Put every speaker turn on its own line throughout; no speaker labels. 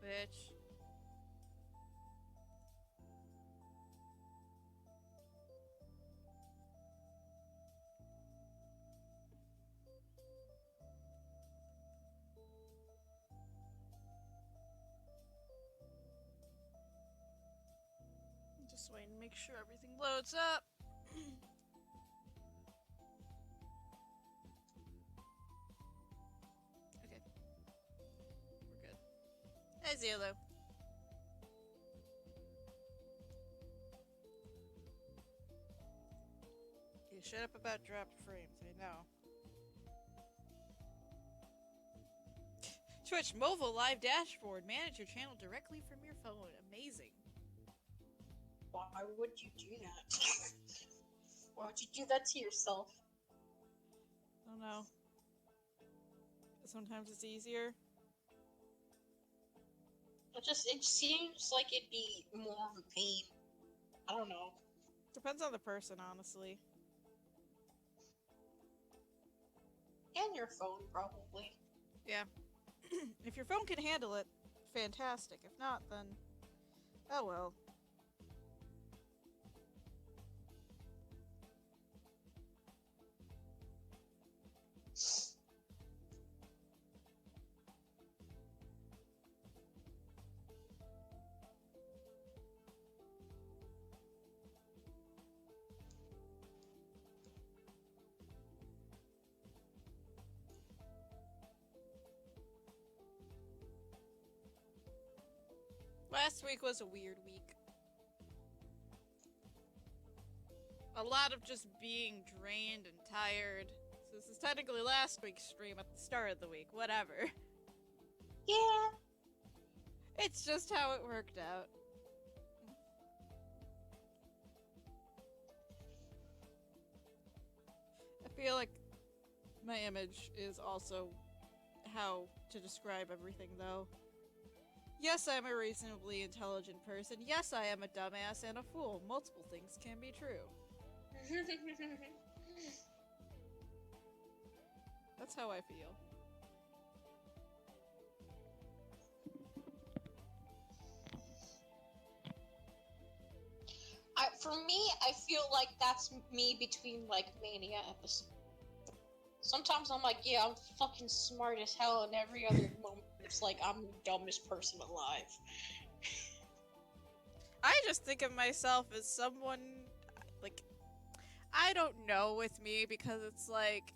bitch. Just waiting to make sure everything loads up. Okay. We're good. Hey, Zulu. You shut up about dropped frames, I know. Twitch mobile live dashboard. Manage your channel directly from your phone. Amazing.
Why would you do that? Why would you do that to yourself?
I don't know. Sometimes it's easier.
It seems like it'd be more of a pain. I don't know.
Depends on the person, honestly.
And your phone, probably.
Yeah. If your phone can handle it, fantastic. If not, then... oh well. Last week was a weird week. A lot of just being drained and tired. So this is technically last week's stream at the start of the week. Whatever.
Yeah.
It's just how it worked out. I feel like my image is also how to describe everything, though. Yes, I'm a reasonably intelligent person. Yes, I am a dumbass and a fool. Multiple things can be true. That's how I feel.
For me, I feel like that's me between, like, Mania episodes. Sometimes I'm like, yeah, I'm fucking smart as hell, and every other moment it's like, I'm the dumbest person alive.
I just think of myself as someone, like, I don't know with me, because it's like,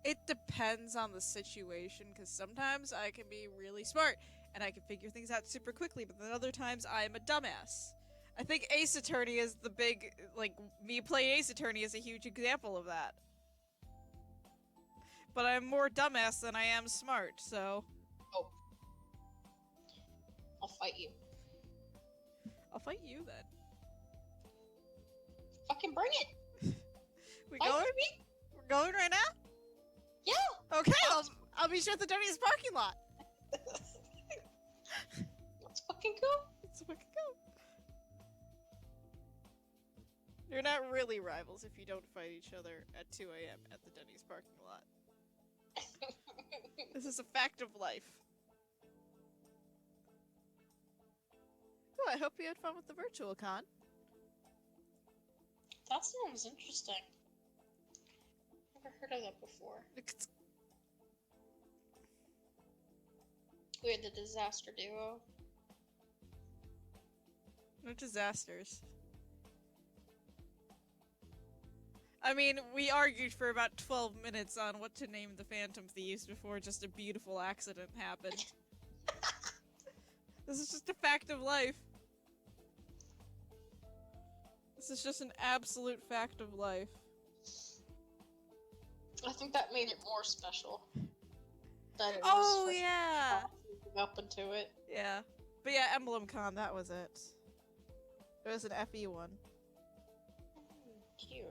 it depends on the situation, because sometimes I can be really smart, and I can figure things out super quickly, but then other times I am a dumbass. I think Ace Attorney is the big, like, me playing Ace Attorney is a huge example of that. But I'm more dumbass than I am smart, so...
oh. I'll fight you.
I'll fight you, then.
Fucking bring it!
We going? We're going right now?
Yeah!
Okay, I'll be sure at the Denny's parking lot.
Let's fucking go.
Let's fucking go. You're not really rivals if you don't fight each other at 2 a.m. at the Denny's parking lot. This is a fact of life. Oh, I hope you had fun with the virtual con.
That sounds interesting. Never heard of that before. We're the disaster duo.
No disasters. I mean, we argued for about 12 minutes on what to name the Phantom Thieves before just a beautiful accident happened. This is just a fact of life. This is just an absolute fact of life.
I think that made it more special. That it
Oh, yeah!
Up into it.
Yeah. But yeah, Emblem Con, that was it. It was an FE one.
Cute.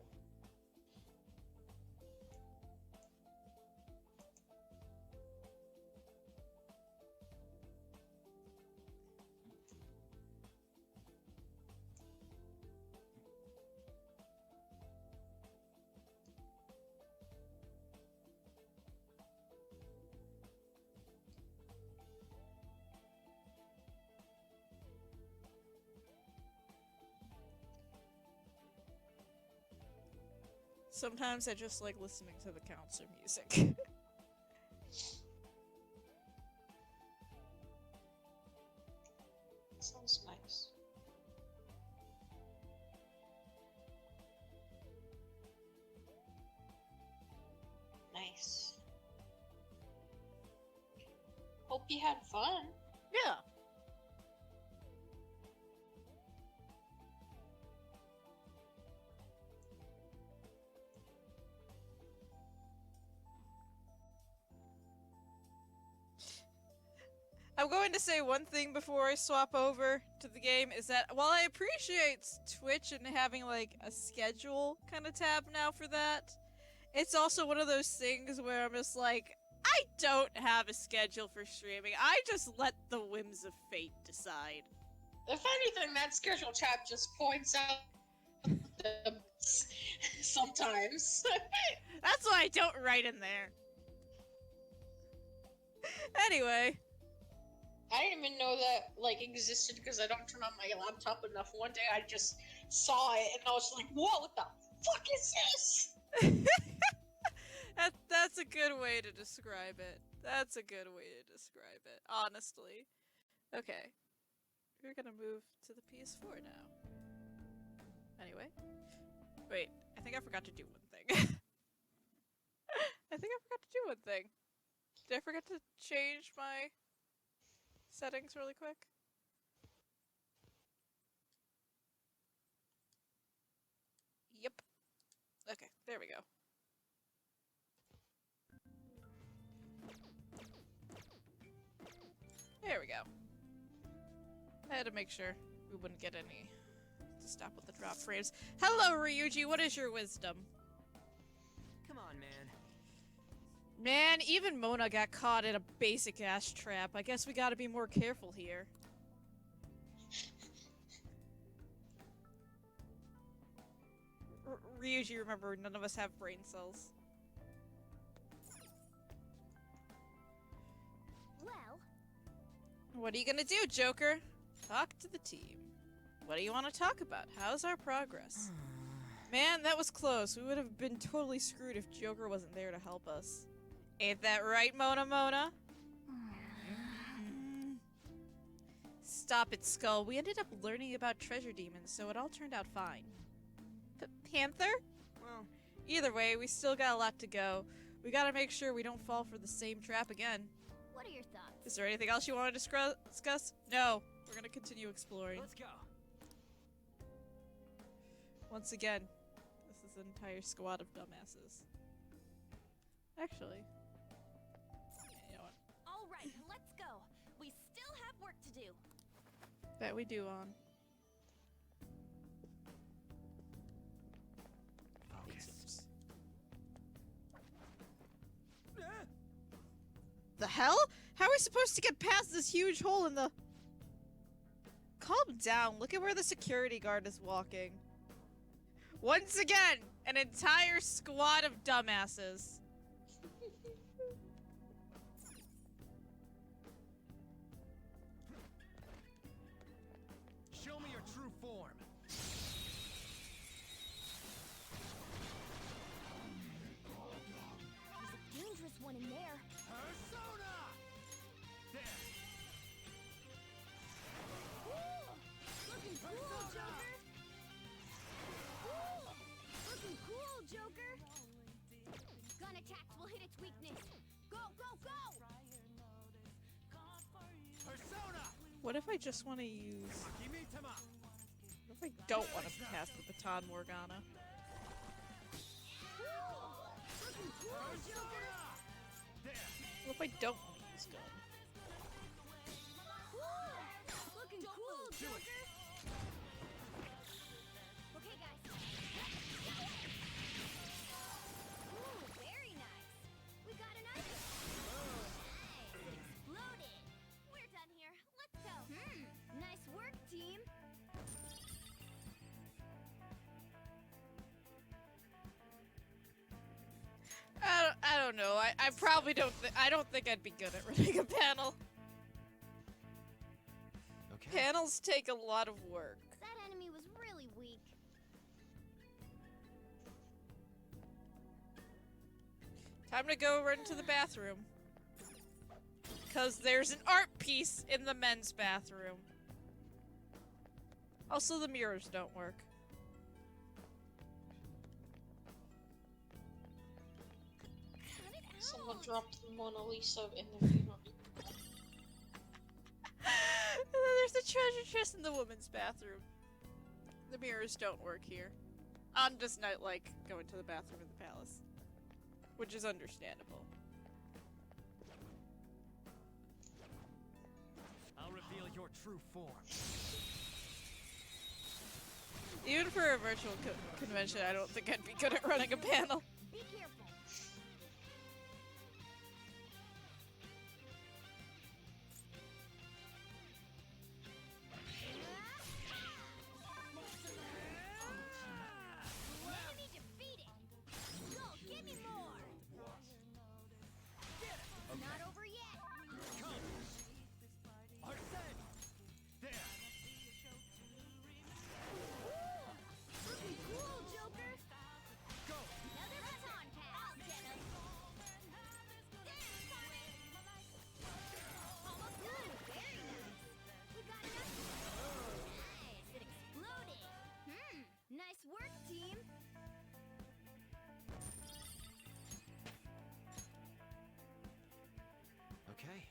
Sometimes I just like listening to the concert music.
Sounds nice. Nice. Hope you had fun.
Yeah. I'm going to say one thing before I swap over to the game is that while I appreciate Twitch and having like a schedule kind of tab now for that, it's also one of those things where I'm just like, I don't have a schedule for streaming. I just let the whims of fate decide.
If anything, that schedule tab just points out the sometimes.
That's why I don't write in there. Anyway.
I didn't even know that like existed because I don't turn on my laptop enough. One day I just saw it and I was like, "Whoa, what the fuck is this?"
That's a good way to describe it. That's a good way to describe it, honestly. Okay. We're gonna move to the PS4 now. Anyway. Wait, I think I forgot to do one thing. I think I forgot to do one thing. Did I forget to change my settings really quick? Yep. Okay, there we go. There we go. I had to make sure we wouldn't get any to stop with the drop frames. Hello, Ryuji. What is your wisdom?
Come on, man.
Man, even Mona got caught in a basic ass trap. I guess we gotta be more careful here. Ryuji, remember, none of us have brain cells.
Well,
What are you gonna do, Joker? Talk to the team. What do you want to talk about? How's our progress? Man, that was close. We would have been totally screwed if Joker wasn't there to help us. Ain't that right, Mona? Stop it, Skull. We ended up learning about treasure demons, so it all turned out fine. Panther?
Well,
Either way, we still got a lot to go. We gotta make sure we don't fall for the same trap again.
what are your thoughts?
Is there anything else you want to discuss? No. We're gonna continue exploring.
let's go.
Once again, this is an entire squad of dumbasses. Actually, you know what?
All right, let's go. We still have work to do.
That we do on.
Focus.
The hell? How are we supposed to get past this huge hole in the... Calm down. Look at where the security guard is walking. Once again, an entire squad of dumbasses.
Show me your true form.
There's a dangerous one in there.
Persona! There.
Looking cool, Joker. Looking cool, Joker. Gun attacks will hit its weakness. Go, go, go!
Persona!
What if I just want to use...
Akimitama!
What if I don't want to pass the baton, Morgana?
Looking cool, Joker.
There.
What if I don't want to use gun?
Looking cool, Joker. Okay, guys. Ooh, very nice. We got an item. Nice. It exploded. We're done here. Let's go. Nice work, team.
I don't know. I probably don't. I don't think I'd be good at running a panel.
Okay.
Panels take a lot of work.
That enemy was really weak.
Time to go run to the bathroom. Because there's an art piece in the men's bathroom. Also, the mirrors don't work.
Cut it out.
Someone dropped the Mona Lisa in the funeral.
And then there's a treasure chest in the women's bathroom. The mirrors don't work here. I'm just not like going to the bathroom in the palace. Which is understandable.
I'll reveal your true form.
Even for a virtual convention, I don't think I'd be good at running a panel.
Be careful. Enemy defeated. Go, give me more. Not over yet.
Come. Arsene. There.
Looking cool, Joker.
Go.
Another baton pass. I'll get him. Almost done. Very nice. We got enough. Nice. It exploded. Nice work, team.
Okay.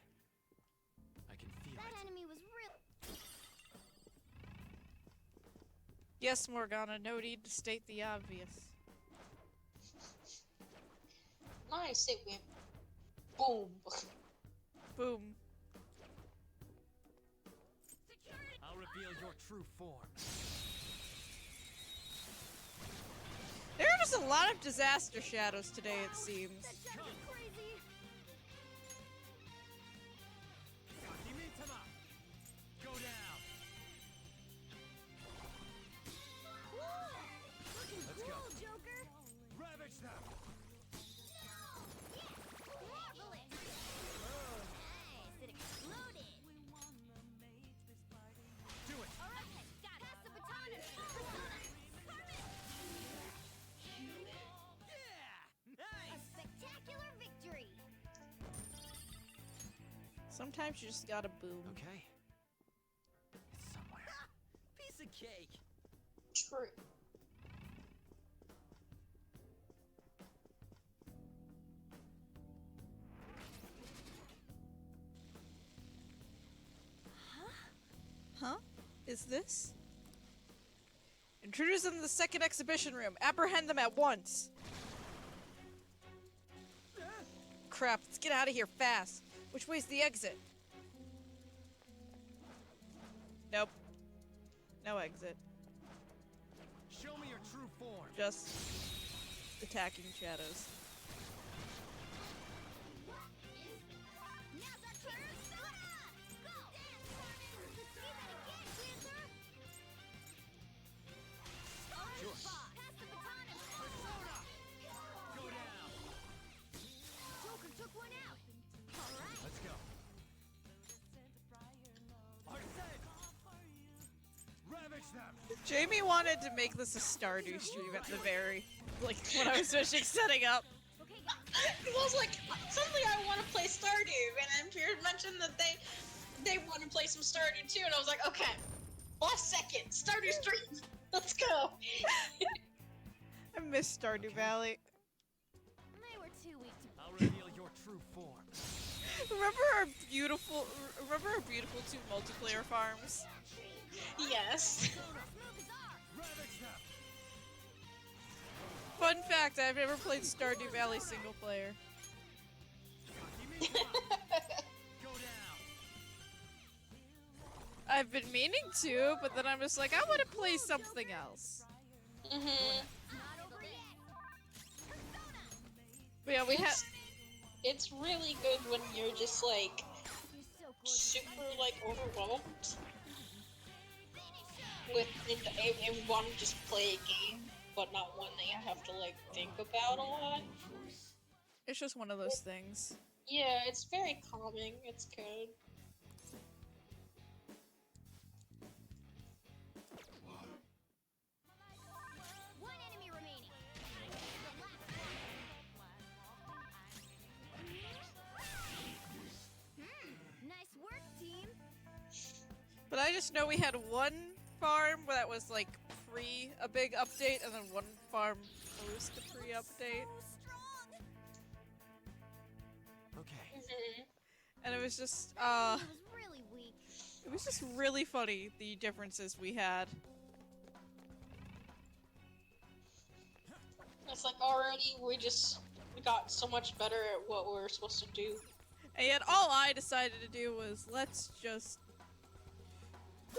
I can feel
That
it.
enemy was real.
Yes, Morgana, no need to state the obvious.
Nice, it went boom.
Boom.
I'll reveal your true form.
There are just a lot of disaster shadows today, it seems.
That shot was crazy.
Sakimitama. Go down.
Looking
Let's
cool,
go.
Joker.
Ravage them.
Yes, marvelous. Nice, it exploded.
Do it.
All right, got pass the baton and persona.
Yeah.
A
Nice.
spectacular victory.
Sometimes you just gotta boom.
Okay. It's somewhere. Piece of cake.
True.
Huh? Is this? Intruders in the second exhibition room. Apprehend them at once. Crap, let's get out of here fast. Which way's the exit? Nope. No exit.
Show me your true form.
Just attacking shadows.
Now's our persona. Go. Let's see that again, Panther.
Sure.
Pass the baton and
Persona. Go down.
Joker took one out. All right.
Let's go. Arsene. Ravage them.
Jamie wanted to make this a Stardew stream at the very, like, when I was finishing setting up.
Okay, guys.
I was like, suddenly I want to play Stardew, and then Pierre mentioned that they want to play some Stardew too, and I was like, okay, last second, Stardew stream, let's go.
I miss Stardew Valley.
They were too weak to.
I'll reveal your true form.
Remember our beautiful two multiplayer farms?
Yes.
This move is ours.
Ravage them.
Fun fact, I've never played Stardew Valley single player.
Sakimitama. Go down.
I've been meaning to, but then I'm just like, I want to play something else.
Mhm.
Not over yet. Persona.
But yeah, we have.
It's really good when you're just like
You're so gorgeous.
super like overwhelmed with and want to just play a game, but not one that you have to like think about a lot.
It's just one of those things.
Yeah, it's very calming. It's good.
One enemy remaining. The last one.
just know we had one farm that was like pre a big update, and then one farm post the pre-update,
Okay.
and it was just
It was really weak.
it was just really funny the differences we had.
It's like already we got so much better at what we were supposed to do.
And yet all I decided to do was let's just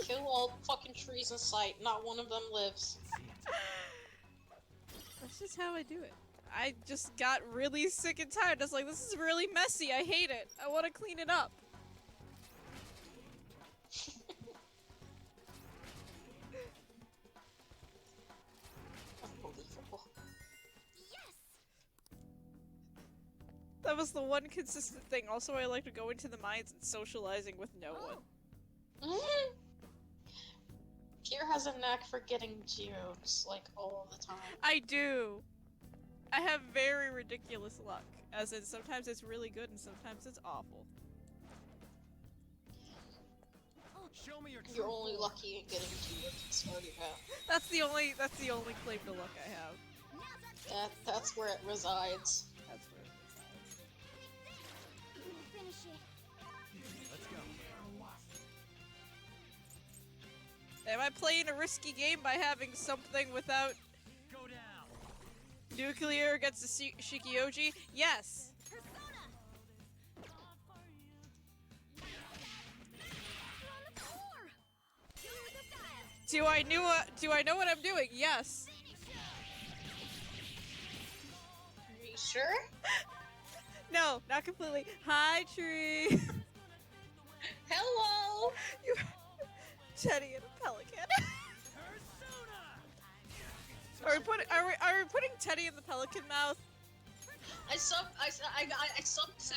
Kill all the fucking trees in sight. Not one of them lives.
See it.
that's just how I do it. I just got really sick and tired. I was like, this is really messy. I hate it. I want to clean it up.
Unbelievable.
Yes!
That was the one consistent thing. Also, I like to go into the mines and socializing with no one.
Mhm. Kier has a knack for getting geodes, like, all the time.
I do. I have very ridiculous luck. As in, sometimes it's really good and sometimes it's awful.
Show me your true
You're only
form.
lucky in getting geodes, it's already bad.
That's the only claim to luck I have.
That's where it resides.
That's where it resides.
Finish it.
Let's go.
Am I playing a risky game by having something without
Go down.
nuclear against the Shikioji? Yes.
Persona! You're on the floor! Clear the dial!
Do I know what I'm doing? Yes.
Are you sure?
No, not completely. Hi, Tree.
Hello!
You, Teddy and a pelican. Are we putting Teddy in the pelican mouth?
I subbed to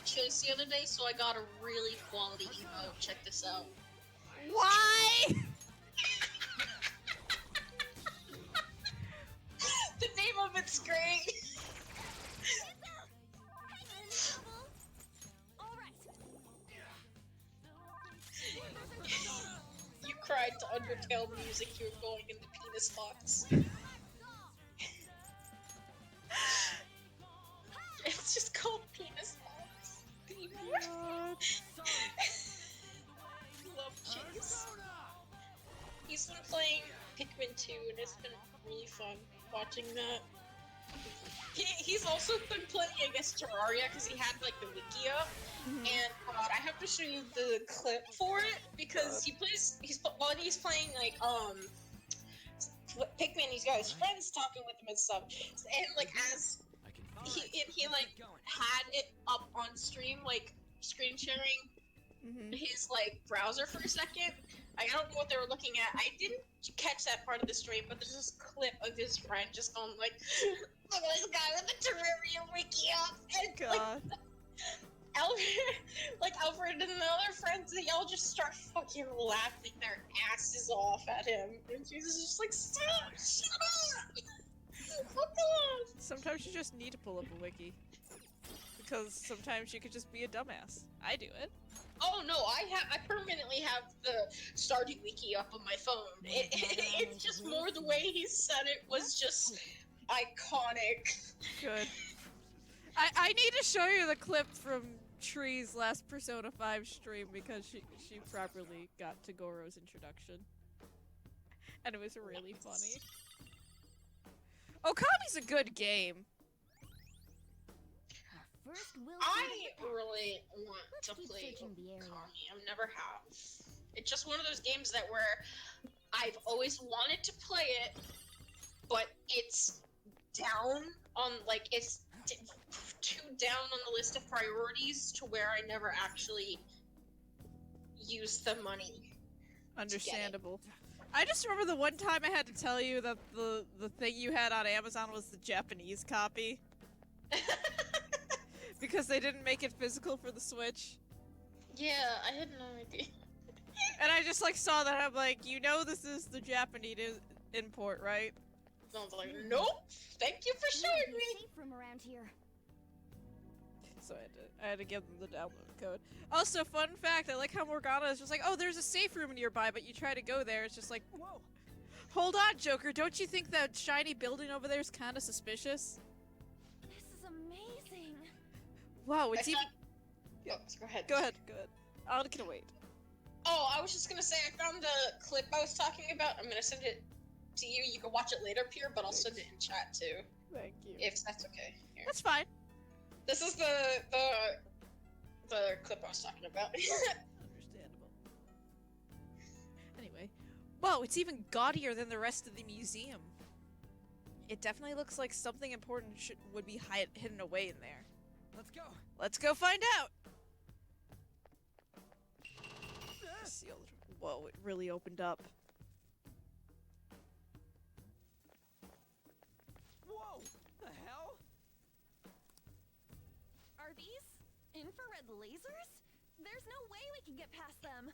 Chase the other day, so I got a really quality emote. Check this out.
Why?
The name of it's great. You cried to Undertale music. You were going in the penis box. It's just called penis box. Love Chase. He's been playing Pikmin 2, and it's been really fun watching that. He's also been playing against Terraria because he had like the wiki up, and I have to show you the clip for it because while he's playing like Pikmin, he's got his friends talking with him and stuff, and like as
I can
he like had it up on stream, like screen sharing his like browser for a second. I don't know what they were looking at. I didn't catch that part of the stream, but there's this clip of his friend just going like, "Look at this guy with the Terraria wiki up," and
God.
Alfred and the other friends, they all just start fucking laughing their asses off at him, and Jesus is just like, "Stop! Shut up! Fuck off!"
Sometimes you just need to pull up a wiki. Because sometimes you could just be a dumbass. I do it.
Oh no, I permanently have the Stardew Wiki up on my phone. It's just more the way he said it was just iconic.
Good. I need to show you the clip from Tree's last Persona 5 stream because she properly got to Goro's introduction. And it was really funny. Okami's a good game.
First, we'll
I really want to
keep
play
searching the area.
Okami. I've never have. It's just one of those games that where I've always wanted to play it, but it's down on it's too down on the list of priorities to where I never actually use the money.
Understandable. I just remember the one time I had to tell you that the thing you had on Amazon was the Japanese copy. Because they didn't make it physical for the Switch.
Yeah, I had no idea.
And I just saw that, I'm like, you know this is the Japanese import, right?
So I was like, nope, thank you for showing me.
Safe from around here.
So I had to give them the download code. Also, fun fact, I like how Morgana is just like, oh, there's a safe room nearby, but you try to go there, it's just like,
Whoa!
hold on, Joker, don't you think that shiny building over there is kind of suspicious?
This is amazing.
Wow, it's
I
even...
Oh, go ahead.
Go ahead. I can wait.
Oh, I was just gonna say I found the clip I was talking about. I'm gonna send it to you. You can watch it later, Pierre, but I'll send it in chat too,
Thank you.
if that's okay. Here.
That's fine.
This is the clip I was talking about.
Understandable. Anyway. Whoa, it's even gaudier than the rest of the museum. It definitely looks like something important would be hidden away in there.
Let's go.
Let's go find out! Sealed. Whoa, it really opened up.
Whoa! The hell?
Are these infrared lasers? There's no way we can get past them.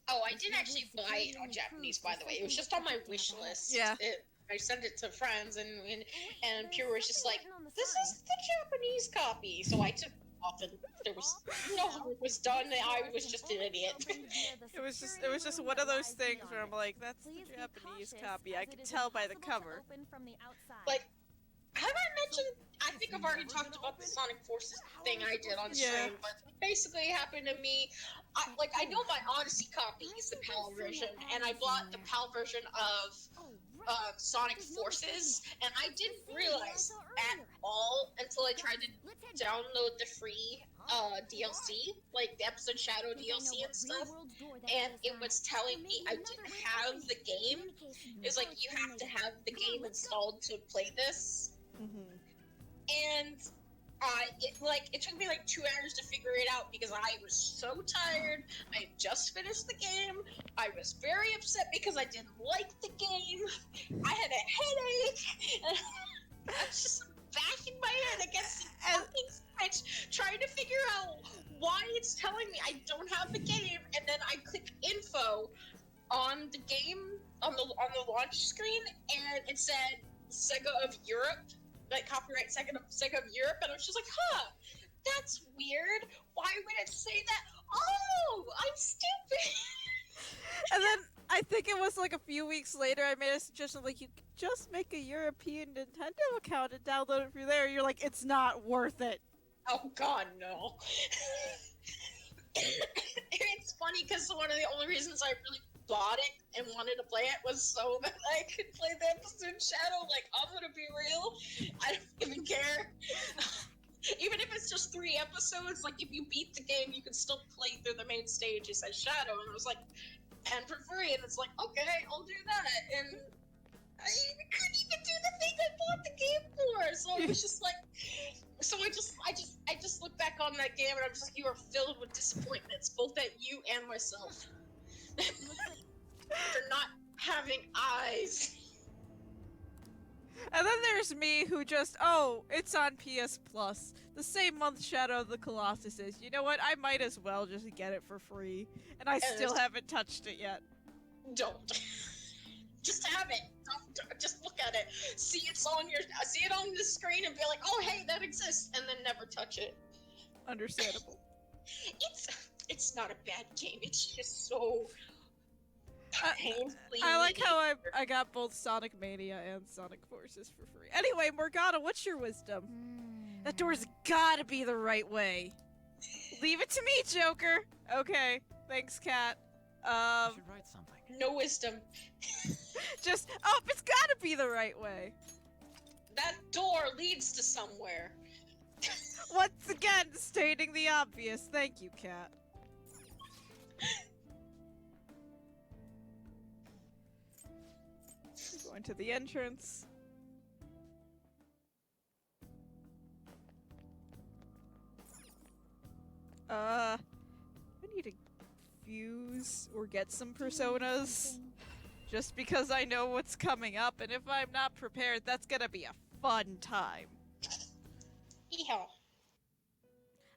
Oh, I did actually buy it on Japanese, by the way. It was just on my wish list.
Yeah.
I sent it to friends, and
There's
Pure was just like,
something written on the
"This
sign.
is the Japanese copy." So I took it off, and there was no harm was done. I was just an idiot.
It was just one of those things where I'm like, that's the Japanese copy. I can tell by the cover.
Like, have I mentioned? I think I've already talked about the Sonic Forces thing I did on stream, but basically it happened to me. I know my Odyssey copy is the PAL version, and I bought the PAL version of Sonic Forces, and I didn't realize at all until I tried to download the free DLC, like the Episode Shadow DLC and stuff, and it was telling me I didn't have the game. It was like, you have to have the game installed to play this. And it took me like 2 hours to figure it out because I was so tired. I had just finished the game. I was very upset because I didn't like the game. I had a headache. And I was just bashing my head against the fucking switch, trying to figure out why it's telling me I don't have the game. And then I click info on the game on the launch screen, and it said Sega of Europe. Like copyright Sega of Europe, and I was just like, huh, that's weird. Why would it say that? Oh, I'm stupid.
And then I think it was like a few weeks later I made a suggestion like, you could just make a European Nintendo account and download it through there. You're like, it's not worth it.
Oh god, no. It's funny because one of the only reasons I really bought it and wanted to play it was so that I could play the Episode Shadow. Like, I'm gonna be real, I don't even care. Even if it's just 3 episodes, like if you beat the game, you can still play through the main stage. It says Shadow, and I was like, and for free, and it's like, okay, I'll do that. And I couldn't even do the thing I bought the game for. So it was just like, so I just look back on that game, and I'm just like, you are filled with disappointments, both at you and myself. For not having eyes.
And then there's me who just, oh, it's on PS Plus. The same month Shadow of the Colossus is. You know what? I might as well just get it for free. And I still haven't touched it yet.
Don't. Just have it. Don't, just look at it. See it on the screen and be like, oh hey, that exists, and then never touch it.
Understandable.
It's not a bad game. It's just so painfully.
I like how I got both Sonic Mania and Sonic Forces for free. Anyway, Morgana, what's your wisdom? That door's gotta be the right way. Leave it to me, Joker. Okay, thanks, Cat.
You should write something.
No wisdom.
Just, oh, it's gotta be the right way.
That door leads to somewhere.
Once again, stating the obvious. Thank you, Cat. Going to the entrance. I need to fuse or get some personas. Just because I know what's coming up, and if I'm not prepared, that's gonna be a fun time.
Yeehaw.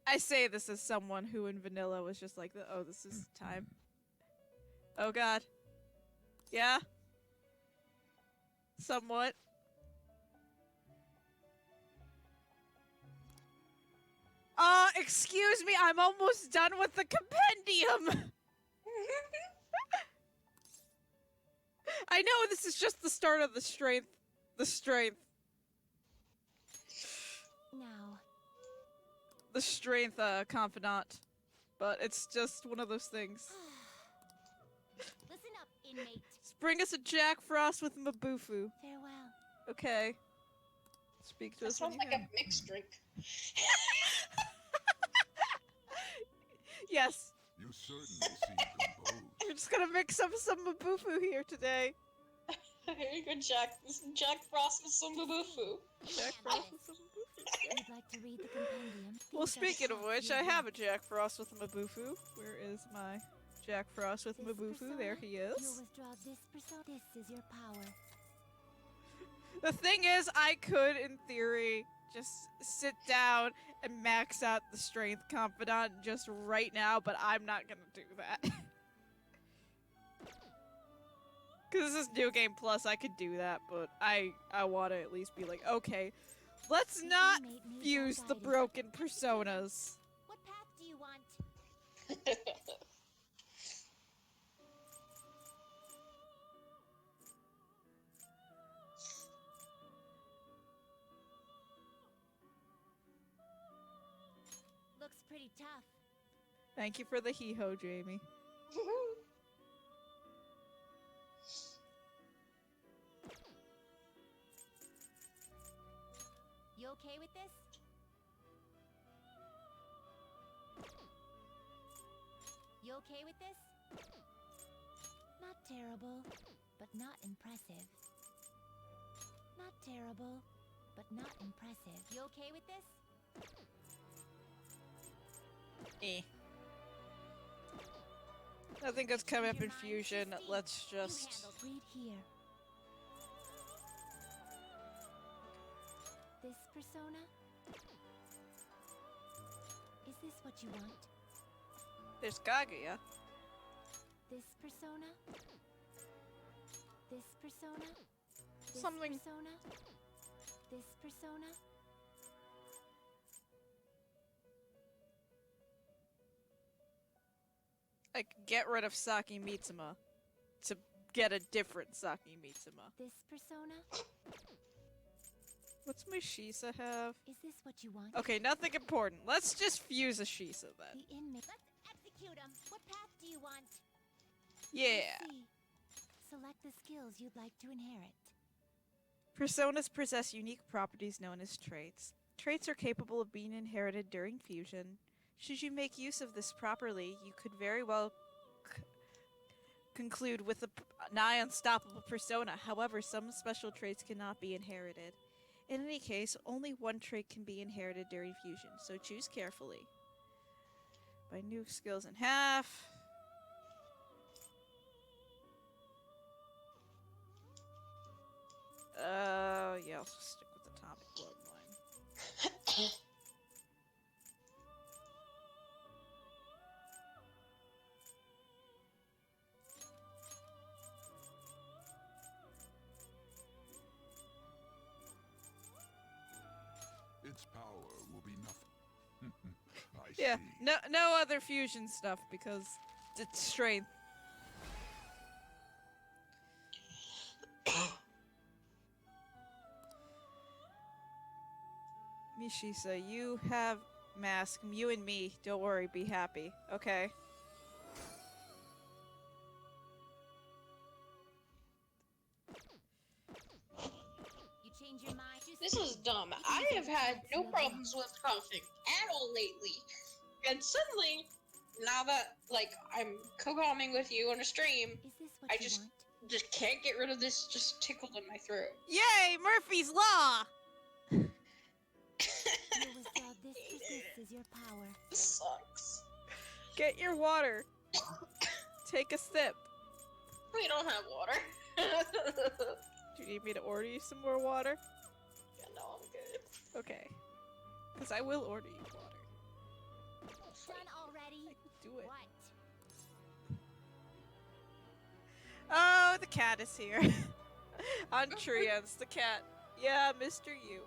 I say this as someone who in vanilla was just like, oh, this is time. Oh god. Yeah? Somewhat. Excuse me, I'm almost done with the compendium! I know this is just the start of the strength. The strength.
Now,
The strength, confidant. But it's just one of those things.
listen up, inmate.
Bring us a Jack Frost with Mabufu.
Farewell.
Okay. Speak to
That
us when
sounds
you
like
can.
a mixed drink.
Yes.
You certainly seem composed.
We're just gonna mix up some Mabufu here today.
Here you go, Jack. This is Jack Frost with some Mabufu.
Jack Frost with some Mabufu.
You'd like to read the compendium?
Well,
Things are
speaking of
fast
which, I
moving.
have a Jack Frost with Mabufu. Where is my Jack Frost with
This
Mabufu? There he
persona,
is.
You'll withdraw this persona. This is your power.
The thing is, I could, in theory, just sit down and max out the Strength Confidant just right now, but I'm not gonna do that. Because this is New Game Plus, I could do that, but I want to at least be like, okay, let's
The
not
inmate needs
fuse
our
the
guidance.
broken personas.
What path do you want? Looks pretty tough.
Thank you for the hee-ho, Jamie.
You okay with this? You okay with this? Not terrible, but not impressive. Not terrible, but not impressive. You okay with this?
Eh. Nothing good's coming up in Fusion. Let's just...
Read here. This persona? Is this what you want?
There's Kaguya.
This persona? This persona? This
Something-
persona? This persona?
I could get rid of Saki Mitsuma to get a different Saki Mitsuma.
This persona?
What's my Shisa have?
Is this what you want?
Okay, nothing important. Let's just fuse a Shisa then.
The inmate. Let's execute him. What path do you want?
Yeah.
Let's see. Select the skills you'd like to inherit.
Personas possess unique properties known as traits. Traits are capable of being inherited during fusion. Should you make use of this properly, you could very well conclude with a nigh unstoppable persona. However, some special traits cannot be inherited. In any case, only one trait can be inherited during fusion, so choose carefully. By new skills in half. Yeah, I'll just stick with Atomic Bloodline.
Its power will be nothing. I
Yeah,
see.
no other fusion stuff because it's strength. Mishisa, you have mask. You and me. Don't worry. Be happy. Okay.
You change your mind.
This is dumb. I have had no problems with coughing at all lately. And suddenly, now that, like, I'm co-commenting with you on a stream,
Is this what
I
you
just-
want?
just can't get rid of this just tickled in my throat.
Yay! Murphy's Law!
You'll withdraw this because this is your power.
This sucks.
Get your water. Take a sip.
We don't have water.
Do you need me to order you some more water?
Yeah, no, I'm good.
Okay. Because I will order you water.
Done already?
Do it.
What?
Oh, the cat is here. On Trians, the cat. Yeah, Mr. U.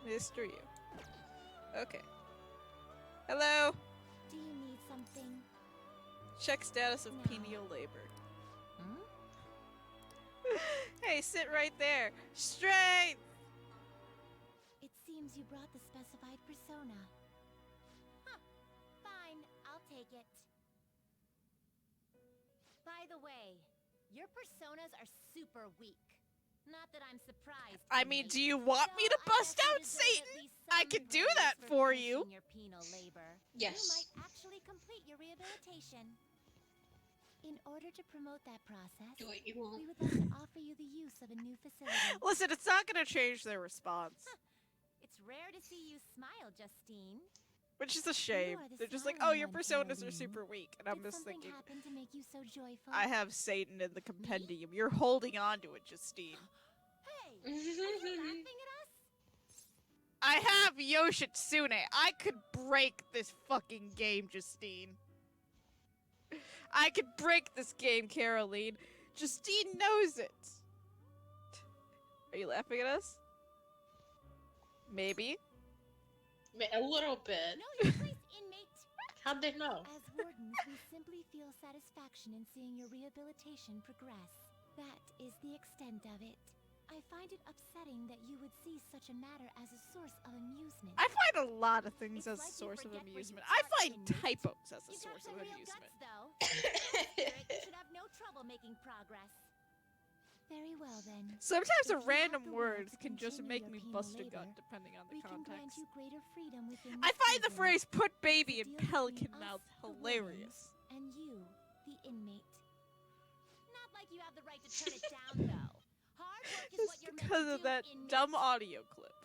Mr. U. Okay. Hello.
Do you need something?
Check status of
No.
penial labor.
Hmm?
Hey, sit right there. Straight.
It seems you brought the specified persona. Huh. Fine, I'll take it. By the way, your personas are super weak. Not that I'm surprised.
I mean,
inmate.
do you want me to
Though I
bust
guess you
out
deserve at
Satan?
least
I
some
can do
praise
that for you.
finishing Your penal labor.
Yes.
You might actually complete your rehabilitation. In order to promote that process,
Do what you
we
want.
would like to offer you the use of a new facility.
Listen, it's not gonna change their response.
It's rare to see you smile, Justine.
Which is a shame.
are the
They're just like, oh,
smiling
your
one,
personas are
Caroline.
super weak. And I'm
Did
just
something
thinking,
happen to make you so joyful?
I have Satan in the compendium. You're holding on to it, Justine.
Hey, are you laughing at us?
I have Yoshitsune. I could break this fucking game, Justine. I could break this game, Caroline. Justine knows it. Are you laughing at us? Maybe.
A little bit.
No, your place, inmate.
How'd they know?
As wardens, we simply feel satisfaction in seeing your rehabilitation progress. That is the extent of it. I find it upsetting that you would see such a matter as a source of amusement.
I find a lot of things
It's
as a
like you
source of
forget where you
amusement. I
start,
find
inmate.
typos as a
You've
source
got
of
some real
amusement.
guts, though. Spirit, you should have no trouble making progress. Very well, then.
Sometimes
If
a
you have
random
the will
word
to
can just
continue
make
your
me
penal
bust a gut
labor,
depending on the
we can grant
context.
you greater freedom within
I
this
find the
prison.
phrase "put baby
It's a
in
deal
pelican
between
mouth"
us, the
hilarious.
wardens, and you, the inmate. Not like you have the right to turn it down, though. Hard work is what
Just
you're
because
meant to
of
do,
that
inmate.
dumb audio clip.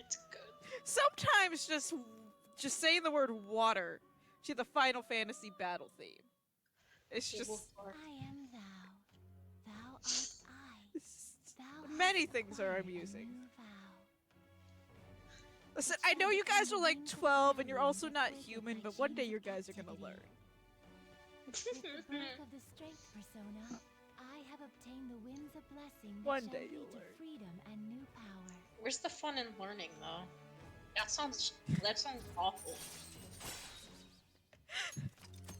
It's good.
Sometimes just saying the word water to the Final Fantasy battle theme. It's just
I am thou. Thou art I. Thou
many
hast
things are
acquired a
amusing.
new vow.
Listen, I know you guys are like 12 and you're also not human, but one day you guys are gonna learn.
With the birth of the strength persona, I have obtained the winds of blessing that
One
shall
day
lead
you'll
to
learn.
freedom and new power.
Where's the fun in learning, though? That sounds awful.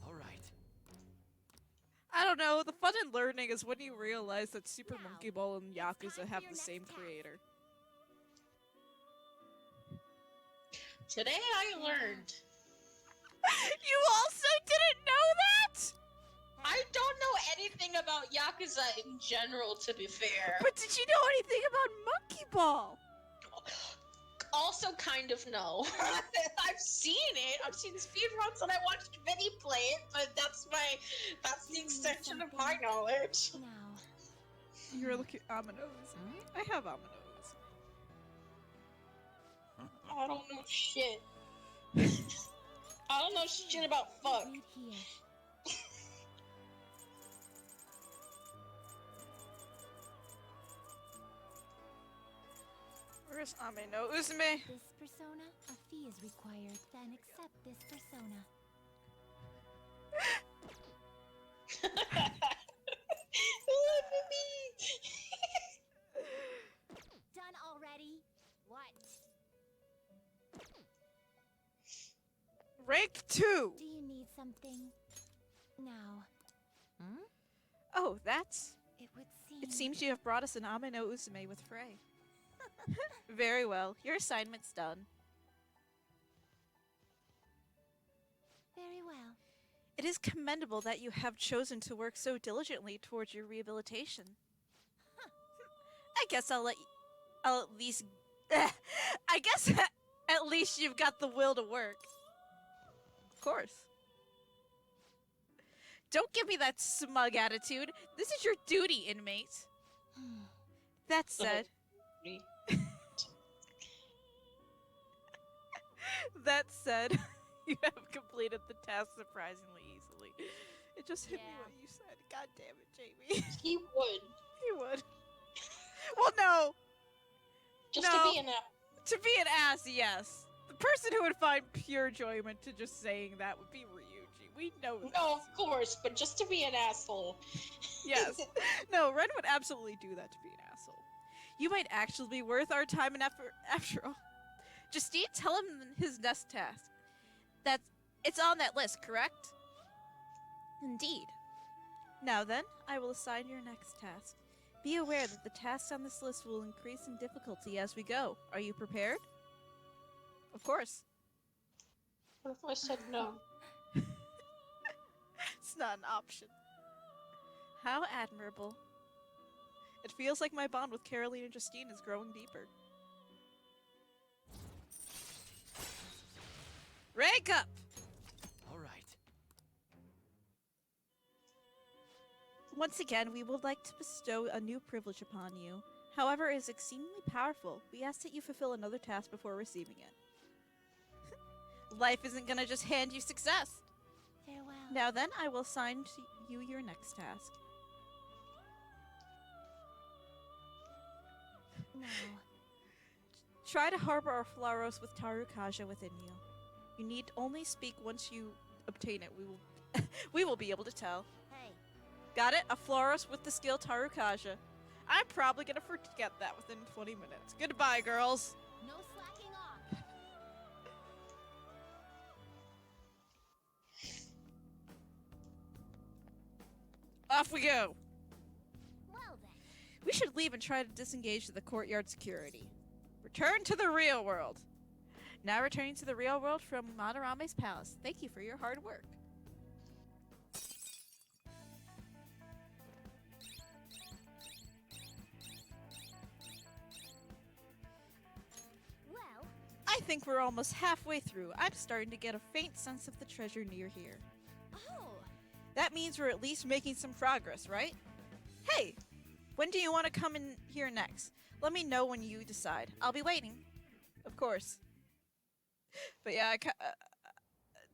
All right.
I don't know, the fun in learning is when you realize that Super
Now,
Monkey Ball and
it's
Yakuza
time for
have
your
the
next
same
task.
creator.
Today I learned.
You also didn't know that?
I don't know anything about Yakuza in general, to be fair.
But did you know anything about Monkey Ball?
Also kind of no. I've seen it. I've seen speedruns and I watched Vinny play it, but that's the extension of my knowledge.
Now,
You're looking Amanos. I have Amanos.
I don't know shit. I don't know shit about fuck.
read here.
Where's Ameno Uzume?
This persona, a fee is required. Then accept this persona.
Look at me.
Done already? What?
Rank 2!
Do you need something? Now.
Oh, that's...
It would seem.
It seems you have brought us an Ameno Uzume with Frey. Very well. Your assignment's done.
Very well.
It is commendable that you have chosen to work so diligently towards your rehabilitation. I guess I'll at least... I guess at least you've got the will to work. Of course. Don't give me that smug attitude. This is your duty, inmate. That said... That said, you have completed the task surprisingly easily. It just hit me
Yeah.
what you said. God damn it, Jamie.
He would.
He would. Well, no.
Just
No.
to be an app.
To be an ass, yes. The person who would find pure enjoyment to just saying that would be Ryuji. We know this.
No, of course, but just to be an asshole.
Yes. No, Ren would absolutely do that to be an asshole. You might actually be worth our time and effort after all. Justine, tell him his next task. It's on that list, correct? Indeed. Now then, I will assign your next task. Be aware that the tasks on this list will increase in difficulty as we go. Are you prepared? Of course.
What if I said no?
It's not an option. How admirable. It feels like my bond with Caroline and Justine is growing deeper. Rank up!
All right.
Once again, we would like to bestow a new privilege upon you. However, it is exceedingly powerful. We ask that you fulfill another task before receiving it. Life isn't gonna just hand you success.
Farewell.
Now then, I will assign to you your next task.
No.
Try to harbor a Flaros with Tarukaja within you. You need only speak once you obtain it. We will be able to tell.
Hey.
Got it? A Flaros with the skill Tarukaja. I'm probably gonna forget that within 20 minutes. Goodbye, girls.
No slacking off.
Off we go.
Well then.
We should leave and try to disengage the courtyard security. Return to the real world. Now returning to the real world from Madarame's palace. Thank you for your hard work.
Well.
I think we're almost halfway through. I'm starting to get a faint sense of the treasure near here.
Oh.
That means we're at least making some progress, right? Hey, when do you want to come in here next? Let me know when you decide. I'll be waiting. Of course. But yeah,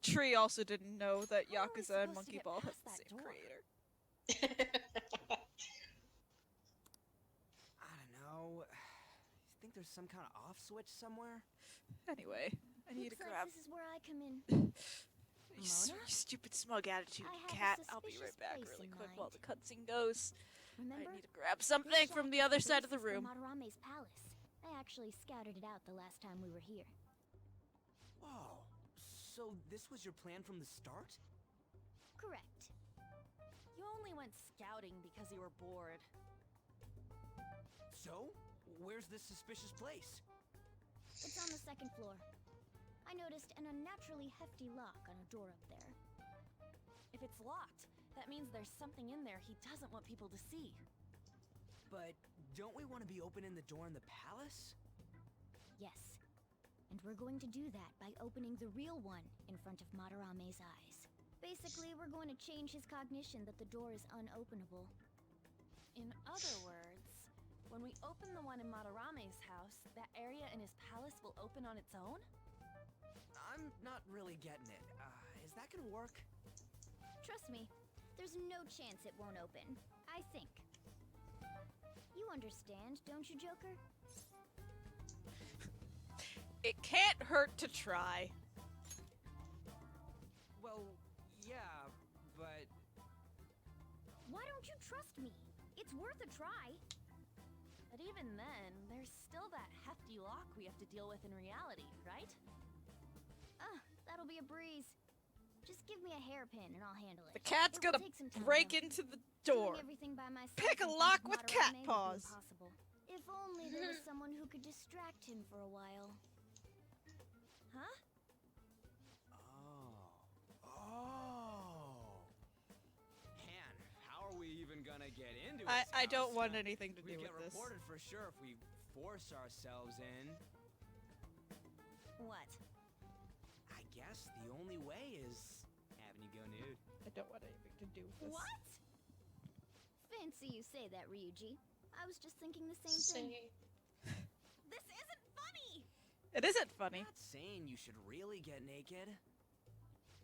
Tree also didn't know that
How are we
Yakuza and
supposed to
Monkey
get
Ball have
past
the
that
same
door?
creator.
I don't know. You think there's some kind of off switch somewhere?
Anyway, I need to
Looks like
grab
this is where I come in.
you stupid smug attitude,
I
you
have a
cat. I'll be right
suspicious
back
place
really
in
quick
mind.
while the cutscene goes.
Remember?
I need to grab
This
something
shack
from the
is
other side of the
basis for
room.
Madarame's palace. I actually scouted it out the last time we were here.
Whoa. So this was your plan from the start?
Correct.
You only went scouting because you were bored.
So, where's this suspicious place?
It's on the second floor. I noticed an unnaturally hefty lock on a door up there.
If it's locked, that means there's something in there he doesn't want people to see.
But don't we want to be opening the door in the palace?
Yes. And we're going to do that by opening the real one in front of Madarame's eyes. Basically, we're going to change his cognition that the door is unopenable.
In other words, when we open the one in Madarame's house, that area in his palace will open on its own?
I'm not really getting it. Is that gonna work?
Trust me, there's no chance it won't open. I think. You understand, don't you, Joker?
It can't hurt to try.
Well, yeah, but...
Why don't you trust me? It's worth a try.
But even then, there's still that hefty lock we have to deal with in reality, right?
That'll be a breeze. Just give me a hairpin and I'll handle it.
The cat's
It will
gonna
take some time,
break
though.
into the
Doing
door.
everything by myself
Pick a
in front
lock
of
with
Madarame
cat
would be
paws.
impossible. If only there was someone who could distract him for a while.
Huh?
Oh. Man, how are we even gonna get into it?
I don't want anything to do
We'd
with
get
this.
reported for sure if we force ourselves in.
What?
I guess the only way is having you go nude.
I don't want anything to do with this.
What?
Fancy you say that, Ryuji. I was just thinking the same thing.
This isn't funny!
It isn't
I'm
funny.
not saying you should really get naked.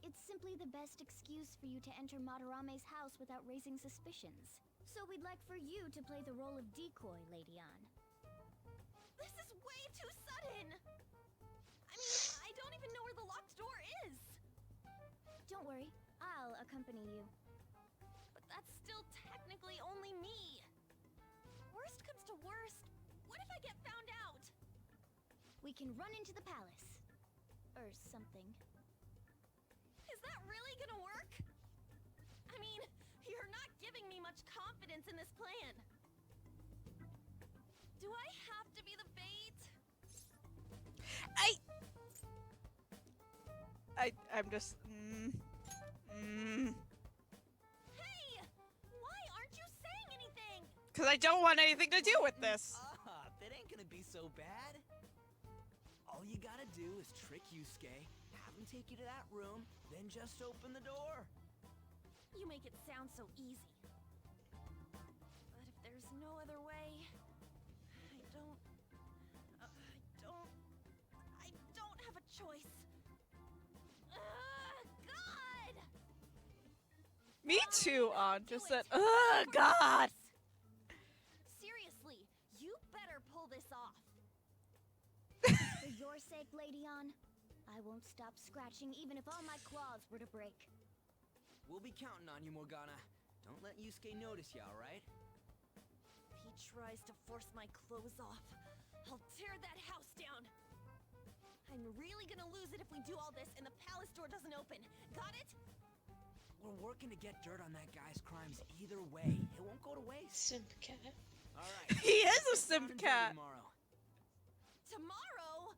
It's simply the best excuse for you to enter Madarame's house without raising suspicions. So we'd like for you to play the role of decoy, Lady Ann.
This is way too sudden! I mean, I don't even know where the locked door is!
Don't worry, I'll accompany you.
But that's still technically only me! Worst comes to worst, what if I get found out?
we can run into the palace. Or something.
Is that really gonna work? I mean, you're not giving me much confidence in this plan. Do I have to be the bait?
I'm just.
Hey! Why aren't you saying anything?
Because I don't want anything to do with this.
That ain't gonna be so bad. All you gotta do is trick Yusuke, have him take you to that room, then just open the door.
You make it sound so easy. But if there's no other way, I don't have a choice. God!
Me too, Aunt. Just said, oh, God.
Seriously, you better pull this off.
For your sake, Lady On, I won't stop scratching even if all my claws were to break.
We'll be counting on you, Morgana. Don't let Yusuke notice you, alright?
If he tries to force my clothes off, I'll tear that house down. I'm really gonna lose it if we do all this and the palace door doesn't open. Got it?
We're working to get dirt on that guy's crimes either way. It won't go to waste.
Simp cat.
Alright.
He is a
Down
simp
and dirty
cat.
Tomorrow.
Tomorrow?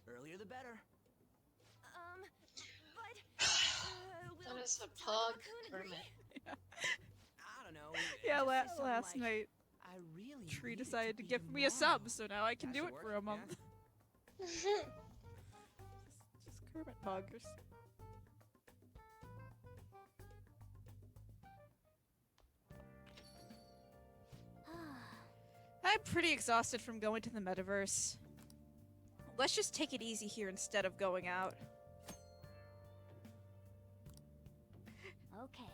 Earlier the better.
But
That
will
is a
Talon
pug,
agree?
Kermit.
I don't know.
Yeah,
just say something
last
like,
night,
I really
Tree
need it
decided to
be
give me a
tomorrow.
sub, so now I can
That
do
should
it for
work,
a month.
yeah.
Just Kermit poggers. I'm pretty exhausted from going to the metaverse. Let's just take it easy here instead of going out.
Okay.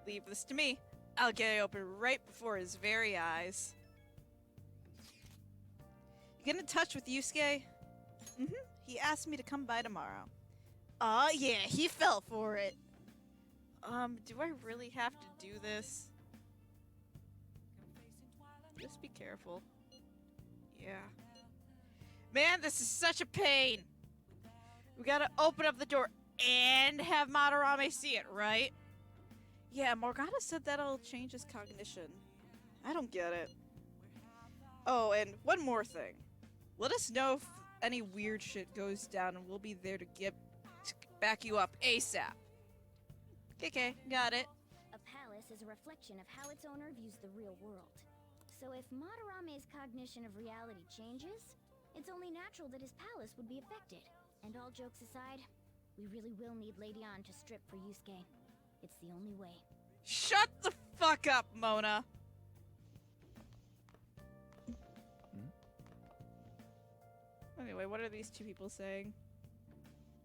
Leave this to me. I'll get it open right before his very eyes. You get in touch with Yusuke? Mm-hmm. He asked me to come by tomorrow. Aw, yeah, he fell for it. Do I really have to do this? Just be careful. Yeah. Man, this is such a pain. We gotta open up the door and have Madarame see it, right? Yeah, Morgana said that'll change his cognition. I don't get it. Oh, and one more thing. Let us know if any weird shit goes down and we'll be there to back you up ASAP. Okay, got it.
A palace is a reflection of how its owner views the real world. So if Madarame's cognition of reality changes, it's only natural that his palace would be affected. And all jokes aside, we really will need Lady On to strip for Yusuke. It's the only way.
Shut the fuck up, Mona. Anyway, what are these two people saying?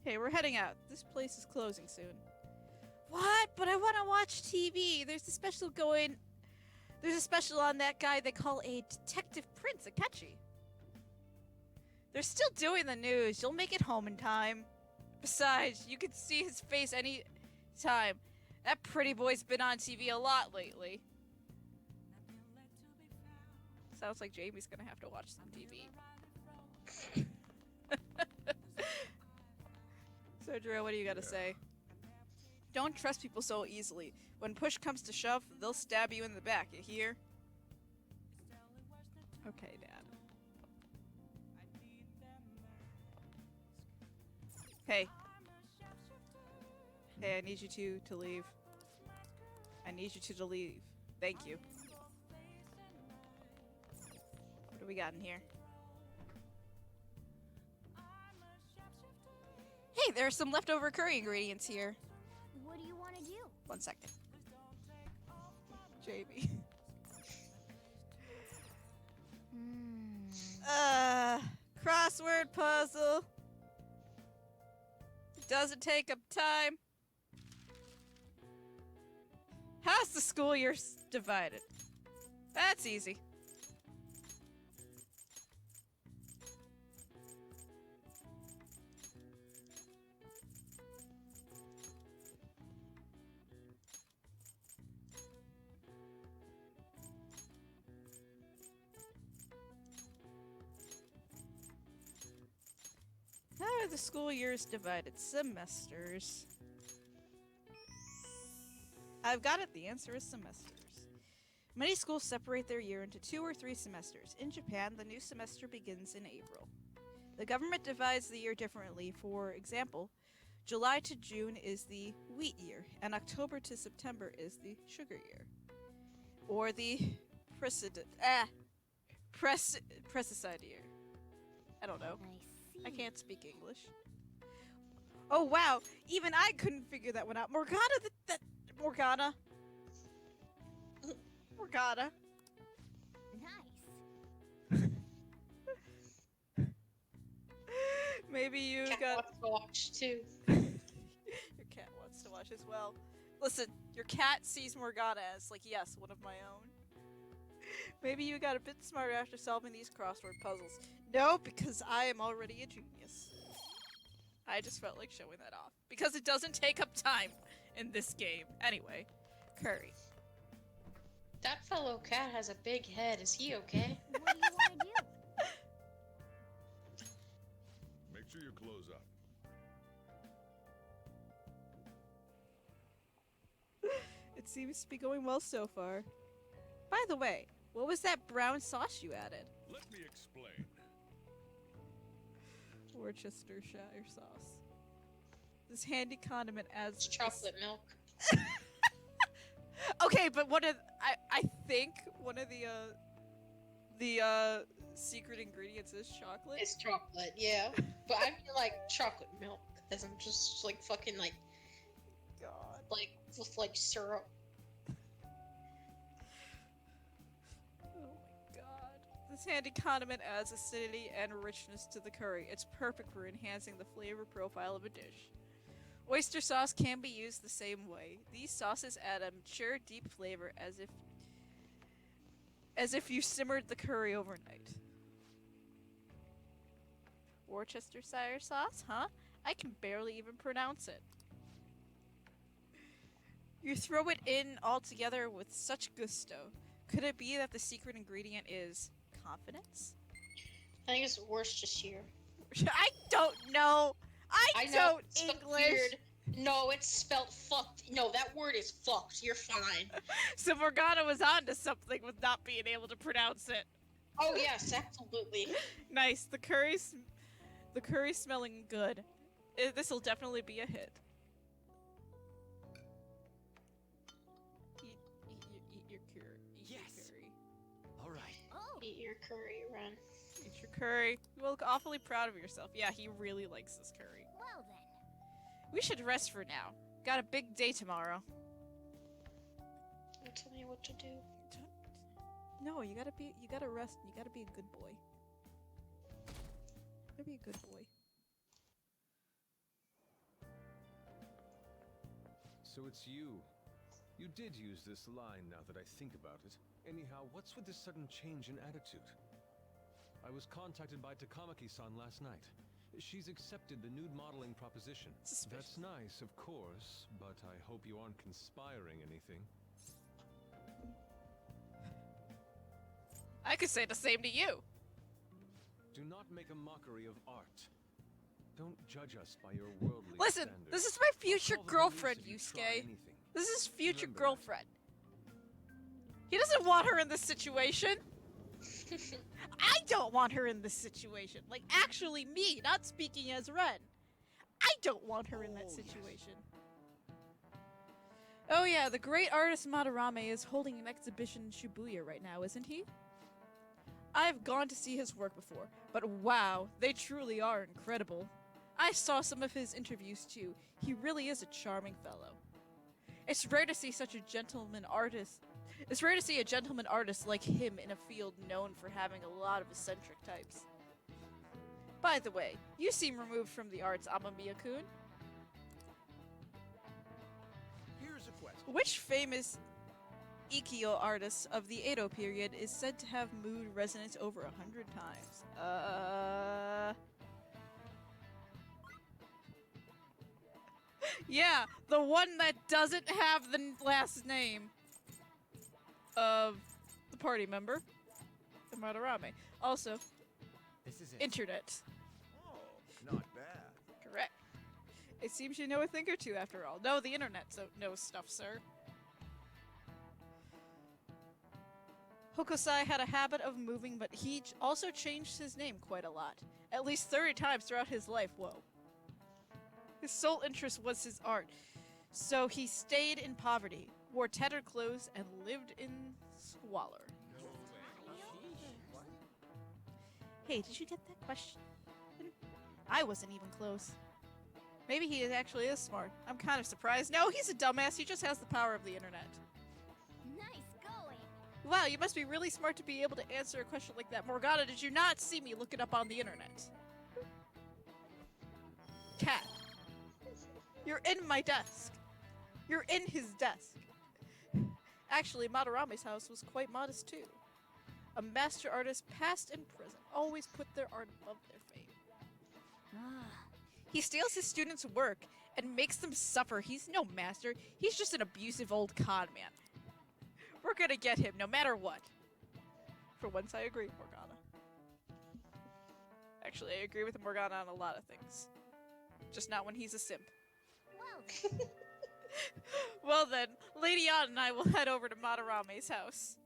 Hey, we're heading out. This place is closing soon. What? But I want to watch TV. There's a special going... There's a special on that guy they call a Detective Prince Akechi. They're still doing the news. You'll make it home in time. Besides, you can see his face any time. That pretty boy's been on TV a lot lately. Sounds like Jamie's gonna have to watch some TV. So, Drew, what do you gotta say? Don't trust people so easily. When push comes to shove, they'll stab you in the back, you hear? Okay, Dad. Hey. Hey, I need you to leave. I need you to leave. Thank you. What do we got in here? Hey, there are some leftover curry ingredients here.
What do you want to do?
1 second. JB. Crossword puzzle. Doesn't take up time. How's the school year divided? That's easy. the school year's divided semesters. I've got it. The answer is semesters. Many schools separate their year into 2 or 3 semesters. In Japan, the new semester begins in April. The government divides the year differently. For example, July to June is the wheat year, and October to September is the sugar year. Or the pesticide year. I don't know. I can't speak English. Oh wow, even I couldn't figure that one out. Morgana, Morgana. Morgana.
Nice.
Maybe you
Cat
got...
wants to watch too.
Your cat wants to watch as well. Listen, your cat sees Morgana as, like, yes, one of my own. Maybe you got a bit smarter after solving these crossword puzzles. No, because I am already a genius. I just felt like showing that off. Because it doesn't take up time in this game. Anyway, Curry.
That fellow cat has a big head. Is he okay?
What do you want to do?
Make sure your clothes up.
It seems to be going well so far. By the way, what was that brown sauce you added?
Let me explain.
Worcestershire sauce. This handy condiment adds...
It's chocolate milk.
Okay, but I think one of the secret ingredients is chocolate.
It's chocolate, yeah. But I mean like chocolate milk, as I'm just like fucking like
God.
With like syrup.
Oh my god. This handy condiment adds acidity and richness to the curry. It's perfect for enhancing the flavor profile of a dish. Oyster sauce can be used the same way. These sauces add a mature, deep flavor as if you simmered the curry overnight. Worcestershire sauce, huh? I can barely even pronounce it. You throw it in all together with such gusto. Could it be that the secret ingredient is confidence?
I think it's Worcestershire.
I don't know. I
know,
don't
it's spelled
English.
weird. No, it's spelled fucked. No, that word is fucked. You're fine.
So Morgana was onto something with not being able to pronounce it.
Oh yes, absolutely.
Nice. The curry's smelling good. This'll definitely be a hit. Eat your curry. Eat your
Yes.
curry.
All right.
Oh,
Eat your curry, Ren.
Eat your curry. You look awfully proud of yourself. Yeah, he really likes this curry.
well then.
We should rest for now. Got a big day tomorrow.
Don't tell me what to do.
No, you gotta rest. You gotta be a good boy. You gotta be a good boy.
So it's you. You did use this line now that I think about it. Anyhow, what's with this sudden change in attitude? I was contacted by Takamaki-san last night. She's accepted the nude modeling proposition.
Suspicious.
That's nice, of course, but I hope you aren't conspiring anything.
I could say the same to you.
Do not make a mockery of art. Don't judge us by your worldly
Listen,
standards.
this is my future
All the
girlfriend,
beliefs if you
Yusuke.
try anything.
This is future
Remember that.
girlfriend. He doesn't want her in this situation. I don't want her in this situation. Like, actually me, not speaking as Ren. I don't want her in that situation. Oh yeah, the great artist Madarame is holding an exhibition in Shibuya right now, isn't he? I've gone to see his work before, but wow, they truly are incredible. I saw some of his interviews too. He really is a charming fellow. It's rare to see such a gentleman artist. It's rare to see a gentleman artist like him in a field known for having a lot of eccentric types. By the way, you seem removed from the arts, Amamiya-kun.
Here's a question.
Which famous Ikkyo artist of the Edo period is said to have mood resonance over 100 times? Yeah, the one that doesn't have the last name of the party member, the Madarame. Also,
This is it.
internet.
Oh, not bad.
It seems you know a thing or two after all. No, the internet knows stuff, sir. Hokusai had a habit of moving, but he also changed his name quite a lot. At least 30 times throughout his life. Whoa. His sole interest was his art, so he stayed in poverty, wore tattered clothes, and lived in squalor. Hey, did you get that question? I wasn't even close. Maybe he actually is smart. I'm kind of surprised. No, he's a dumbass. He just has the power of the internet.
Nice going.
Wow, you must be really smart to be able to answer a question like that. Morgana, did you not see me look it up on the internet? Cat. You're in my desk. You're in his desk. Actually, Madarame's house was quite modest too. A master artist, past and present, always put their art above their fame. He steals his students' work and makes them suffer. He's no master. He's just an abusive old con man. We're gonna get him no matter what. For once, I agree, Morgana. Actually, I agree with Morgana on a lot of things. Just not when he's a simp.
Well,
Well then, Lady Ann and I will head over to Madarame's house.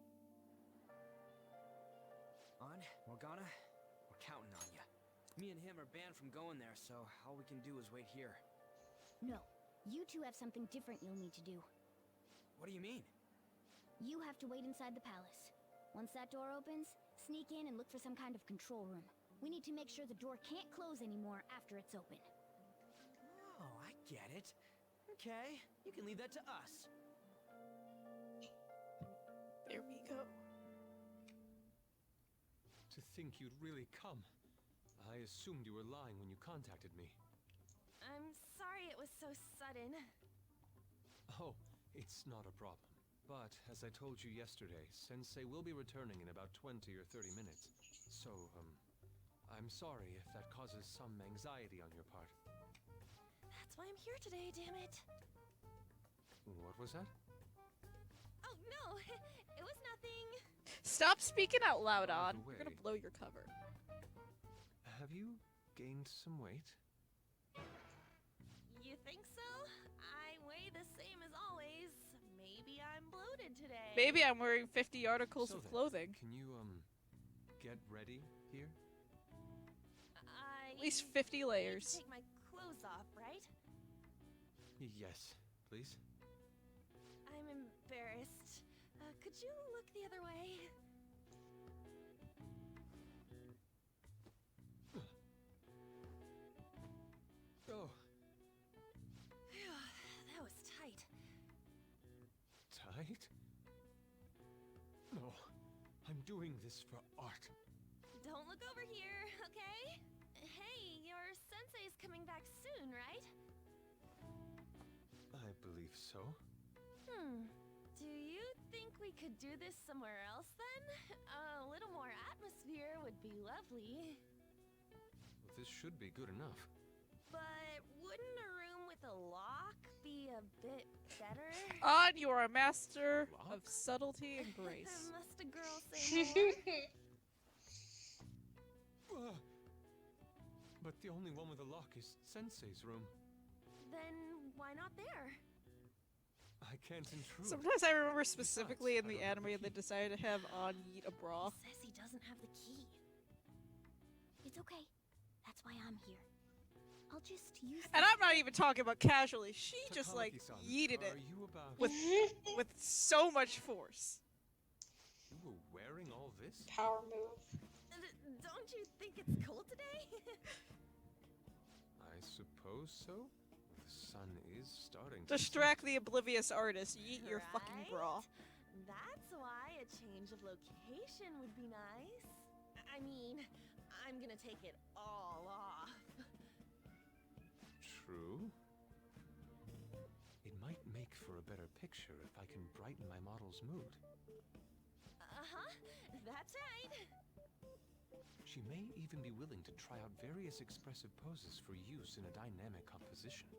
On, Morgana, we're counting on you. Me and him are banned from going there, so all we can do is wait here.
no. You two have something different you'll need to do.
What do you mean?
You have to wait inside the palace. Once that door opens, sneak in and look for some kind of control room. We need to make sure the door can't close anymore after it's open.
Oh, I get it. Okay, you can leave that to us.
There we go.
To think you'd really come. I assumed you were lying when you contacted me.
I'm sorry it was so sudden.
Oh, it's not a problem. But, as I told you yesterday, Sensei will be returning in about 20 or 30 minutes. So, I'm sorry if that causes some anxiety on your part.
That's why I'm here today, damn it.
What was that?
Oh, no, it was nothing.
Stop speaking out loud,
By
On.
the
You're gonna
way-
blow your cover.
Have you gained some weight?
You think so? I weigh the same as always. Maybe I'm bloated today.
Maybe I'm wearing 50 articles
So
of
then,
clothing.
Can you, get ready here?
At least 50
need to
layers.
take my clothes off, right?
Yes, please.
I'm embarrassed. Could you look the other way?
Oh,
Phew, that was tight.
tight? No, I'm doing this for art.
Don't look over here, okay? Hey, your sensei's coming back soon, right?
I believe so.
Do you think we could do this somewhere else then? A little more atmosphere would be lovely.
This should be good enough.
But wouldn't a room with a lock be a bit better?
On, you are a master
Lock?
of subtlety and grace.
Must a girl say more?
But the only one with a lock is Sensei's room.
Then why not there?
I can't intrude.
Sometimes I remember specifically in
I
the
don't have the
anime they
key.
decided to have On yeet a bra.
He says he doesn't have the key.
It's okay. That's why I'm here. I'll just use
And I'm not even talking about casually. She just like
Takamaki-san,
yeeted it
Are you about?
with with so much force.
You were wearing all this?
Power move.
Don't you think it's cold today?
I suppose so. The sun is starting to
Distract the oblivious artist. Yeet your fucking
Right?
bra.
That's why a change of location would be nice. I mean, I'm gonna take it all off.
True. It might make for a better picture if I can brighten my model's mood.
Uh-huh, that's right.
She may even be willing to try out various expressive poses for use in a dynamic composition.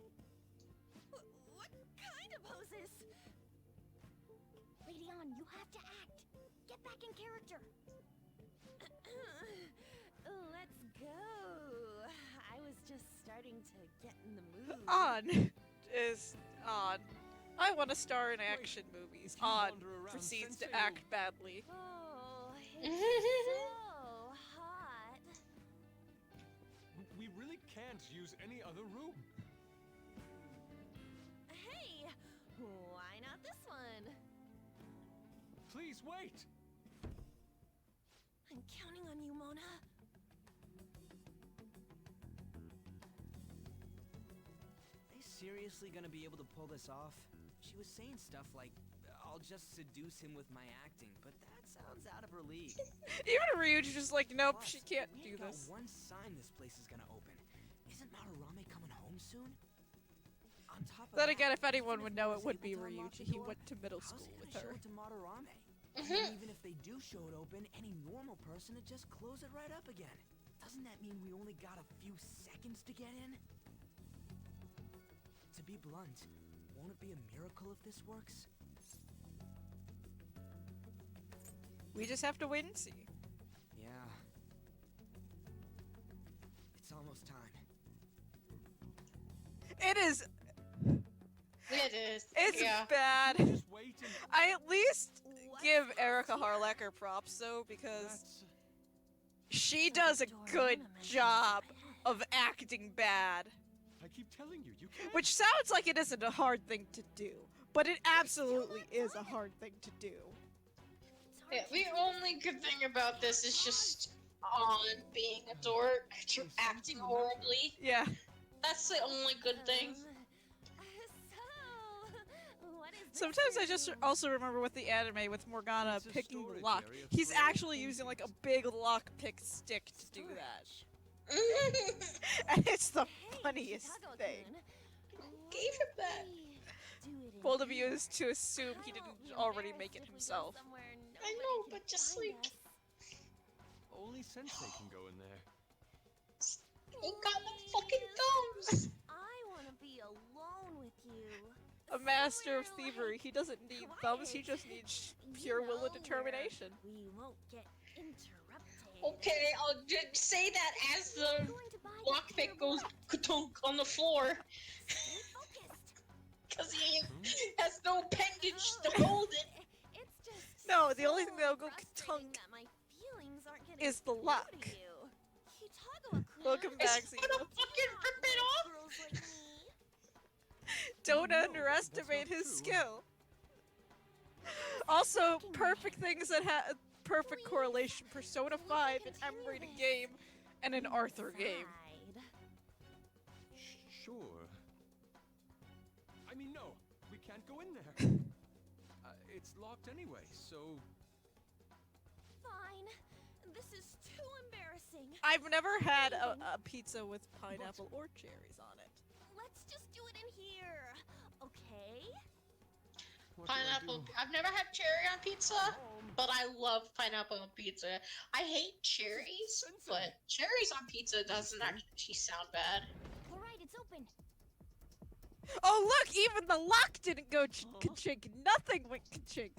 What kind of poses?
Lady On, you have to act. Get back in character.
Let's go. I was just starting to get in the mood.
On is on. I want to star in action movies.
if you
On
wander around
proceeds to
Sensei
act badly.
Oh, it's so hot.
We really can't use any other room.
Hey, why not this one?
Please wait.
I'm counting on you, Mona.
They seriously gonna be able to pull this off? She was saying stuff like, I'll just seduce him with my acting, but that sounds out of her league.
Even Ryuji's just like, nope,
Plus,
she can't
we
do
ain't got
this.
one sign this place is gonna open. Isn't Madarame coming home soon? On top of
Then
that,
again, if anyone
even
would
he
know,
was
it would
able
be
to unlock
Ryuji.
the
He
door,
went to middle
how's
school
he
with
gonna show
her.
it to Madarame? And then even if they do show it open, any normal person would just close it right up again. Doesn't that mean we only got a few seconds to get in? To be blunt, won't it be a miracle if this works?
We just have to wait and see.
Yeah. It's almost time.
It is.
It is.
It's
Yeah.
bad.
Just wait and
I at least
What's
give Erica
this here?
Harlacher props though, because
that's
she does a good job of acting bad.
I keep telling you, you can't.
Which sounds like it isn't a hard thing to do, but it absolutely is a hard thing to do.
Yeah, the only good thing about this is just on being a dork, acting horribly.
Yeah.
That's the only good thing.
What is this
Sometimes I just
room?
also remember with the anime with Morgana
It's a
picking the
storage
lock.
area
He's
for
actually
things
using like a
and-
big lock pick stick to do that. And it's the
Hey,
funniest
Kitagawa-kun,
thing.
Gave him that.
we do it in
Bold of you
here?
is to assume he
I
didn't
won't be
already make it
embarrassed if we go
himself.
somewhere
I
nobody
know,
can
but just
find
like-
us.
Only Sensei can go in there.
Ain't got no fucking thumbs.
I want to be alone with you.
A master of
Somewhere,
thievery. He doesn't need thumbs, he just needs pure will and
where
determination.
We won't get interrupted.
Okay, I'll just say that as
I'm
the
going to buy the
lockpick
clear
goes
blood.
ka-tunk on the floor.
Stay focused.
Because he has no appendage to hold it.
It's just
No, the only
so
thing that'll go
frustrating
ka-tunk
that my feelings aren't getting
is the
through
lock.
to you. Kitagawa-kun.
Welcome
It's
back,
gonna
Zeno.
fucking rip it off.
Girls like me.
Don't
No,
underestimate
that's
his
not true.
skill. Also, perfect things that have perfect
Please,
correlation. Persona
we can
5, an
continue
Emery
this
game, and an Arthur game.
inside.
Sure. I mean, no, we can't go in there. It's locked anyway, so
Fine. This is too embarrassing.
I've never had a pizza with pineapple or cherries on it.
Let's just do it in here. Okay?
what do I
Pineapple.
do?
I've never had cherry on pizza, but I love pineapple on pizza. I hate cherries, but cherries on pizza doesn't actually sound bad.
All right, it's open.
Oh look, even the lock didn't go ka-chink. Nothing went ka-chink.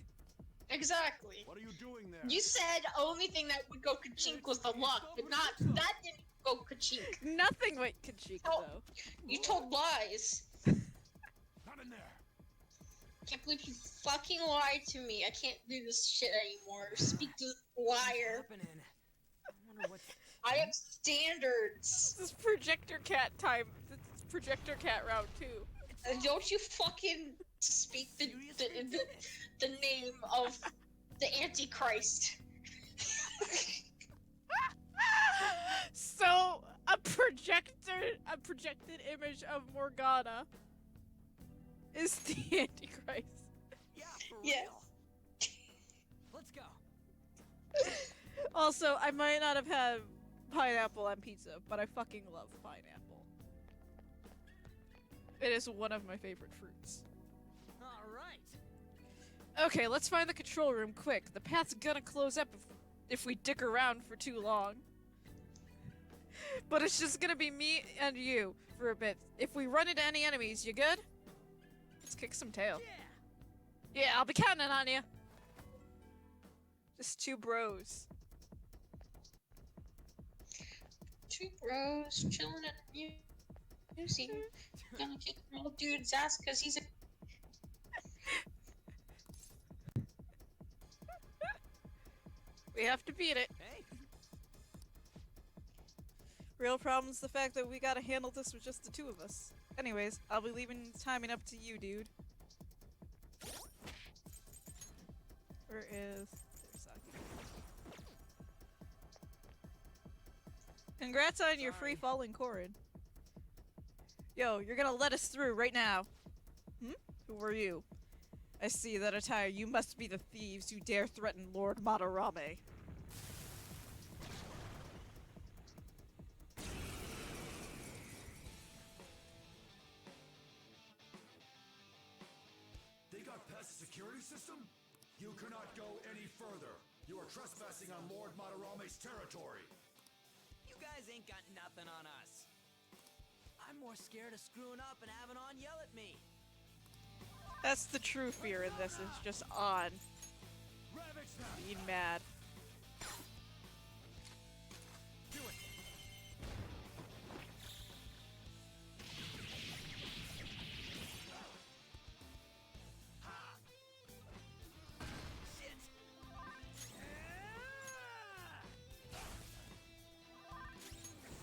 Exactly.
What are you doing there?
You said only thing that would go ka-chink was the lock, but not that didn't go ka-chink.
Nothing went ka-chink
Oh.
though.
You told lies.
Not in there.
Can't believe you fucking lied to me. I can't do this shit anymore. Speak to the liar.
What's happening? I wonder what's...
I have standards.
This is projector cat time. This is projector cat round 2.
Don't you fucking speak the name of the Antichrist.
So a projected image of Morgana is the Antichrist.
Yeah, for
Yes.
real. Let's go.
Also, I might not have had pineapple on pizza, but I fucking love pineapple. It is one of my favorite fruits.
All right.
Okay, let's find the control room quick. The path's gonna close up if we dick around for too long. But it's just gonna be me and you for a bit. If we run into any enemies, you good? Let's kick some tail.
Yeah.
Yeah, I'll be counting on you. Just two bros.
Two bros chilling at you. You see, gonna kick an old dude's ass because he's a.
We have to beat it.
Hey,
Real problem's the fact that we gotta handle this with just the two of us. Anyways, I'll be leaving timing up to you, dude. Where is... There's Saki. Congrats on your free falling chord. Yo, you're gonna let us through right now. Hmm? Who are you? I see that attire. You must be the thieves who dare threaten Lord Madarame.
They got past the security system? You cannot go any further. You are trespassing on Lord Madarame's territory.
you guys ain't got nothing on us. I'm more scared of screwing up and having On yell at me.
That's the true fear in this, is just on
Ravage them!
being mad.
Do it. Shit.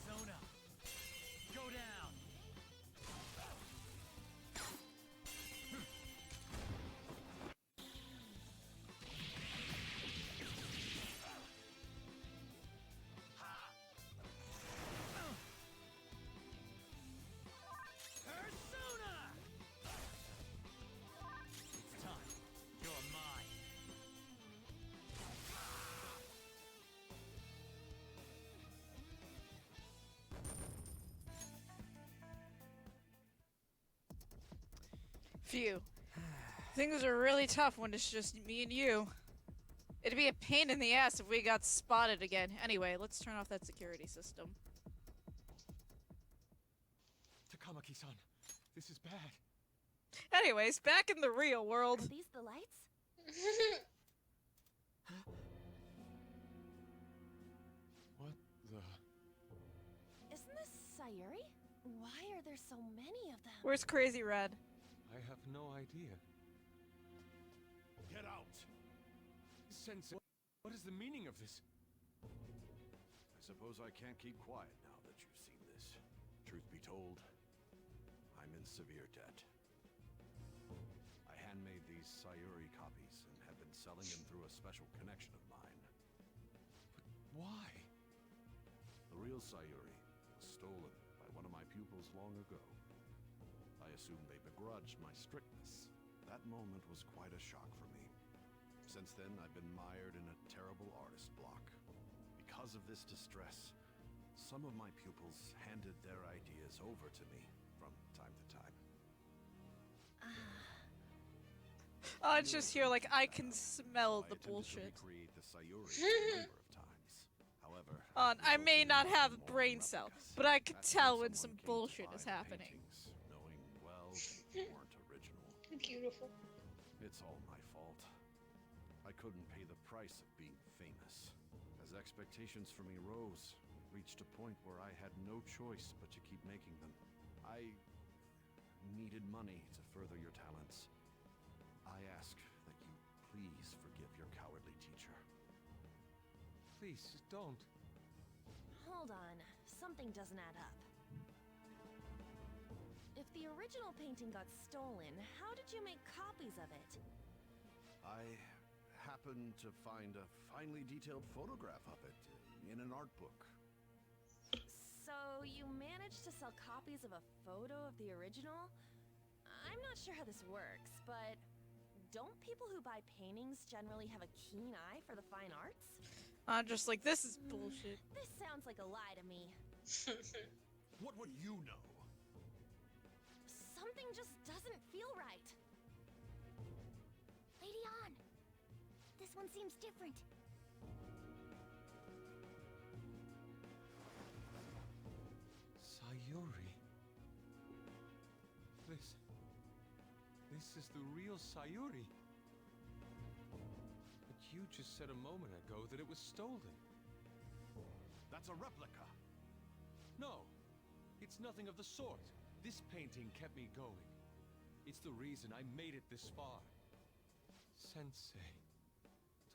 Zona. Go down. Persona! It's time. You're mine.
Phew. Things are really tough when it's just me and you. It'd be a pain in the ass if we got spotted again. Anyway, let's turn off that security system.
Takamaki-san, this is bad.
Anyways, back in the real world.
Are these the lights?
What the...
Isn't this Sayuri? Why are there so many of them?
Where's Crazy Red?
I have no idea.
Get out!
Sensei, what is the meaning of this?
I suppose I can't keep quiet now that you've seen this. Truth be told, I'm in severe debt. I handmade these Sayuri copies and have been selling them through a special connection of mine.
Why?
The real Sayuri was stolen by one of my pupils long ago. I assume they begrudged my strictness. That moment was quite a shock for me. Since then, I've been mired in a terrible artist block. Because of this distress, some of my pupils handed their ideas over to me from time to time.
Oh, it's just here, like, I can smell
I
the
attempted
bullshit.
to recreate the Sayuri a number of times. However,
I may
resulted
not
in
have a
more
brain cell,
replicas.
but I could
That's
tell when
someone
some
came to
bullshit
buy
is
the
happening.
paintings, knowing well they weren't original.
Beautiful.
It's all my fault. I couldn't pay the price of being famous. As expectations for me rose, it reached a point where I had no choice but to keep making them. I needed money to further your talents. I ask that you please forgive your cowardly teacher.
Please, don't.
Hold on. Something doesn't add up. If the original painting got stolen, how did you make copies of it?
I happened to find a finely detailed photograph of it in an art book.
So you managed to sell copies of a photo of the original? I'm not sure how this works, but don't people who buy paintings generally have a keen eye for the fine arts?
I'm just like, this is bullshit.
This sounds like a lie to me.
What would you know?
Something just doesn't feel right.
Lady On! This one seems different.
Sayuri. This is the real Sayuri. But you just said a moment ago that it was stolen.
That's a replica.
No, it's nothing of the sort. This painting kept me going. It's the reason I made it this far. Sensei,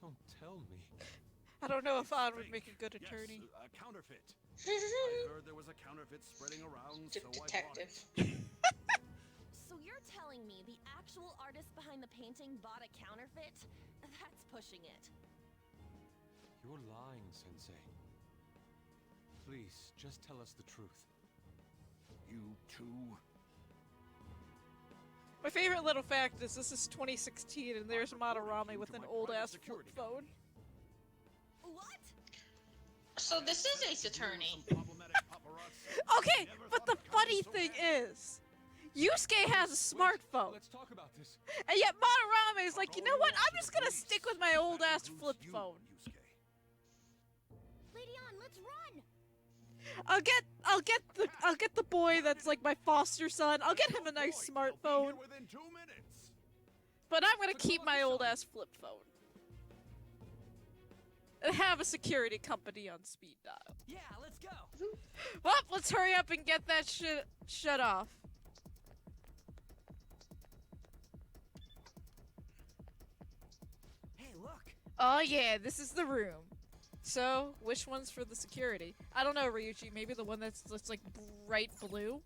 don't tell me.
I don't know if
It's
An would
fake.
make a good
Yes,
attorney.
a counterfeit. I heard there was a counterfeit spreading around, so
Detective.
I bought it.
So you're telling me the actual artist behind the painting bought a counterfeit? That's pushing it.
You're lying, Sensei. Please, just tell us the truth.
You too?
My favorite little fact is this is 2016 and there's Madarame with an old ass flip phone.
What?
So this is Ace Attorney.
Some problematic paparazzi.
Okay,
Never
but
thought
the
of coming
funny
so
thing
fast.
is, Yusuke has a smartphone,
Let's talk about this.
and yet Madarame is like, you know what? I'm just gonna stick with my old ass
That
flip
includes you,
phone.
Yusuke.
Lady On, let's run!
I'll get the boy that's like my foster son. I'll get him a nice
Boy, he'll be
smartphone,
here within 2 minutes.
but I'm gonna keep my old ass flip phone. And have a security company on speed dial.
Yeah, let's go.
Well, let's hurry up and get that shit shut off.
Hey, look.
Oh yeah, this is the room. So, which one's for the security? I don't know, Ryuichi. Maybe the one that's like bright blue?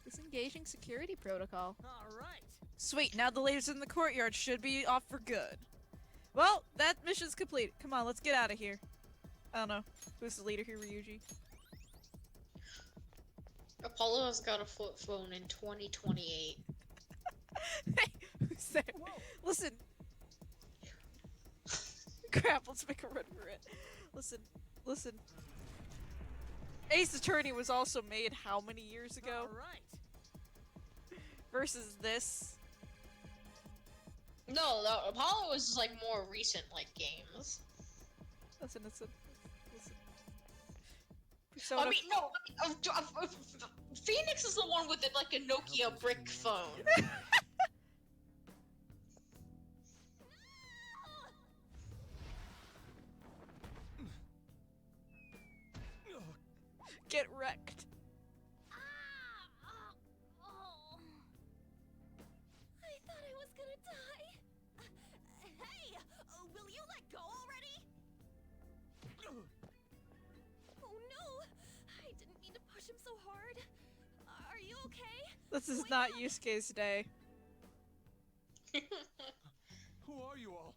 Disengaging security protocol.
All right.
Sweet, now the ladies in the courtyard should be off for good. Well, that mission's complete. Come on, let's get out of here. I don't know. Who's the leader here, Ryuji?
Apollo has got a flip phone in 2028.
Hey, who's there?
Whoa.
Listen. Crap, let's make a run for it. Listen. Ace Attorney was also made how many years ago?
All right.
Versus this.
No, Apollo is like more recent like games.
Listen. Persona.
I mean, no, Phoenix is the one with it like a Nokia brick phone.
Get wrecked.
I thought I was gonna die. Hey, will you let go already? Oh no, I didn't mean to push him so hard. Are you okay?
This is
Wake
not
up.
Yusuke's day.
Who are you all?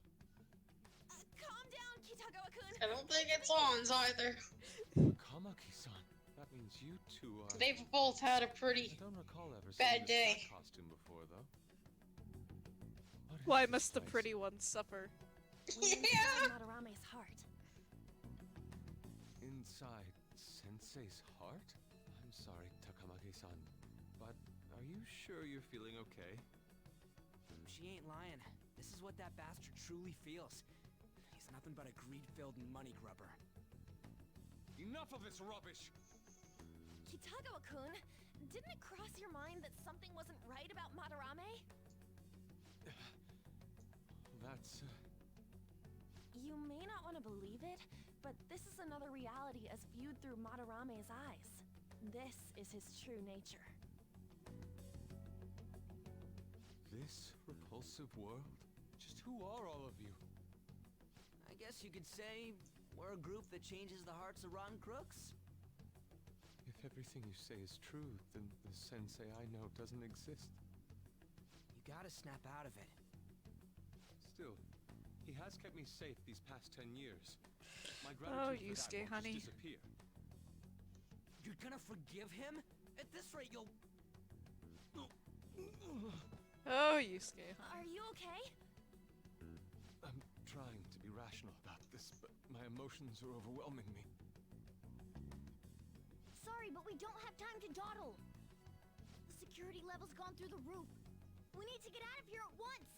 Calm down, Kitagawa-kun.
I don't think it's On's either.
Kamaki-san. That means you two are...
They've both had a pretty.
I don't recall ever
Bad
seeing this
day.
black costume before, though. What is
Why
this
must the
place?
pretty ones suffer?
We're
Yeah.
inside Madarame's heart.
Inside Sensei's heart? I'm sorry, Takamaki-san, but are you sure you're feeling okay?
She ain't lying. This is what that bastard truly feels. He's nothing but a greed-filled money grubber.
Enough of this rubbish!
Kitagawa-kun, didn't it cross your mind that something wasn't right about Madarame?
That's...
You may not want to believe it, but this is another reality as viewed through Madarame's eyes. This is his true nature.
This repulsive world? Just who are all of you?
I guess you could say we're a group that changes the hearts of rotten crooks.
If everything you say is true, then the Sensei I know doesn't exist.
You gotta snap out of it.
Still, he has kept me safe these past 10 years. My
Oh,
gratitude for that
Yusuke,
won't
honey.
just disappear.
You're gonna forgive him? At this rate, you'll...
Oh, Yusuke.
Are you okay?
I'm trying to be rational about this, but my emotions are overwhelming me.
Sorry, but we don't have time to dawdle. The security level's gone through the roof. We need to get out of here at once.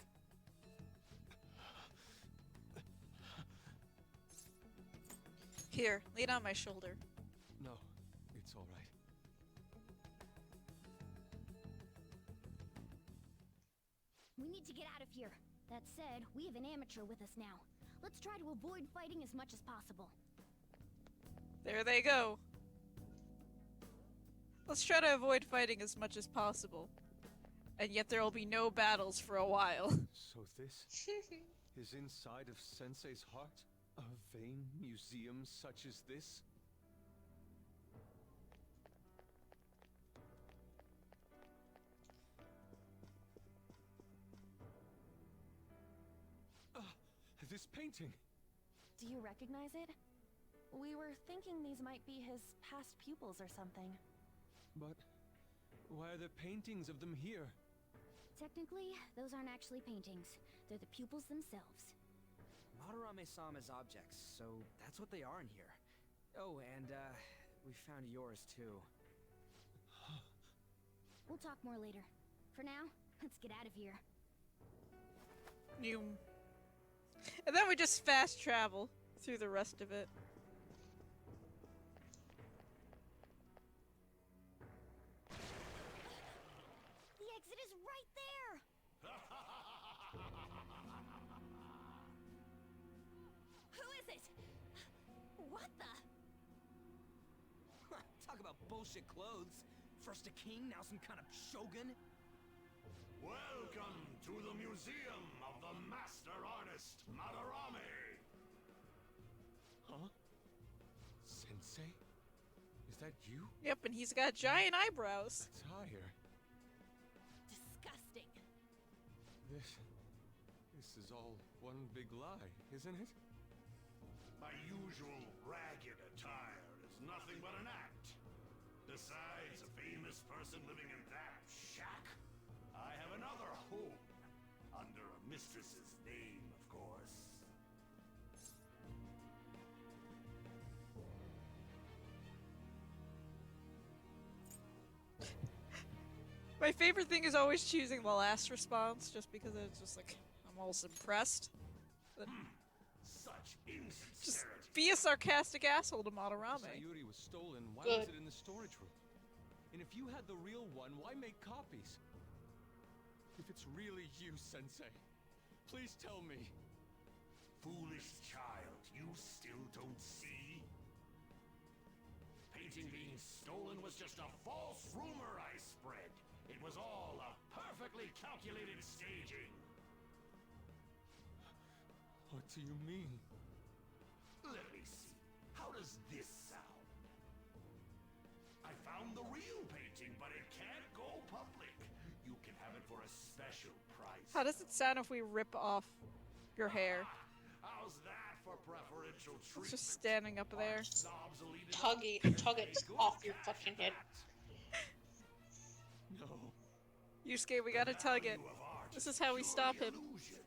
Here, lean on my shoulder.
No, it's all right.
We need to get out of here. That said, we have an amateur with us now. Let's try to avoid fighting as much as possible.
There they go. Let's try to avoid fighting as much as possible. And yet there will be no battles for a while.
So this is inside of Sensei's heart? A vain museum such as this? This painting!
Do you recognize it? We were thinking these might be his past pupils or something.
But why are there paintings of them here?
Technically, those aren't actually paintings. They're the pupils themselves.
Madarame saw them as objects, so that's what they are in here. Oh, and, we found yours, too.
We'll talk more later. For now, let's get out of here.
You. And then we just fast travel through the rest of it.
The exit is right there!
Who is it? What the?
Talk about bullshit clothes. First a king, now some kind of shogun?
Welcome to the Museum of the Master Artist, Madarame!
Huh? Sensei? Is that you?
Yep, and he's got giant eyebrows.
Attire.
Disgusting.
This is all one big lie, isn't it?
My usual ragged attire is nothing but an act. Besides a famous person living in that shack, I have another home. Under a mistress's name, of course.
My favorite thing is always choosing the last response, just because it's just like, I'm almost impressed. But
Such
just
insincerity.
be a sarcastic asshole to Madarame.
Sayuri was stolen. Why
Good.
was it in the storage room? And if you had the real one, why make copies? If it's really you, Sensei, please tell me.
Foolish child, you still don't see? Painting being stolen was just a false rumor I spread. It was all a perfectly calculated staging.
What do you mean?
Let me see. How does this sound? I found the real painting, but it can't go public. You can have it for a special price.
How does it sound if we rip off your hair?
How's that for preferential
It's
treatment?
just standing up there.
Snobs will eat it
Tug
up.
it off your fucking head.
No.
Yusuke, we gotta tug it.
Value of art
This is
is
how we
purely
stop him.
illusion.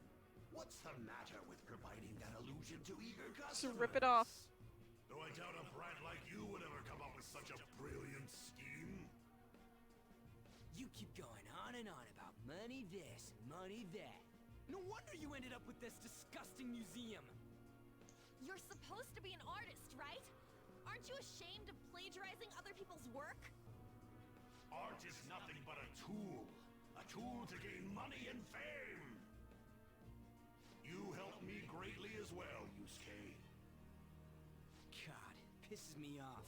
What's the matter with providing that illusion to eager
Just
customers?
rip it off.
Though I doubt a brat like you would ever come up with such a brilliant scheme.
You keep going on and on about money this and money that. No wonder you ended up with this disgusting museum.
You're supposed to be an artist, right? Aren't you ashamed of plagiarizing other people's work?
Art is nothing but a tool to gain money and fame. You helped me greatly as well, Yusuke.
God, it pisses me off.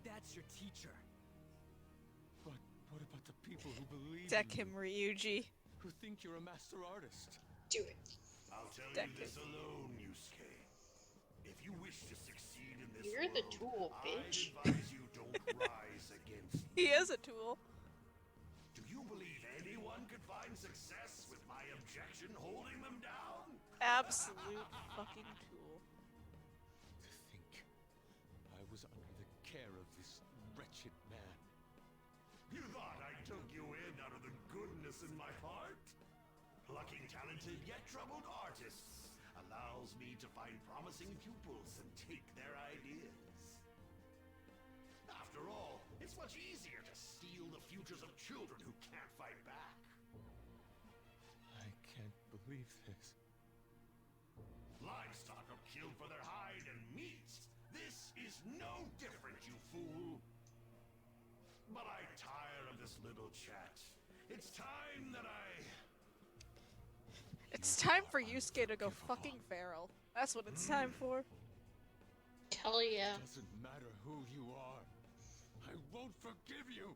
That's your teacher.
But what about the people who believe
Deck
in
him,
you,
Ryuji.
who think you're a master artist?
Do it.
I'll tell
Deck
you this
it.
alone, Yusuke. If you wish to succeed in this
You're the
world,
tool, bitch.
I'd advise you don't rise against me.
He is a tool.
Do you believe anyone could find success with my objection holding them down?
Absolute fucking tool.
To think I was under the care of this wretched man.
You thought I took you in out of the goodness in my heart? Plucking talented yet troubled artists allows me to find promising pupils and take their ideas. After all, it's much easier to steal the futures of children who can't fight back.
I can't believe this.
Livestock are killed for their hide and meat. This is no different, you fool. But I tire of this little chat. It's time that
It's time for Yusuke to go fucking feral. That's what it's time for.
Hell yeah.
Doesn't matter who you are. I won't forgive you.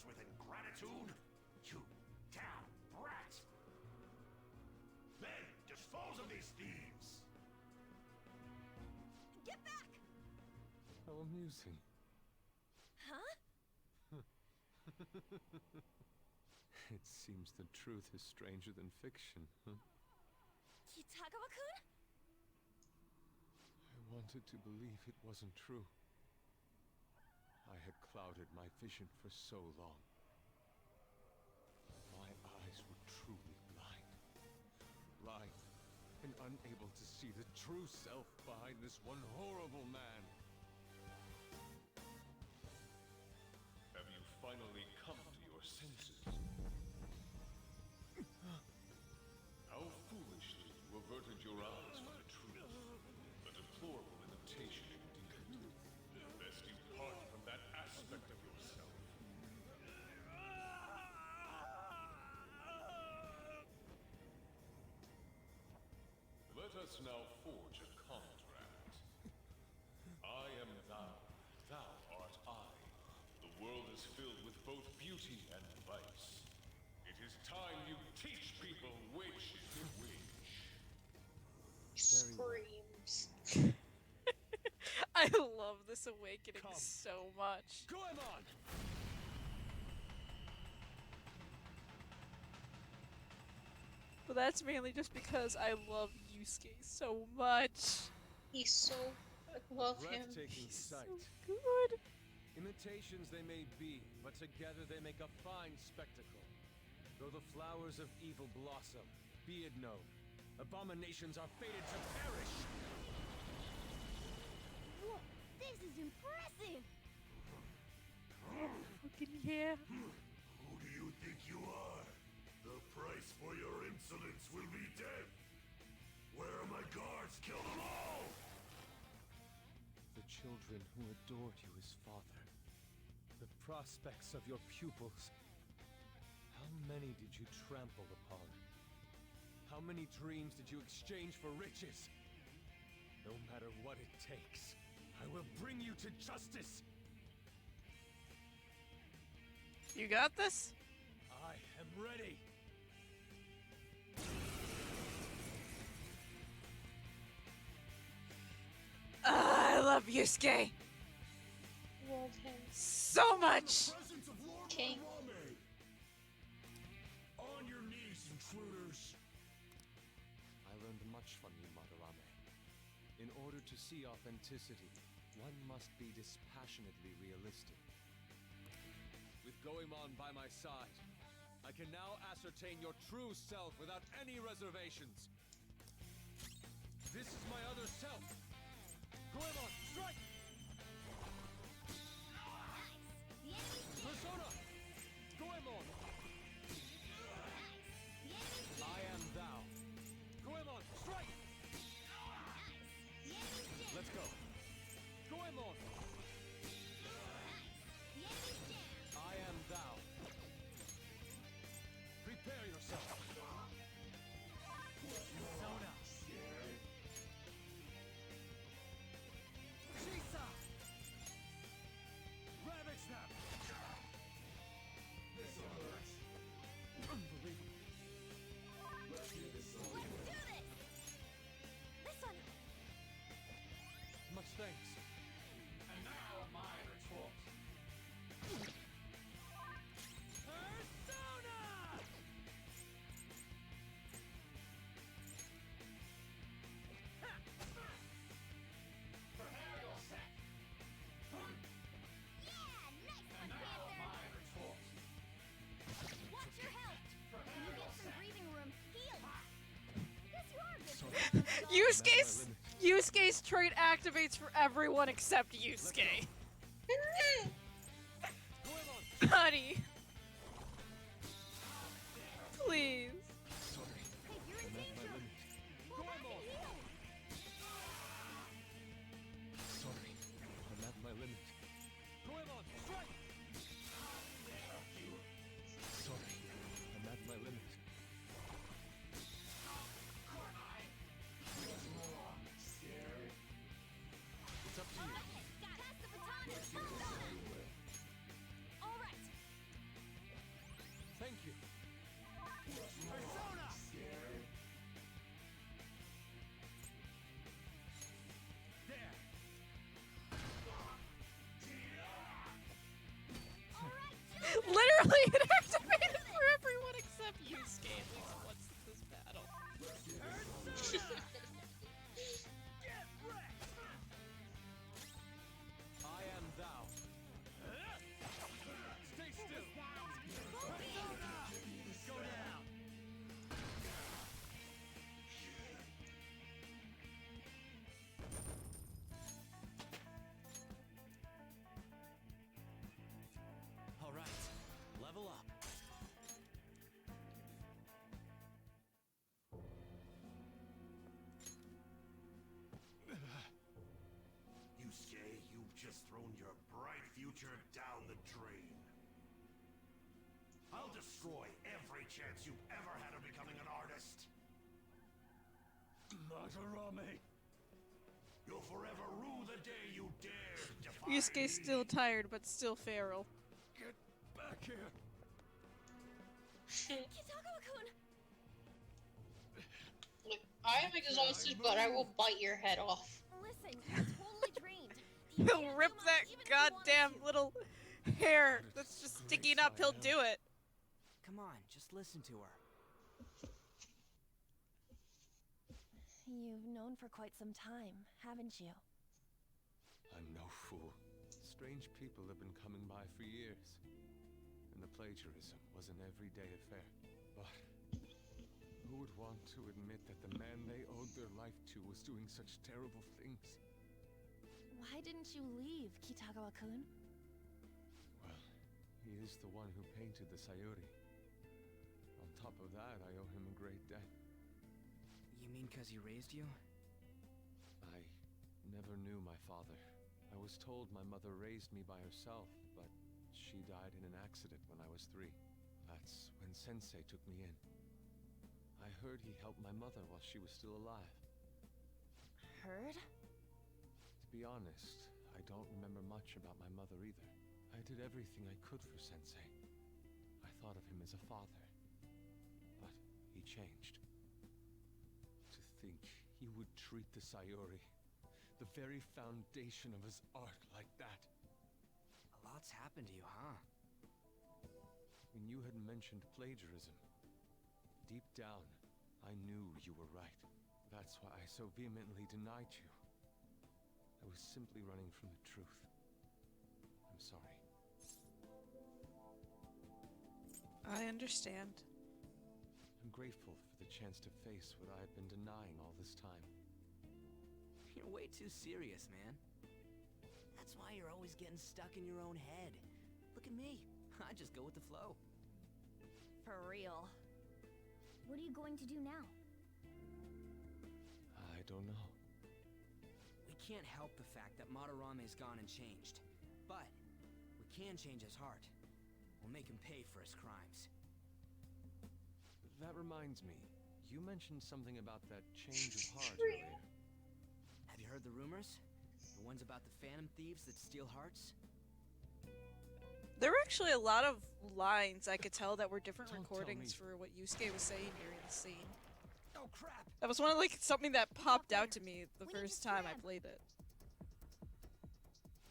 others with ingratitude? You damn brat! Men, dispose of these thieves!
Get back!
How amusing.
Huh?
It seems the truth is stranger than fiction, huh?
Kitagawa-kun?
I wanted to believe it wasn't true. I had clouded my vision for so long. My eyes were truly blind. Blind and unable to see the true self behind this one horrible man.
Have you finally come to your senses? How foolishly you averted your eyes from the truth. A deplorable imitation indeed. Best you part from that aspect of yourself. Let us now forge a contract. I am thou, thou art I. The world is filled with both beauty and vice. It is time you teach people which is which.
Screams.
I love this awakening
Come.
so much.
Goemon!
But that's mainly just because I love Yusuke so much.
He's so. I love him.
Breathtaking
He's so
sight.
good.
Imitations they may be, but together they make a fine spectacle. Though the flowers of evil blossom, be it known, abominations are fated to perish!
Whoa, this is impressive!
Fucking yeah.
Who do you think you are? The price for your insolence will be death. Where are my guards? Kill them all!
The children who adored you as father. The prospects of your pupils. How many did you trample upon? How many dreams did you exchange for riches? No matter what it takes, I will bring you to justice!
You got this?
I am ready!
I love Yusuke
Love him.
so much.
Presence of Lord
King.
Madarame! On your knees, intruders!
I learned much from you, Madarame. In order to see authenticity, one must be dispassionately realistic. With Goemon by my side, I can now ascertain your true self without any reservations. This is my other self. Goemon, strike!
The enemy's dead!
Persona! Goemon!
The enemy's dead!
I am thou. Goemon, strike!
The enemy's dead!
Let's go. Goemon!
The enemy's dead!
I am thou. Prepare yourself. Persona! Chisa! Ravage them! This hurts. Unbelievable.
Let's do this! This one!
Much thanks.
And now my retort.
Persona!
Prepare yourself.
Yeah! Nice one,
Now
Panther!
my retort.
Watch your health! When you get some breathing room, heal! Guess you are good
Sorry.
for
Yusuke's Yusuke's trait activates for everyone except Yusuke.
Goemon!
Honey. Please.
Sorry.
Hey, you're in
I'm at my
danger!
limit.
Fall back and heal!
Sorry. I'm at my limit. Goemon, strike! Sorry. I'm at my limit. It's up to you.
Pass the baton to Persona! Alright!
Literally, it activated for everyone except Yusuke at least once in this battle.
I am thou. Stay still. Go down.
All right, level up.
Yusuke, you've just thrown your bright future down the drain. I'll destroy every chance you've ever had of becoming an artist.
Matarame.
You'll forever rue the day you dared defy
Yusuke's
me.
still tired, but still feral.
Get back here.
Kitagawa-kun!
Look, I am exhausted, but I will bite your head off.
Listen, you're totally drained. You
He'll
can't
rip
do much
that
even if you wanted
goddamn
to.
little hair that's just sticking up. He'll do it.
Come on, just listen to her.
You've known for quite some time, haven't you?
I'm no fool. Strange people have been coming by for years. And the plagiarism was an everyday affair. But who would want to admit that the man they owed their life to was doing such terrible things?
Why didn't you leave, Kitagawa-kun?
Well, he is the one who painted the Sayuri. On top of that, I owe him a great debt.
You mean 'cause he raised you?
I never knew my father. I was told my mother raised me by herself, but she died in an accident when I was 3. That's when Sensei took me in. I heard he helped my mother while she was still alive.
Heard?
To be honest, I don't remember much about my mother either. I did everything I could for Sensei. I thought of him as a father. But he changed. To think he would treat the Sayuri, the very foundation of his art, like that.
A lot's happened to you, huh?
When you had mentioned plagiarism, deep down, I knew you were right. That's why I so vehemently denied you. I was simply running from the truth. I'm sorry.
I understand.
I'm grateful for the chance to face what I have been denying all this time.
You're way too serious, man. That's why you're always getting stuck in your own head. Look at me. I just go with the flow.
For real.
What are you going to do now?
I don't know.
We can't help the fact that Matarame's gone and changed. But we can change his heart. We'll make him pay for his crimes.
That reminds me. You mentioned something about that change of heart earlier.
Have you heard the rumors? The ones about the phantom thieves that steal hearts?
There were actually a lot of lines I could tell that were different
Don't tell
recordings
me.
for what Yusuke was saying during the scene.
Oh crap!
That was one of like something that popped out to me the
We need
first
to
time I
swim.
played it.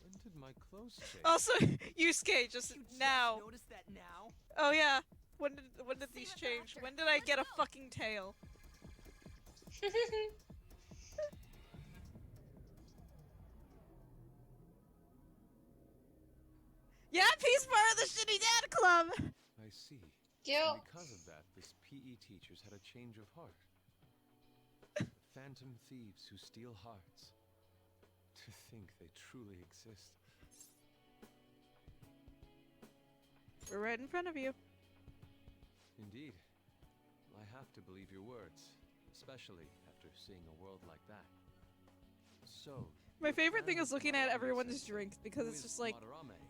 When did my clothes change?
Also, Yusuke just
You just
now.
noticed that now?
Oh yeah. When did
Save
these
it for
change?
after.
When did I
Let's
get a
go.
fucking tail? Yeah, he's part of the Shitty Dad Club.
I see.
Yo,
And because of that, this PE teacher's had a change of heart. Phantom thieves who steal hearts. To think they truly exist.
We're right in front of you.
Indeed. I have to believe your words, especially after seeing a world like that. So,
My favorite thing
plan
is looking at
Matarame
everyone's
Sensei.
drinks because
Who
it's
is
just like
Matarame?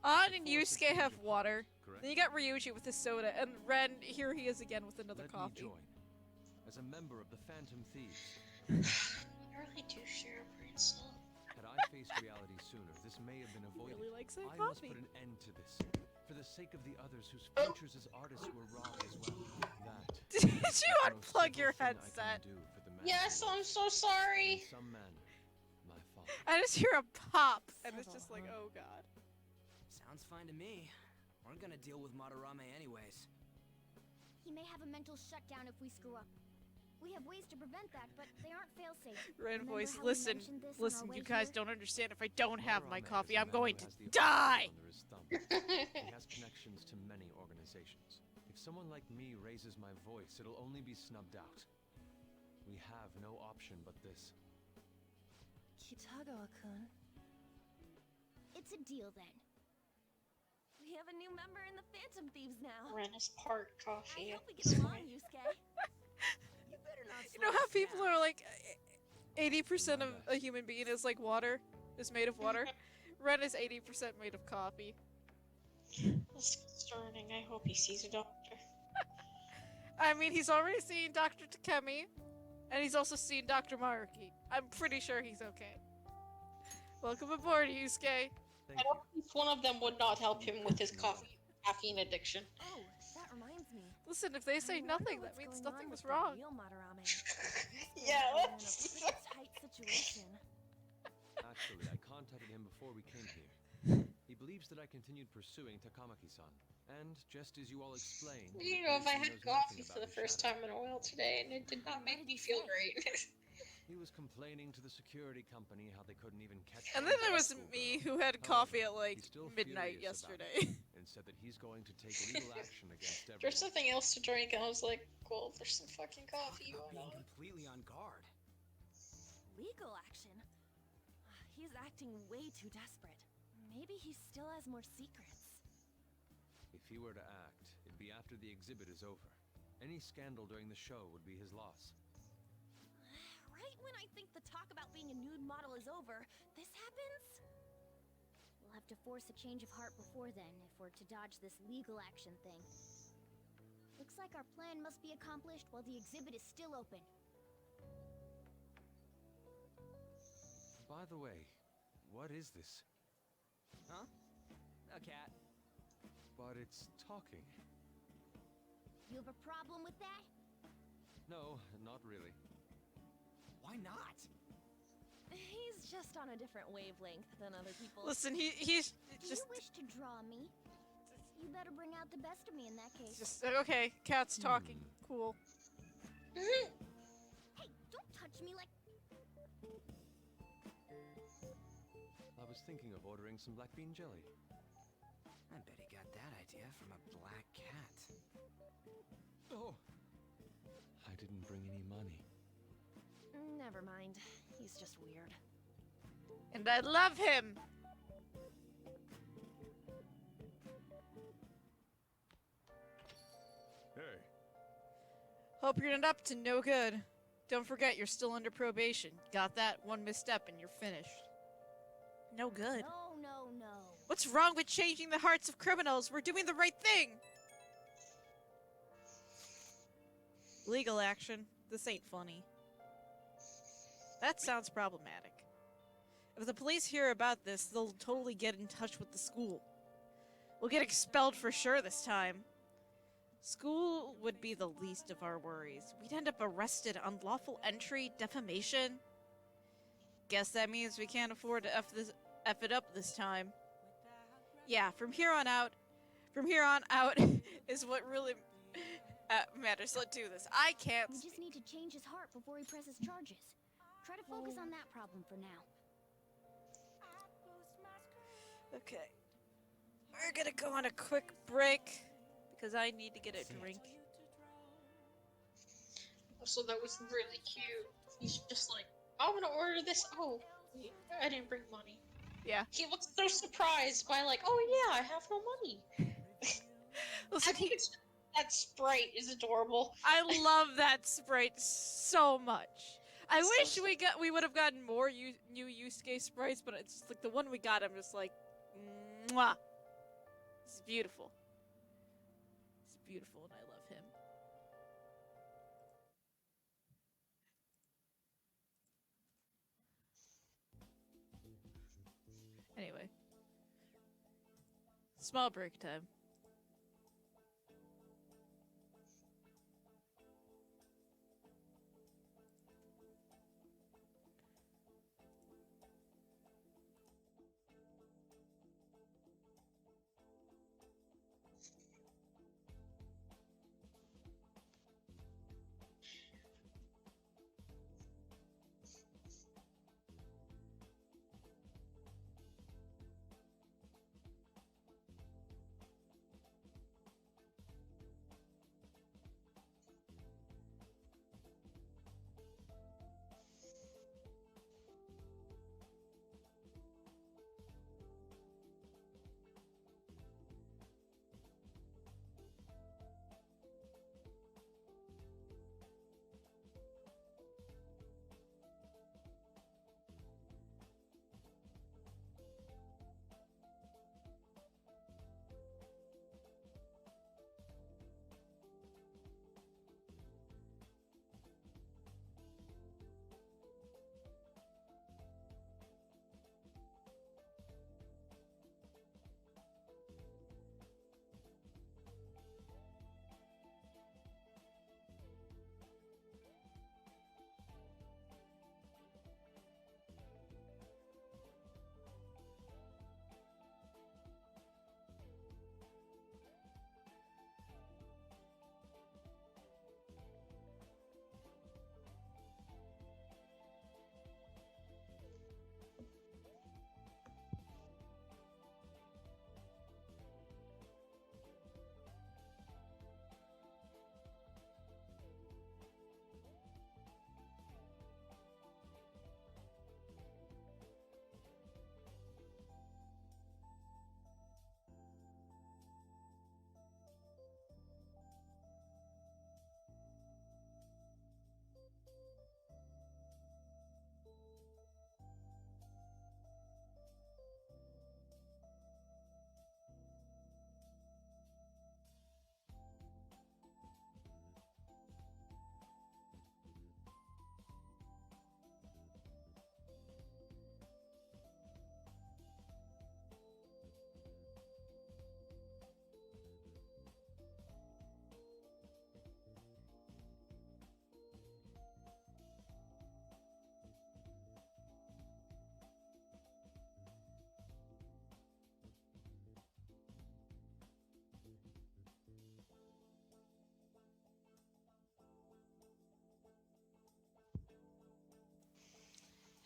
An and
The force of
Yusuke
change
have
of heart,
water.
correct?
Then you got Ryuji with his soda, and Ren, here he is again with another
Let
coffee.
me join. As a member of the Phantom Thieves,
you really do share a brain cell.
had I faced reality sooner, this may have been
He
avoided.
really likes that
I must
coffee.
put an end to this. For the sake of the others whose futures as artists were robbed as well. That
Did you
is the most
unplug your
civil thing I can
headset?
do for the man
Yes,
who
I'm
was,
so sorry.
in some manner, my father.
I just hear a pop, and it's
Civil,
just like,
huh?
oh god.
Sounds fine to me. We're gonna deal with Madarame anyways.
He may have a mental shutdown if we screw up. We have ways to prevent that, but they aren't fail-safe.
Red
Remember
voice,
how we
listen,
mentioned this on
listen,
our
you
way
guys
here?
don't understand. If I don't have my
Madarame
coffee,
is a
I'm
man
going
who
to
has the
die!
authority under his thumb. He has connections to many organizations. If someone like me raises my voice, it'll only be snubbed out. We have no option but this.
Kitagawa-kun.
It's a deal then.
We have a new member in the Phantom Thieves now.
Ren is part
I
coffee.
hope we get along, Yusuke.
You better not
You know
slow
how
us
people
down.
are like 80% of a human being is like water, is made of water? Ren is 80% made of coffee.
That's concerning. I hope he sees a doctor.
I mean, he's already seen Dr. Takemi, and he's also seen Dr. Maruki. I'm pretty sure he's okay. Welcome aboard, Yusuke.
Thank
I
you.
don't think one of them would not help him with his caffeine addiction.
Oh, that reminds me.
Listen, if they say
I wonder
nothing,
what's
that means
going
nothing
on
was
with the
wrong.
Real Madarame.
Yeah,
We're in a
let's-
pretty tight situation.
Actually, I contacted him before we came here. He believes that I continued pursuing Takamaki-san. And just as you all explained, it
You know, if I
appears he
had
knows nothing
coffee for
about
the
his
first
shadow.
time in a while today, and it did not make me feel great.
He was complaining to the security company how they couldn't even catch
And
one
then there was
schoolgirl.
me who had
However,
coffee at like
he's still
midnight
furious about
yesterday.
it, and said that he's going to take legal action against everyone.
There's something else to drink, and I was like, cool, there's some fucking coffee.
Talk
Why
about being
not?
completely on guard.
Legal action? He's acting way too desperate. Maybe he still has more secrets.
If he were to act, it'd be after the exhibit is over. Any scandal during the show would be his loss.
Right when I think the talk about being a nude model is over, this happens?
We'll have to force a change of heart before then if we're to dodge this legal action thing. Looks like our plan must be accomplished while the exhibit is still open.
By the way, what is this?
Huh? A cat.
But it's talking.
You have a problem with that?
No, not really.
Why not?
He's just on a different wavelength than other people.
Listen, he's
Do
just
you wish to draw me? You better bring out the best of me in that case.
just okay. Cat's talking. Cool.
Hey, don't touch me like...
I was thinking of ordering some black bean jelly.
I bet he got that idea from a black cat.
Oh! I didn't bring any money.
Never mind. He's just weird.
And I love him.
Hey,
Hope you're not up to no good. Don't forget you're still under probation. Got that? One misstep and you're finished. No good.
No, no, no.
What's wrong with changing the hearts of criminals? We're doing the right thing. Legal action. This ain't funny. That sounds problematic. If the police hear about this, they'll totally get in touch with the school. We'll get expelled for sure this time. School would be the least of our worries. We'd end up arrested, unlawful entry, defamation. Guess that means we can't afford to F it up this time. Yeah, from here on out is what really matters. Let's do this. I can't
We just need to change his heart before he presses charges. Try to focus on that problem for now.
Okay. We're gonna go on a quick break because I need to get a drink.
Also, that was really cute. He's just like, I'm gonna order this. Oh, wait, I didn't bring money.
Yeah.
He looks so surprised by like, oh yeah, I have no money.
Listen,
I think that Sprite is adorable.
I love that Sprite so much. I
So
wish we would have gotten more new Yusuke sprites, but it's just like the one we got. I'm just like, mwah. It's beautiful. It's beautiful, and I love him. Anyway, small break time.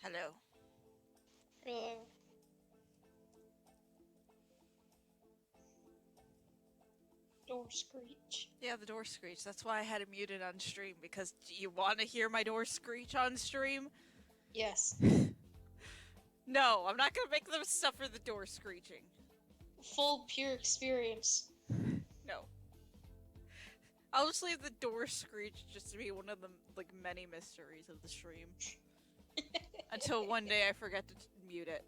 Hello.
Uh, door screech.
Yeah, the door screech. That's why I had it muted on stream, because do you want to hear my door screech on stream?
Yes.
No, I'm not gonna make them suffer the door screeching.
Full pure experience.
No. I'll just leave the door screech just to be one of the like many mysteries of the stream. Until one day I forget to mute it.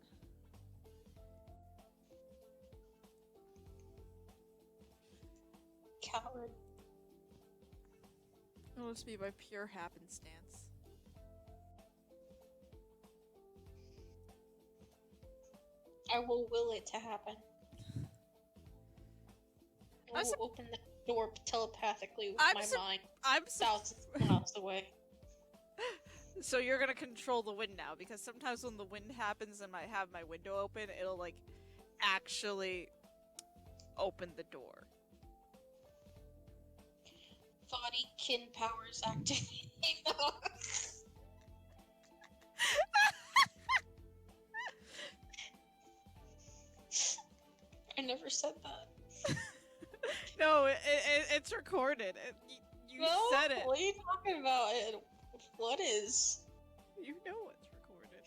Coward.
It'll just be by pure happenstance.
I will will it to happen. I will open the door telepathically with my mind.
I'm
thousands of miles away.
So you're gonna control the wind now, because sometimes when the wind happens and I have my window open, it'll like actually open the door.
Body kin powers activating. I never said that.
No, it's recorded. You
No,
said it.
what are you talking about? What is?
You know what's recorded.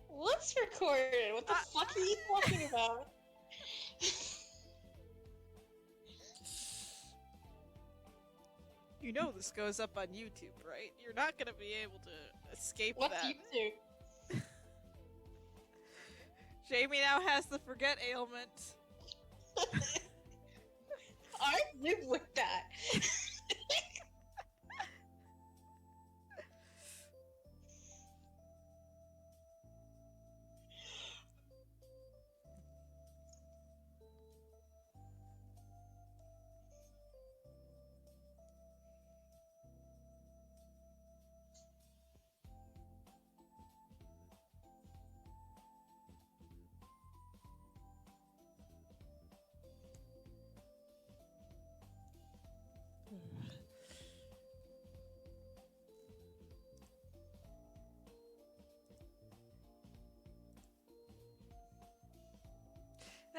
What's recorded? What the fuck are you talking about?
You know this goes up on YouTube, right? You're not gonna be able to escape
What
that.
YouTube?
Jamie now has the forget ailment.
I live with that.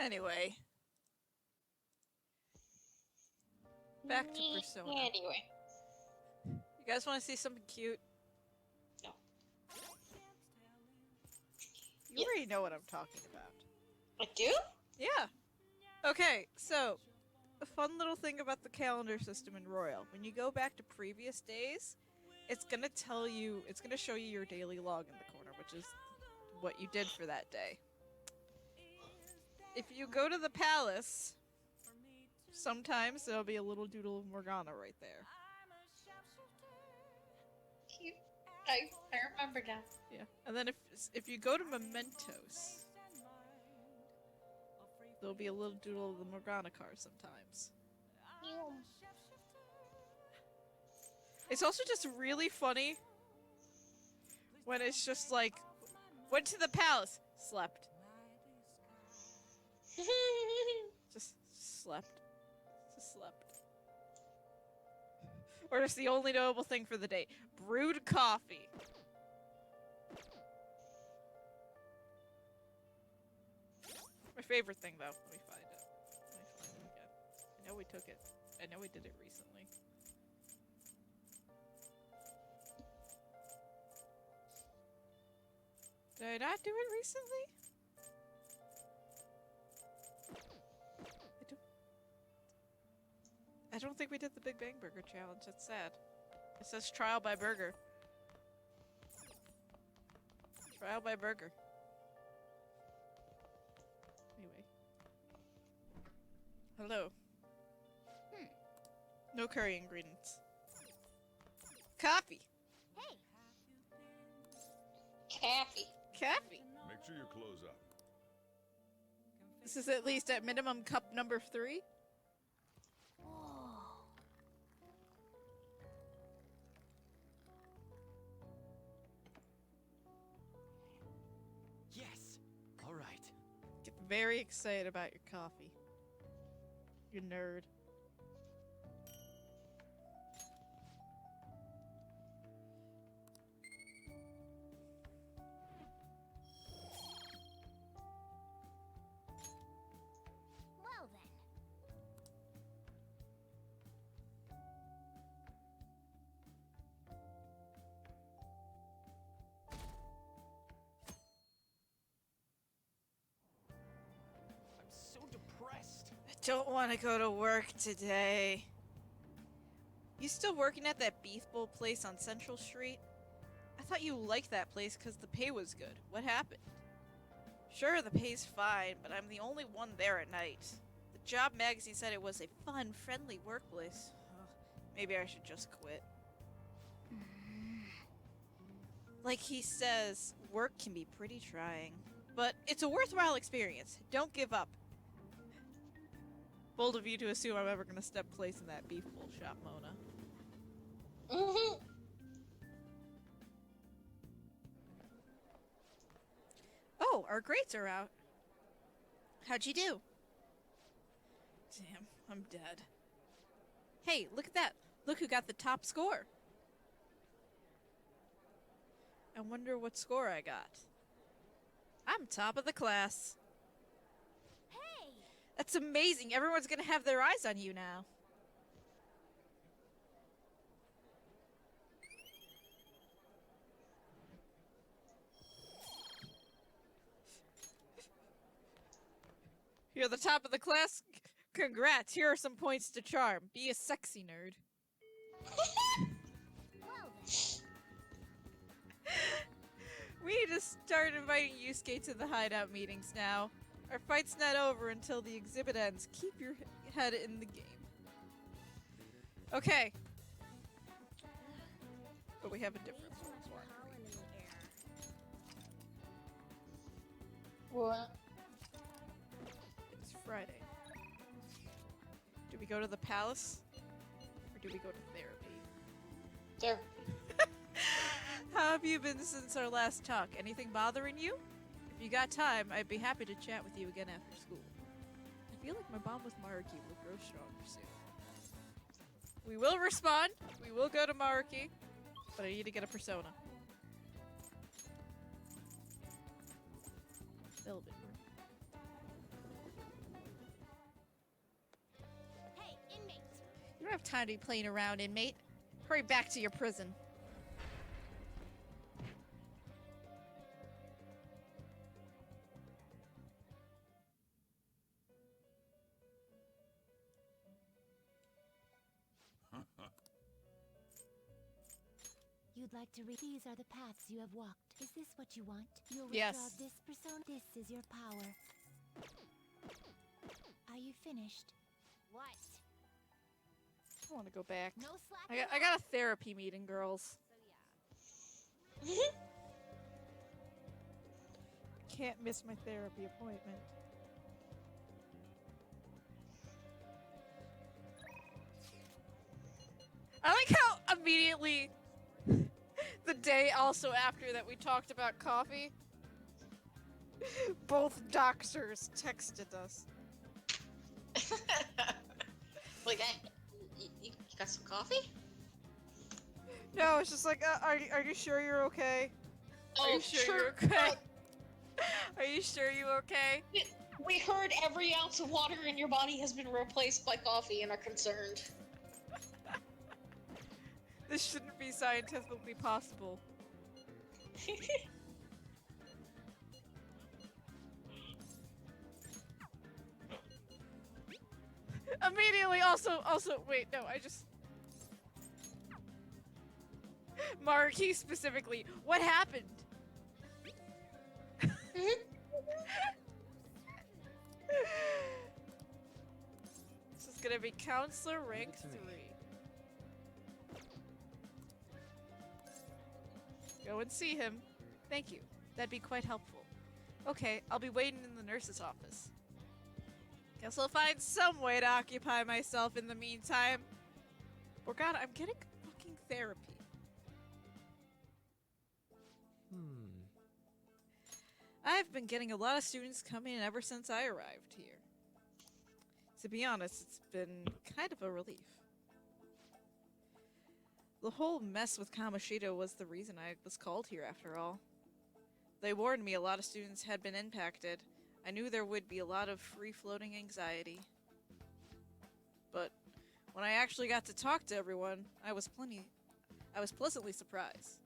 Anyway. Back to Persona.
Anyway.
You guys want to see something cute?
No.
You already know what I'm talking about.
I do?
Yeah. Okay, so a fun little thing about the calendar system in Royal. When you go back to previous days, it's gonna show you your daily log in the corner, which is what you did for that day. If you go to the palace, sometimes there'll be a little doodle of Morgana right there.
Cute. I remember now.
Yeah. And then if you go to Mementos, there'll be a little doodle of the Morgana card sometimes. It's also just really funny when it's just like, went to the palace, slept. Just slept. Just slept. Or just the only notable thing for the day. Brewed coffee. My favorite thing, though. Let me find it. Again. I know we took it. I know we did it recently. Did I not do it recently? I don't think we did the Big Bang Burger challenge. That's sad. It says trial by burger. Trial by burger. Anyway. Hello. No curry ingredients. Coffee.
Hey,
Caffy.
Coffee.
Make sure you close up.
This is at least at minimum cup number 3.
whoa.
Yes. All right.
Get very excited about your coffee. You nerd. don't want to go to work today. You still working at that beef bowl place on Central Street? I thought you liked that place because the pay was good. What happened? Sure, the pay's fine, but I'm the only one there at night. The job magazine said it was a fun, friendly workplace. Ugh, maybe I should just quit. Like he says, work can be pretty trying. But it's a worthwhile experience. Don't give up. Bold of you to assume I'm ever gonna step place in that beef bowl shop, Mona.
Mm-hmm.
Oh, our grades are out. How'd you do? Damn, I'm dead. Hey, look at that. Look who got the top score. I wonder what score I got. I'm top of the class.
Hey!
That's amazing. Everyone's gonna have their eyes on you now. You're the top of the class? Congrats. Here are some points to charm. Be a sexy nerd.
Well then.
We need to start inviting Yusuke to the hideout meetings now. Our fight's not over until the exhibit ends. Keep your head in the game. Okay. But we have a difference.
Way too much pollen in the air.
What?
It's Friday. Do we go to the palace? Or do we go to therapy?
There.
How have you been since our last talk? Anything bothering you? If you got time, I'd be happy to chat with you again after school. I feel like my bond with Maruki will grow stronger soon. We will respond. We will go to Maruki. But I need to get a persona. Velvet.
Hey, inmate!
You don't have time to be playing around, inmate. Hurry back to your prison.
You'd like to read. These are the paths you have walked. Is this what you want? You'll
Yes.
withdraw this persona. This is your power. Are you finished?
What?
I want to go back.
No slack.
I got a therapy meeting, girls.
So yeah.
Can't miss my therapy appointment. I like how immediately the day also after that we talked about coffee, both doctors texted us.
Like, you got some coffee?
No, it's just like, are you sure you're okay? Are
Oh,
you sure you're okay? Are you sure you're okay?
We heard every ounce of water in your body has been replaced by coffee and are concerned.
This shouldn't be scientifically possible. Immediately, also, wait, no, I just... Maruki specifically, what happened? This is gonna be counselor rank 3. Go and see him. Thank you. That'd be quite helpful. Okay, I'll be waiting in the nurse's office. Guess I'll find some way to occupy myself in the meantime. Morgana, I'm getting fucking therapy. I've been getting a lot of students coming in ever since I arrived here. To be honest, it's been kind of a relief. The whole mess with Kamoshida was the reason I was called here after all. They warned me a lot of students had been impacted. I knew there would be a lot of free-floating anxiety. But when I actually got to talk to everyone, I was pleasantly surprised.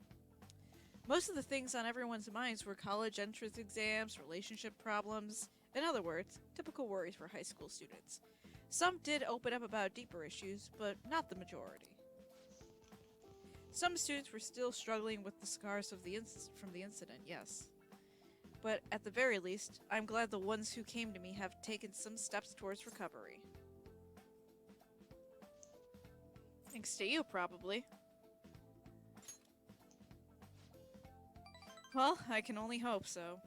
Most of the things on everyone's minds were college entrance exams, relationship problems, In other words, typical worries for high school students. Some did open up about deeper issues, but not the majority. Some students were still struggling with the scars of from the incident, yes. But at the very least, I'm glad the ones who came to me have taken some steps towards recovery. Thanks to you, probably. Well, I can only hope so.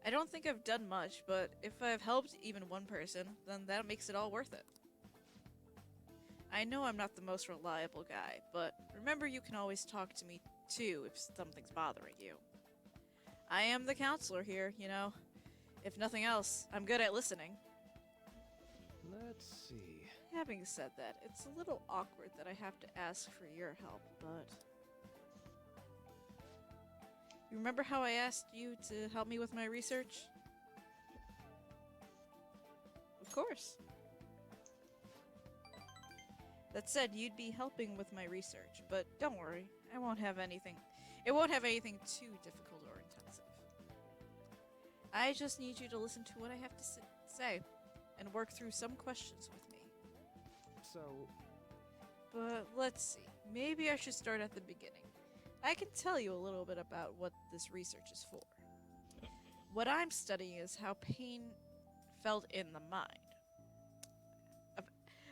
I don't think I've done much, but if I've helped even one person, then that makes it all worth it. I know I'm not the most reliable guy, but remember you can always talk to me too if something's bothering you. I am the counselor here, you know. If nothing else, I'm good at listening.
Let's see.
Having said that, it's a little awkward that I have to ask for your help, but... You remember how I asked you to help me with my research? Of course. That said, you'd be helping with my research, but don't worry, it won't have anything too difficult or intensive. I just need you to listen to what I have to say, and work through some questions with me.
So,
But let's see, maybe I should start at the beginning. I can tell you a little bit about what this research is for. What I'm studying is how pain felt in the mind.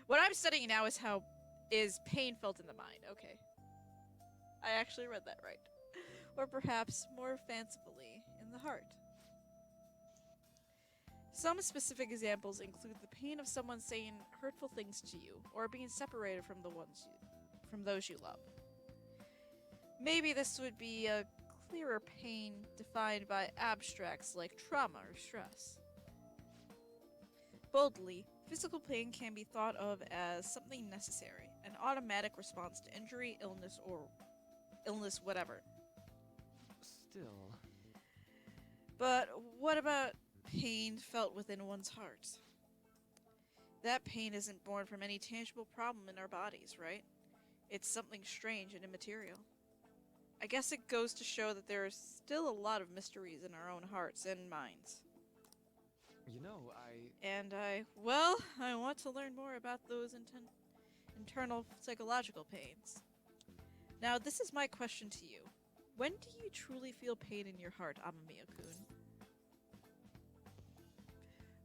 What I'm studying now is how pain felt in the mind. Okay. I actually read that right. Or perhaps more fancifully, in the heart. Some specific examples include the pain of someone saying hurtful things to you, or being separated from those you love. Maybe this would be a clearer pain defined by abstracts like trauma or stress. Boldly, physical pain can be thought of as something necessary, an automatic response to injury, illness, whatever.
still...
But what about pain felt within one's heart? That pain isn't born from any tangible problem in our bodies, right? It's something strange and immaterial. I guess it goes to show that there are still a lot of mysteries in our own hearts and minds.
You know,
I want to learn more about those internal psychological pains. Now, this is my question to you. When do you truly feel pain in your heart, Amamiya-kun?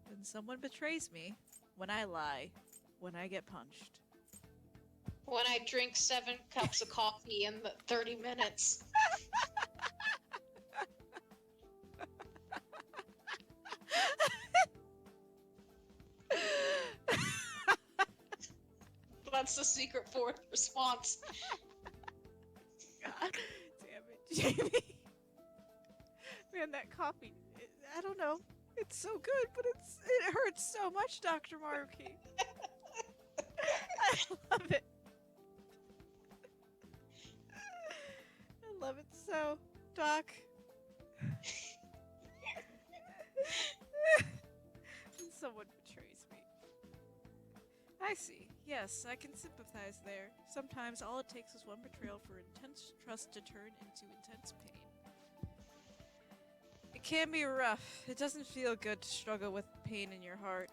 When someone betrays me, when I lie, when I get punched.
When I drink 7 cups of coffee in the 30 minutes. That's the secret fourth response.
God damn it, Jamie. Man, that coffee, I don't know. It's so good, but it hurts so much, Dr. Maruki. I love it. I love it so, Doc. When someone betrays me. I see. Yes, I can sympathize there. Sometimes all it takes is one betrayal for intense trust to turn into intense pain. It can be rough. It doesn't feel good to struggle with pain in your heart.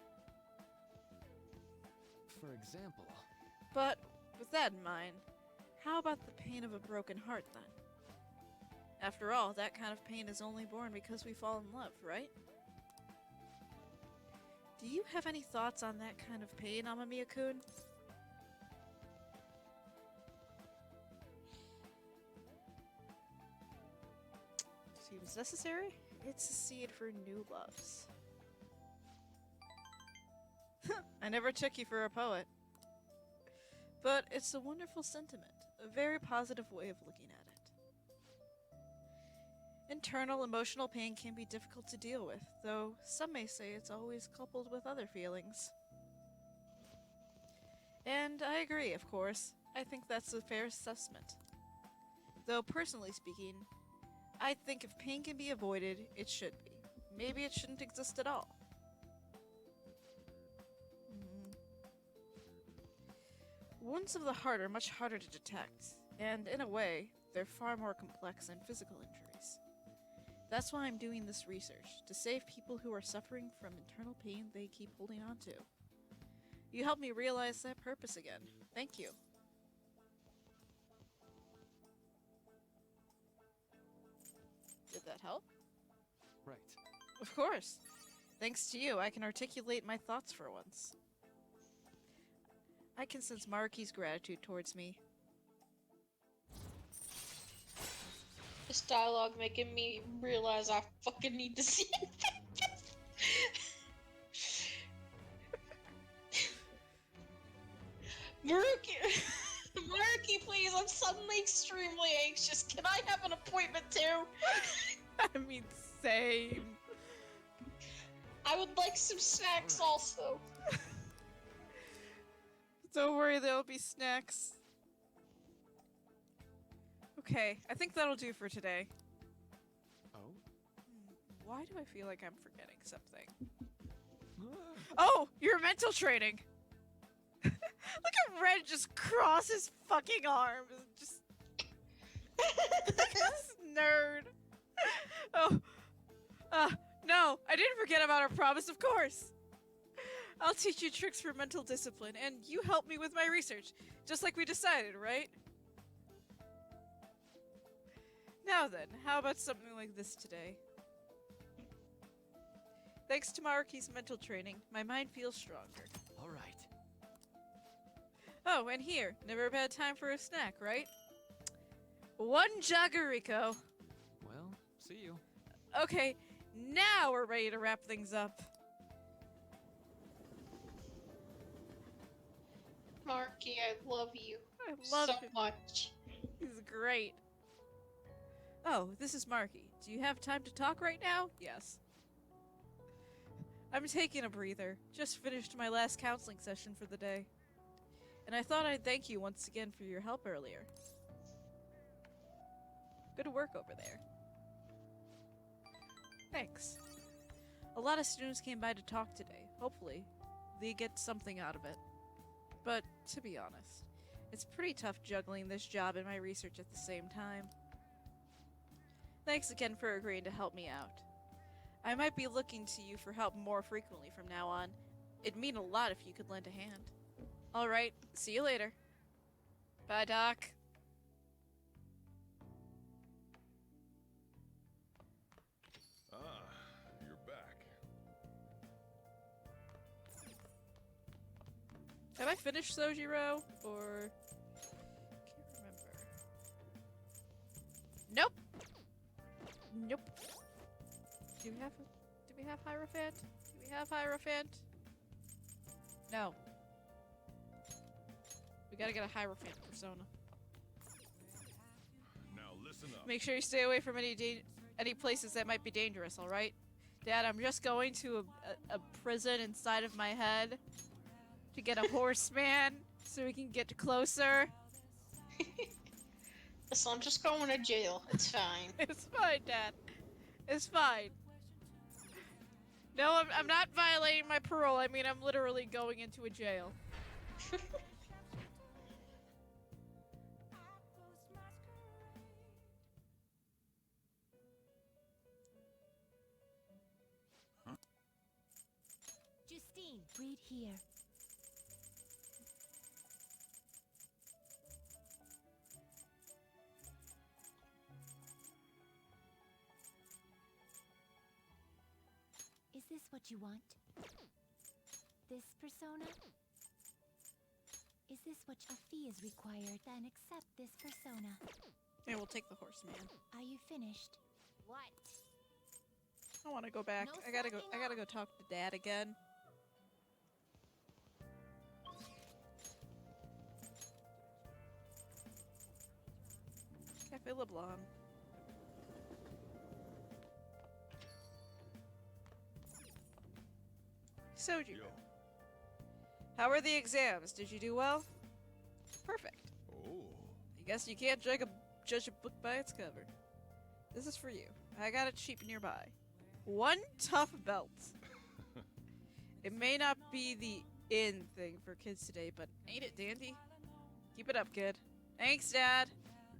for example...
But with that in mind, how about the pain of a broken heart then? After all, that kind of pain is only born because we fall in love, right? Do you have any thoughts on that kind of pain, Amamiya-kun? Seems necessary? It's a seed for new loves. I never took you for a poet. But it's a wonderful sentiment, a very positive way of looking at it. Internal emotional pain can be difficult to deal with, though some may say it's always coupled with other feelings. And I agree, of course. I think that's a fair assessment. Though personally speaking, I think if pain can be avoided, it should be. Maybe it shouldn't exist at all. Wounds of the heart are much harder to detect, and in a way, they're far more complex than physical injuries. That's why I'm doing this research, to save people who are suffering from internal pain they keep holding on to. You helped me realize that purpose again. Thank you. Did that help?
Right.
Of course. Thanks to you, I can articulate my thoughts for once. I can sense Maruki's gratitude towards me.
This dialogue making me realize I fucking need to see it. Maruki, Maruki, please! I'm suddenly extremely anxious. Can I have an appointment too?
I mean, same.
I would like some snacks also.
Don't worry, there'll be snacks. Okay, I think that'll do for today.
Oh?
Why do I feel like I'm forgetting something? Oh, your mental training! Look at Red just cross his fucking arms. Just... this nerd. Oh. No, I didn't forget about our promise, of course. I'll teach you tricks for mental discipline, and you help me with my research, just like we decided, right? Now then, how about something like this today? Thanks to Maruki's mental training, my mind feels stronger.
All right.
Oh, and here, never a bad time for a snack, right? One Jagariko.
Well, see you.
Okay, now we're ready to wrap things up.
Marky, I love you
I love
so
him.
much.
He's great. Oh, this is Marky. Do you have time to talk right now? Yes. I'm taking a breather. Just finished my last counseling session for the day. And I thought I'd thank you once again for your help earlier. Good work over there. Thanks. A lot of students came by to talk today. Hopefully, they get something out of it. But, to be honest, it's pretty tough juggling this job and my research at the same time. Thanks again for agreeing to help me out. I might be looking to you for help more frequently from now on. It'd mean a lot if you could lend a hand. Alright, see you later. Bye, Doc.
Ah, you're back.
Have I finished Sojiro? Or... can't remember. Nope! Nope. Do we have Hierophant? Do we have Hierophant? No. We gotta get a Hierophant persona.
Now listen up.
Make sure you stay away from any places that might be dangerous, alright? Dad, I'm just going to a prison inside of my head to get a horseman so we can get closer.
So I'm just going to jail. It's fine.
It's fine, Dad. It's fine. No, I'm not violating my parole. I mean, I'm literally going into a jail.
Justine, read here. Is this what you want? This persona? Is this what a fee is required? Then accept this persona.
Yeah, we'll take the horseman.
Are you finished? What?
I want to go back.
No
I gotta
slacking
go talk to Dad again. Cafe LeBlanc. Sojiro.
Yo.
How are the exams? Did you do well? Perfect.
Oh.
I guess you can't judge a book by its cover. This is for you. I got it cheap nearby. One tough belt. It may not be the in thing for kids today, but ain't it dandy? Keep it up, kid. Thanks, Dad.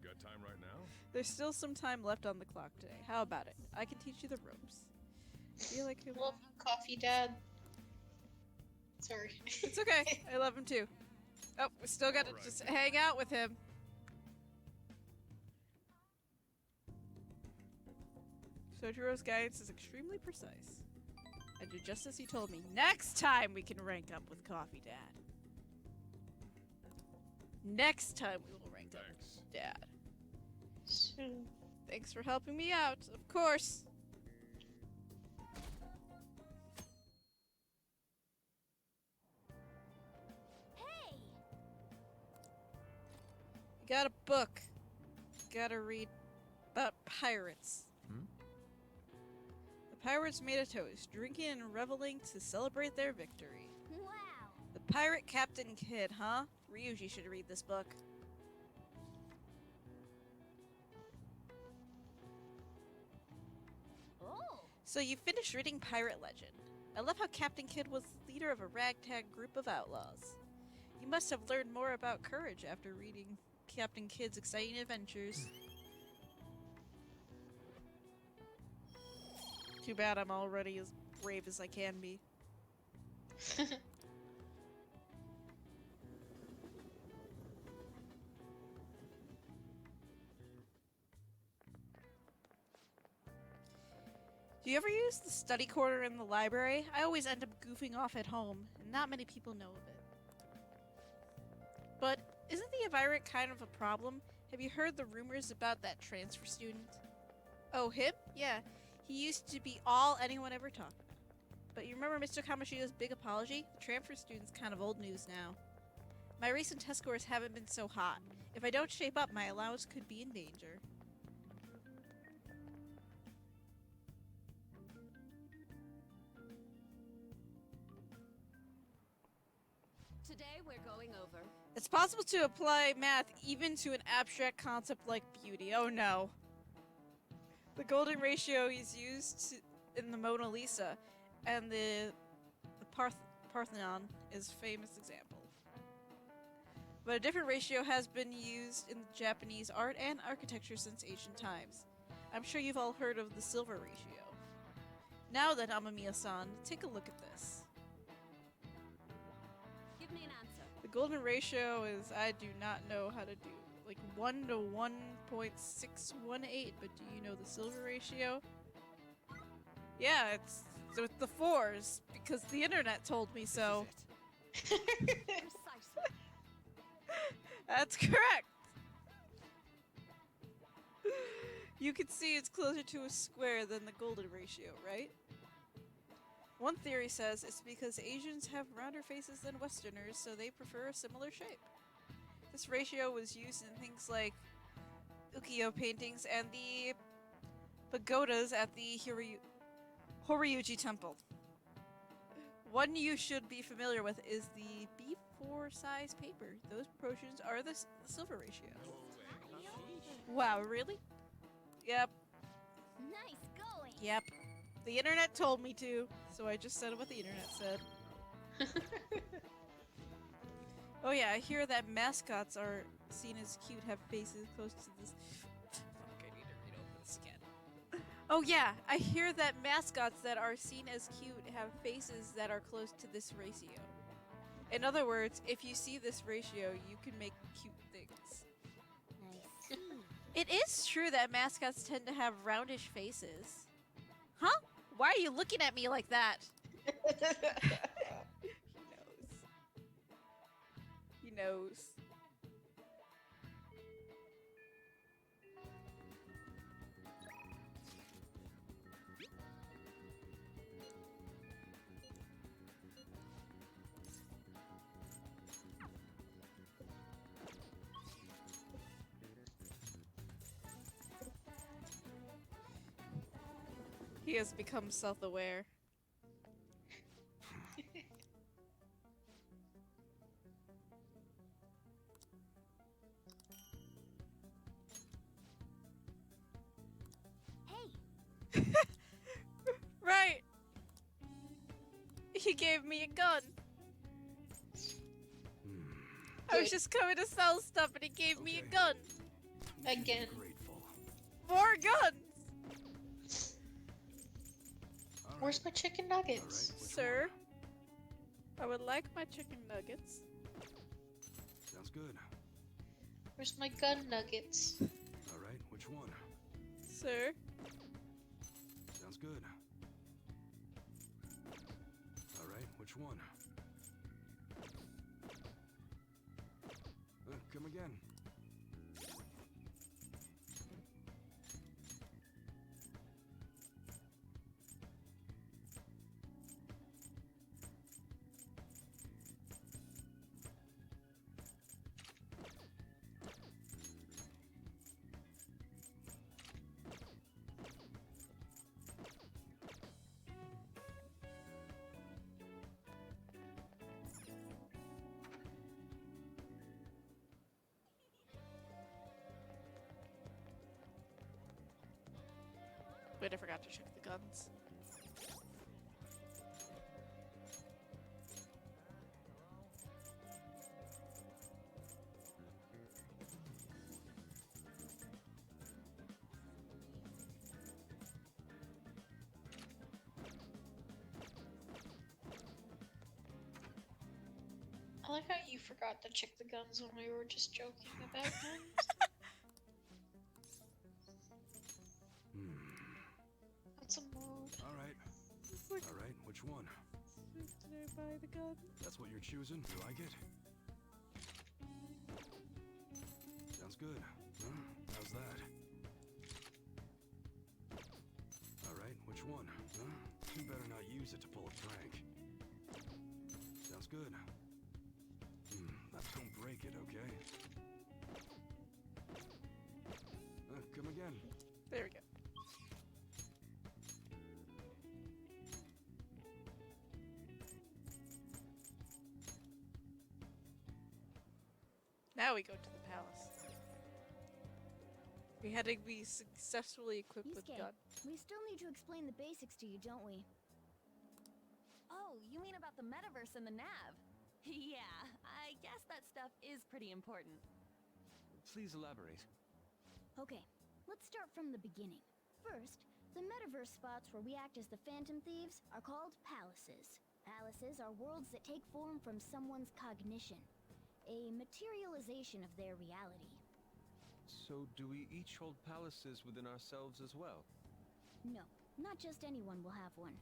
You got time right now?
There's still some time left on the clock today. How about it? I can teach you the ropes. Feel like it.
Love you, Coffee Dad. Sorry.
It's okay. I love him too. Oh, we still gotta
Alright.
just hang out with him. Sojiro's guidance is extremely precise. I did just as he told me. Next time we can rank up with Coffee Dad. Next time we will rank up with Dad.
Soon.
Thanks for helping me out, of course.
Hey!
Got a book. Gotta read about pirates.
Hmm?
The pirates made a toast, drinking and reveling to celebrate their victory.
Wow!
The Pirate Captain Kid, huh? Ryuji should read this book.
Oh!
So you finished reading Pirate Legend. I love how Captain Kidd was the leader of a ragtag group of outlaws. You must have learned more about courage after reading Captain Kidd's exciting adventures. Too bad I'm already as brave as I can be. Do you ever use the study corner in the library? I always end up goofing off at home, and not many people know of it. But isn't the environment kind of a problem? Have you heard the rumors about that transfer student? Oh, him? Yeah, he used to be all anyone ever talked about. But you remember Mr. Kamoshida's big apology? The transfer student's kind of old news now. My recent test scores haven't been so hot. If I don't shape up, my allowance could be in danger.
Today we're going over.
It's possible to apply math even to an abstract concept like beauty. Oh no. The golden ratio is used in the Mona Lisa, and the Parthenon is a famous example. But a different ratio has been used in Japanese art and architecture since ancient times. I'm sure you've all heard of the silver ratio. Now then, Amamiya-san, take a look at this.
Give me an answer.
The golden ratio is, I do not know how to do, like 1 to 1.618, but do you know the silver ratio? Yeah, it's with the 4s, because the internet told me so.
Precisely.
That's correct! You can see it's closer to a square than the golden ratio, right? One theory says it's because Asians have rounder faces than Westerners, so they prefer a similar shape. This ratio was used in things like ukiyo paintings and the pagodas at the Horyuji Temple. One you should be familiar with is the B4 size paper. Those proportions are the silver ratio. Wow, really? Yep,
Nice going!
yep. The internet told me to, so I just said what the internet said. Oh yeah, I hear that mascots are seen as cute, have faces close to this. Fuck, I need to read over this again. Oh yeah, I hear that mascots that are seen as cute have faces that are close to this ratio. In other words, if you see this ratio, you can make cute things.
Nice.
It is true that mascots tend to have roundish faces. Huh? Why are you looking at me like that? He knows. He has become self-aware.
Hey!
Right! He gave me a gun. I was
Good.
just coming to sell stuff and he gave me a gun.
Again.
Grateful.
more guns!
All right.
Where's my chicken
All right.
nuggets?
Which
Sir?
one?
I would like my chicken nuggets.
Sounds good.
Where's my gun nuggets?
All right. Which one?
Sir?
Sounds good. All right. Which one? Come again.
Wait, I forgot to check the guns.
I like how you forgot to check the guns when we were just joking about guns. That's a mood.
All right.
It's like,
All right. Which one?
did I buy the gun?
That's what you're choosing. You like it? Sounds good. How's that? All right. Which one? You better not use it to pull a prank. Sounds good. Don't break it, okay? Come again.
There we go. Now we go to the palace. We had to be successfully equipped with
Yusuke,
gun.
we still need to explain the basics to you, don't we?
Oh, you mean about the metaverse and the nav? Yeah, I guess that stuff is pretty important.
Please elaborate.
Okay, let's start from the beginning. First, the metaverse spots where we act as the Phantom Thieves are called palaces. Palaces are worlds that take form from someone's cognition, a materialization of their reality.
So do we each hold palaces within ourselves as well?
No, not just anyone will have one.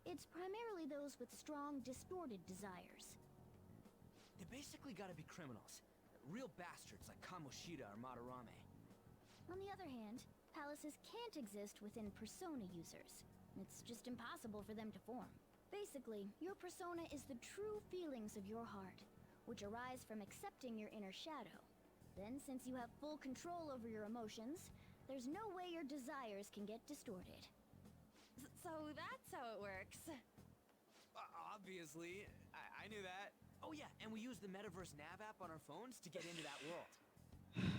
It's primarily those with strong, distorted desires.
They basically gotta be criminals. Real bastards like Kamoshida or Madarame.
On the other hand, palaces can't exist within persona users. It's just impossible for them to form. Basically, your persona is the true feelings of your heart, which arise from accepting your inner shadow. Then, since you have full control over your emotions, there's no way your desires can get distorted.
So that's how it works.
Obviously, I knew that. Oh yeah, and we use the Metaverse Nav app on our phones to get into that world.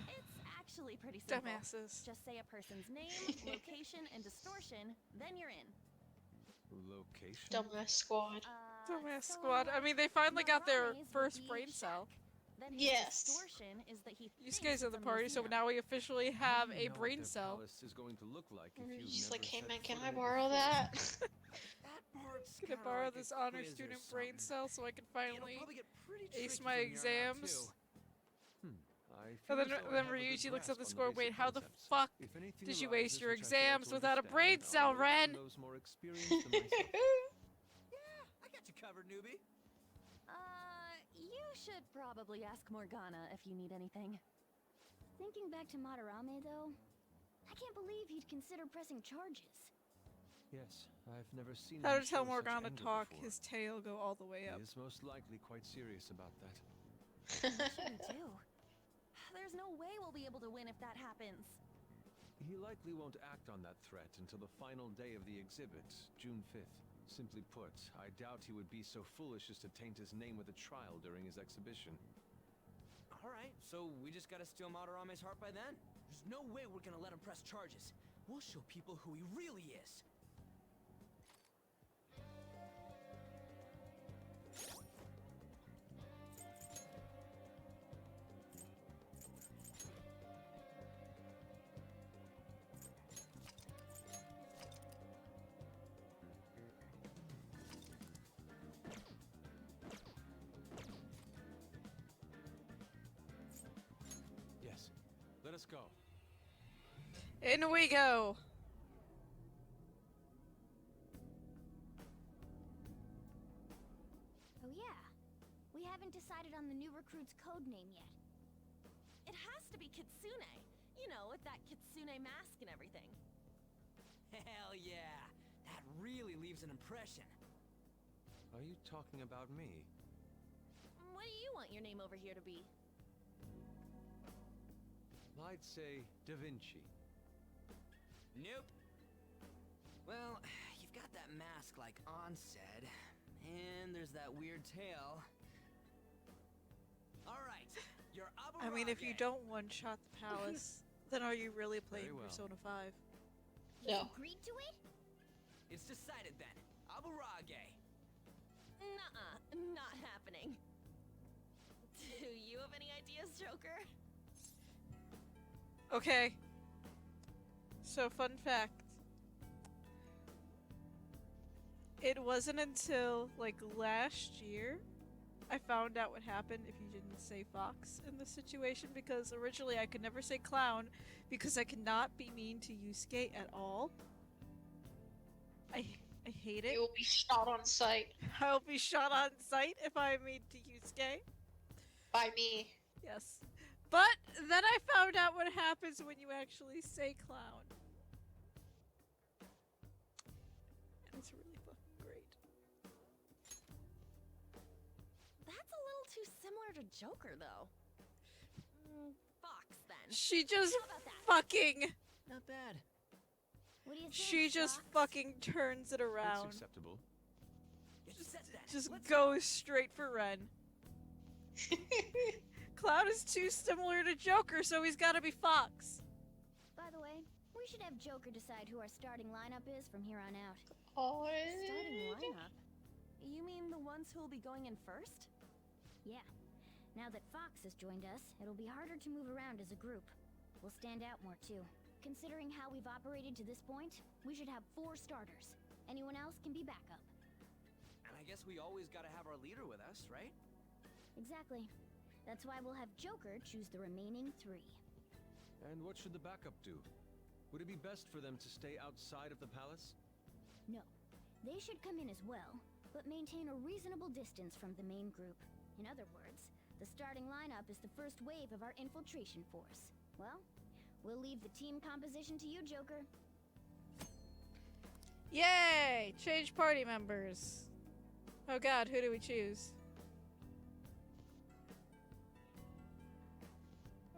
It's actually pretty simple.
Dumbasses.
Just say a person's name, location, and distortion, then you're in.
Location?
Dumbass squad.
Dumbass
So,
squad. I mean, they finally got their
Madarame's would
first
be
brain cell.
Shaq. Then his
Yes.
distortion is that he
You
thinks
guys are
it's
the
a
party, so
museum.
now we officially
How
have
do
a
you know what
brain
their
cell.
palace is going to look like if you've
He's
never
like, hey
set
man, can
foot
I
in it
borrow
before?"
that?
That part's
Can I
kinda
borrow
like a
this honor
quiz or
student brain
something.
cell so I can
It'll
finally
probably get pretty
ace
tricky
my
from here on out,
exams?
too.
I
And
feel
then,
as though I
then
have a good
Ryuji looks at the
grasp on
score.
basic
Wait, how the
concepts.
fuck
If anything
did you
arises
waste your
which I fail
exams
to
without a
understand,
brain
I'll
cell,
rely on
Ren?
those more experienced than myself.
Yeah, I got you covered, newbie.
You should probably ask Morgana if you need anything.
Thinking back to Madarame, though, I can't believe he'd consider pressing charges.
Yes, I've never seen
How
him
to tell
show such
Morgana
anger
talk,
before.
his tail go all the way up.
He is most likely quite serious about that.
What should we do? There's no way we'll be able to win if that happens.
He likely won't act on that threat until the final day of the exhibit, June 5th. Simply put, I doubt he would be so foolish as to taint his name with a trial during his exhibition.
Alright, so we just gotta steal Madarame's heart by then? There's no way we're gonna let him press charges. We'll show people who he really is.
us go.
In we go.
Oh yeah. We haven't decided on the new recruit's code name yet.
It has to be Kitsune. You know, with that Kitsune mask and everything.
Hell yeah! That really leaves an impression.
Are you talking about me?
What do you want your name over here to be?
I'd say Da Vinci.
Nope. Well, you've got that mask like Onset, and there's that weird tail. Alright, you're Aburage.
I mean, if you don't one-shot the palace, then are you really playing
Very well.
Persona 5?
No.
Agreed to it?
It's decided then. Aburage.
Nuh-uh, not happening. Do you have any ideas, Joker?
Okay. So, fun fact. It wasn't until, like, last year I found out what happened if you didn't say fox in this situation, because originally I could never say clown because I cannot be mean to Yusuke at all. I hate it.
You will be shot on sight
I'll be shot on sight if I'm mean to Yusuke.
by me.
Yes. But then I found out what happens when you actually say clown. And it's really fucking great.
That's a little too similar to Joker, though. Fox, then.
She just
How about that?
fucking...
Not bad.
What do you think?
She just
Fox?
fucking turns it
It's
around.
acceptable.
It's set then.
Just
Let's
goes straight for Ren. Cloud is too similar to Joker, so he's gotta be Fox.
By the way, we should have Joker decide who our starting lineup is from here on out.
Oh,
Starting lineup? You mean the ones who will be going in first?
Yeah. Now that Fox has joined us, it'll be harder to move around as a group. We'll stand out more too. Considering how we've operated to this point, we should have 4 starters. Anyone else can be backup.
And I guess we always gotta have our leader with us, right?
Exactly. That's why we'll have Joker choose the remaining 3.
And what should the backup do? Would it be best for them to stay outside of the palace?
No. They should come in as well, but maintain a reasonable distance from the main group. In other words, the starting lineup is the first wave of our infiltration force. Well, we'll leave the team composition to you, Joker.
Yay! Change party members. Oh god, who do we choose?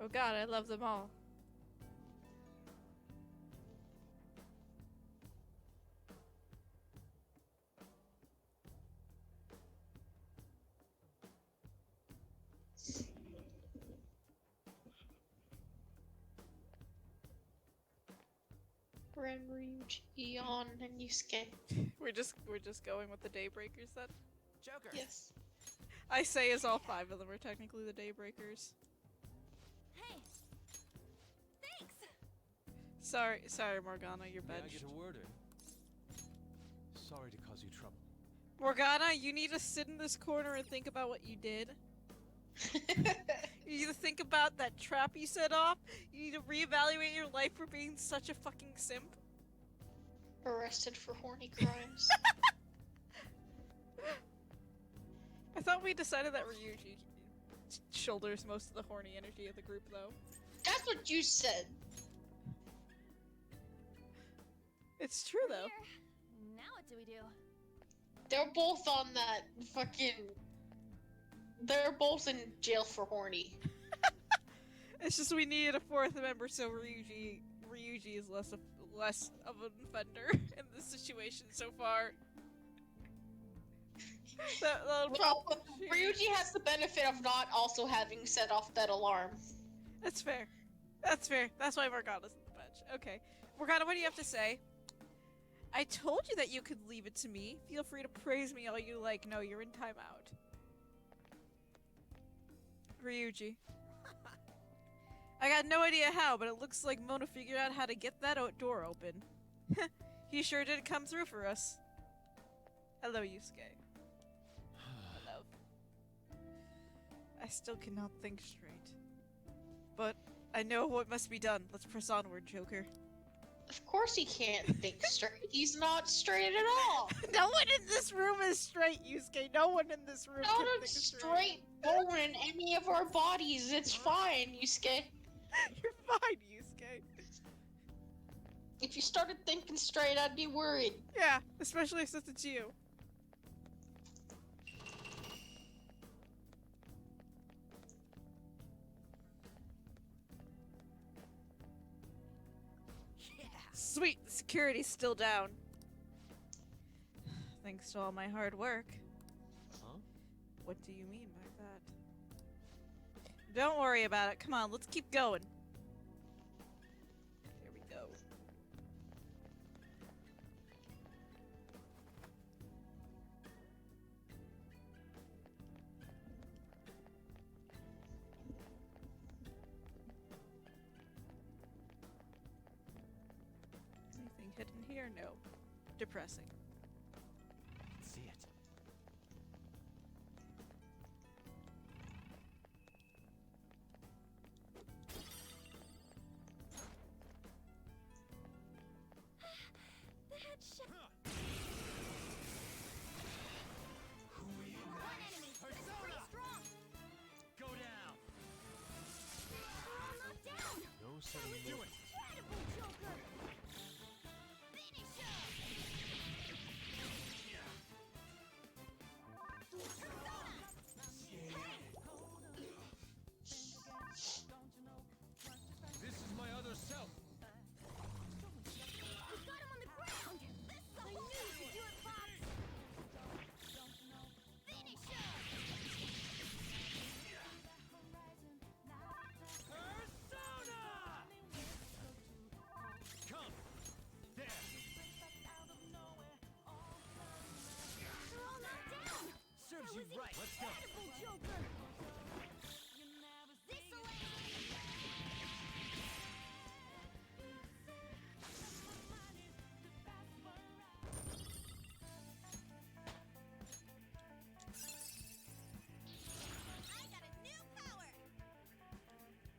Oh god, I love them all.
Ren, Ryuji, Eon, and Yusuke.
We're just going with the Daybreakers then?
Joker.
Yes.
I say as all 5 of them are technically the Daybreakers.
Hey! Thanks!
Sorry, Morgana, you're
May I
benched.
get a word in? Sorry to cause you trouble.
Morgana, you need to sit in this corner and think about what you did. You need to think about that trap you set off. You need to reevaluate your life for being such a fucking simp.
Arrested for horny crimes.
I thought we decided that Ryuji shoulders most of the horny energy of the group, though.
That's what you said.
It's true, though.
Here. Now what do we do?
They're both on that fucking... They're both in jail for horny.
It's just we needed a 4th member, so Ryuji is less of an offender in this situation so far. That'll
Well,
probably
Ryuji has the benefit of not also having set off that alarm.
That's fair. That's fair. That's why Morgana's on the bench. Okay. Morgana, what do you have to say? I told you that you could leave it to me. Feel free to praise me all you like. No, you're in timeout. Ryuji. I got no idea how, but it looks like Mona figured out how to get that door open. He sure did come through for us. Hello, Yusuke. Hello. I still cannot think straight. But I know what must be done. Let's press onward, Joker.
Of course he can't think straight. He's not straight at all.
No one in this room is straight, Yusuke. No one in this room
Not
can
a
think
straight bone in any of our bodies. It's fine, Yusuke.
You're fine, Yusuke.
If you started thinking straight, I'd be worried.
Yeah, especially since it's you.
Yeah.
Sweet, the security's still down. Thanks to all my hard work.
Huh?
What do you mean by that? Don't worry about it. Come on, let's keep going. Here we go. Anything hidden here? No. Depressing.
See it.
The headshot.
Who are you
One enemy. That's pretty strong.
Go down.
They're all knocked down.
No sudden
Do it.
movement.
Incredible, Joker. Finish him.
This is my other self.
We got him on the ground. I knew you could do it, Fox. Finish him.
Persona! Come. There.
They're all knocked down.
Serves
That
you
was
right. Let's go.
incredible, Joker. This'll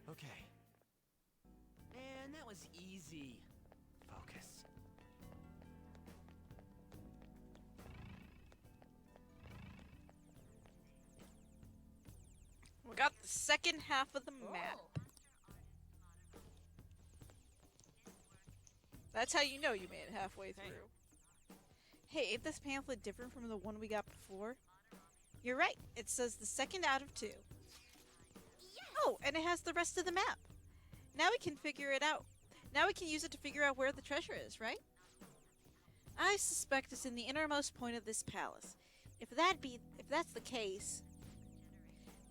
Okay. And that was easy. Focus.
We got the second half of the map. That's how you know you made it halfway through. Hey, ain't this pamphlet different from the one we got before? You're right. It says the second out of 2. Oh, and it has the rest of the map. Now we can figure it out. Now we can use it to figure out where the treasure is, right? I suspect it's in the innermost point of this palace. If that's the case,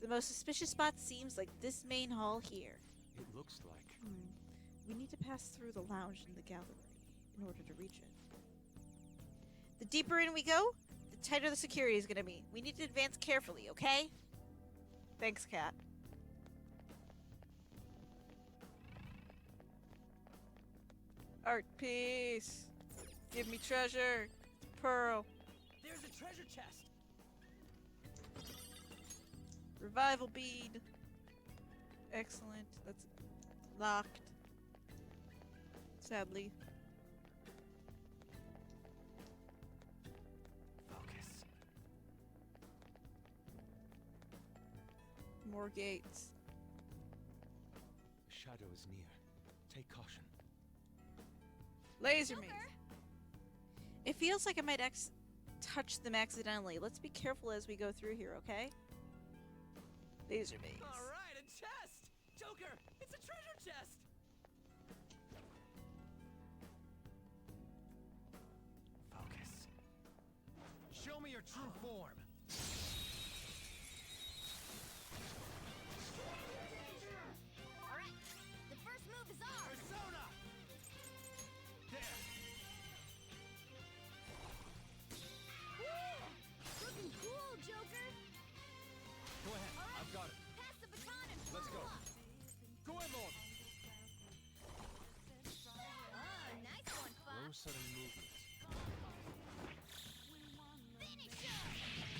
the most suspicious spot seems like this main hall here.
It looks like.
We need to pass through the lounge and the gallery in order to reach it. The deeper in we go, the tighter the security is gonna be. We need to advance carefully, okay? Thanks, Cat. Art piece. Give me treasure. Pearl.
There's a treasure chest.
Revival bead. Excellent. That's locked. Sadly.
Focus.
More gates.
The shadow is near. Take caution.
Laser maze. It feels like I might touch them accidentally. Let's be careful as we go through here, okay? Laser maze.
All right, a chest. Joker, it's a treasure chest. Focus. Show me your true form.
All right. The first move is ours.
Persona. There.
Looking cool, Joker.
Go ahead.
All right.
I've got it.
Pass the baton and
Let's
follow
go.
up.
Go ahead, Lord.
Oh, nice one,
No
Fox.
sudden movement.
Finish him.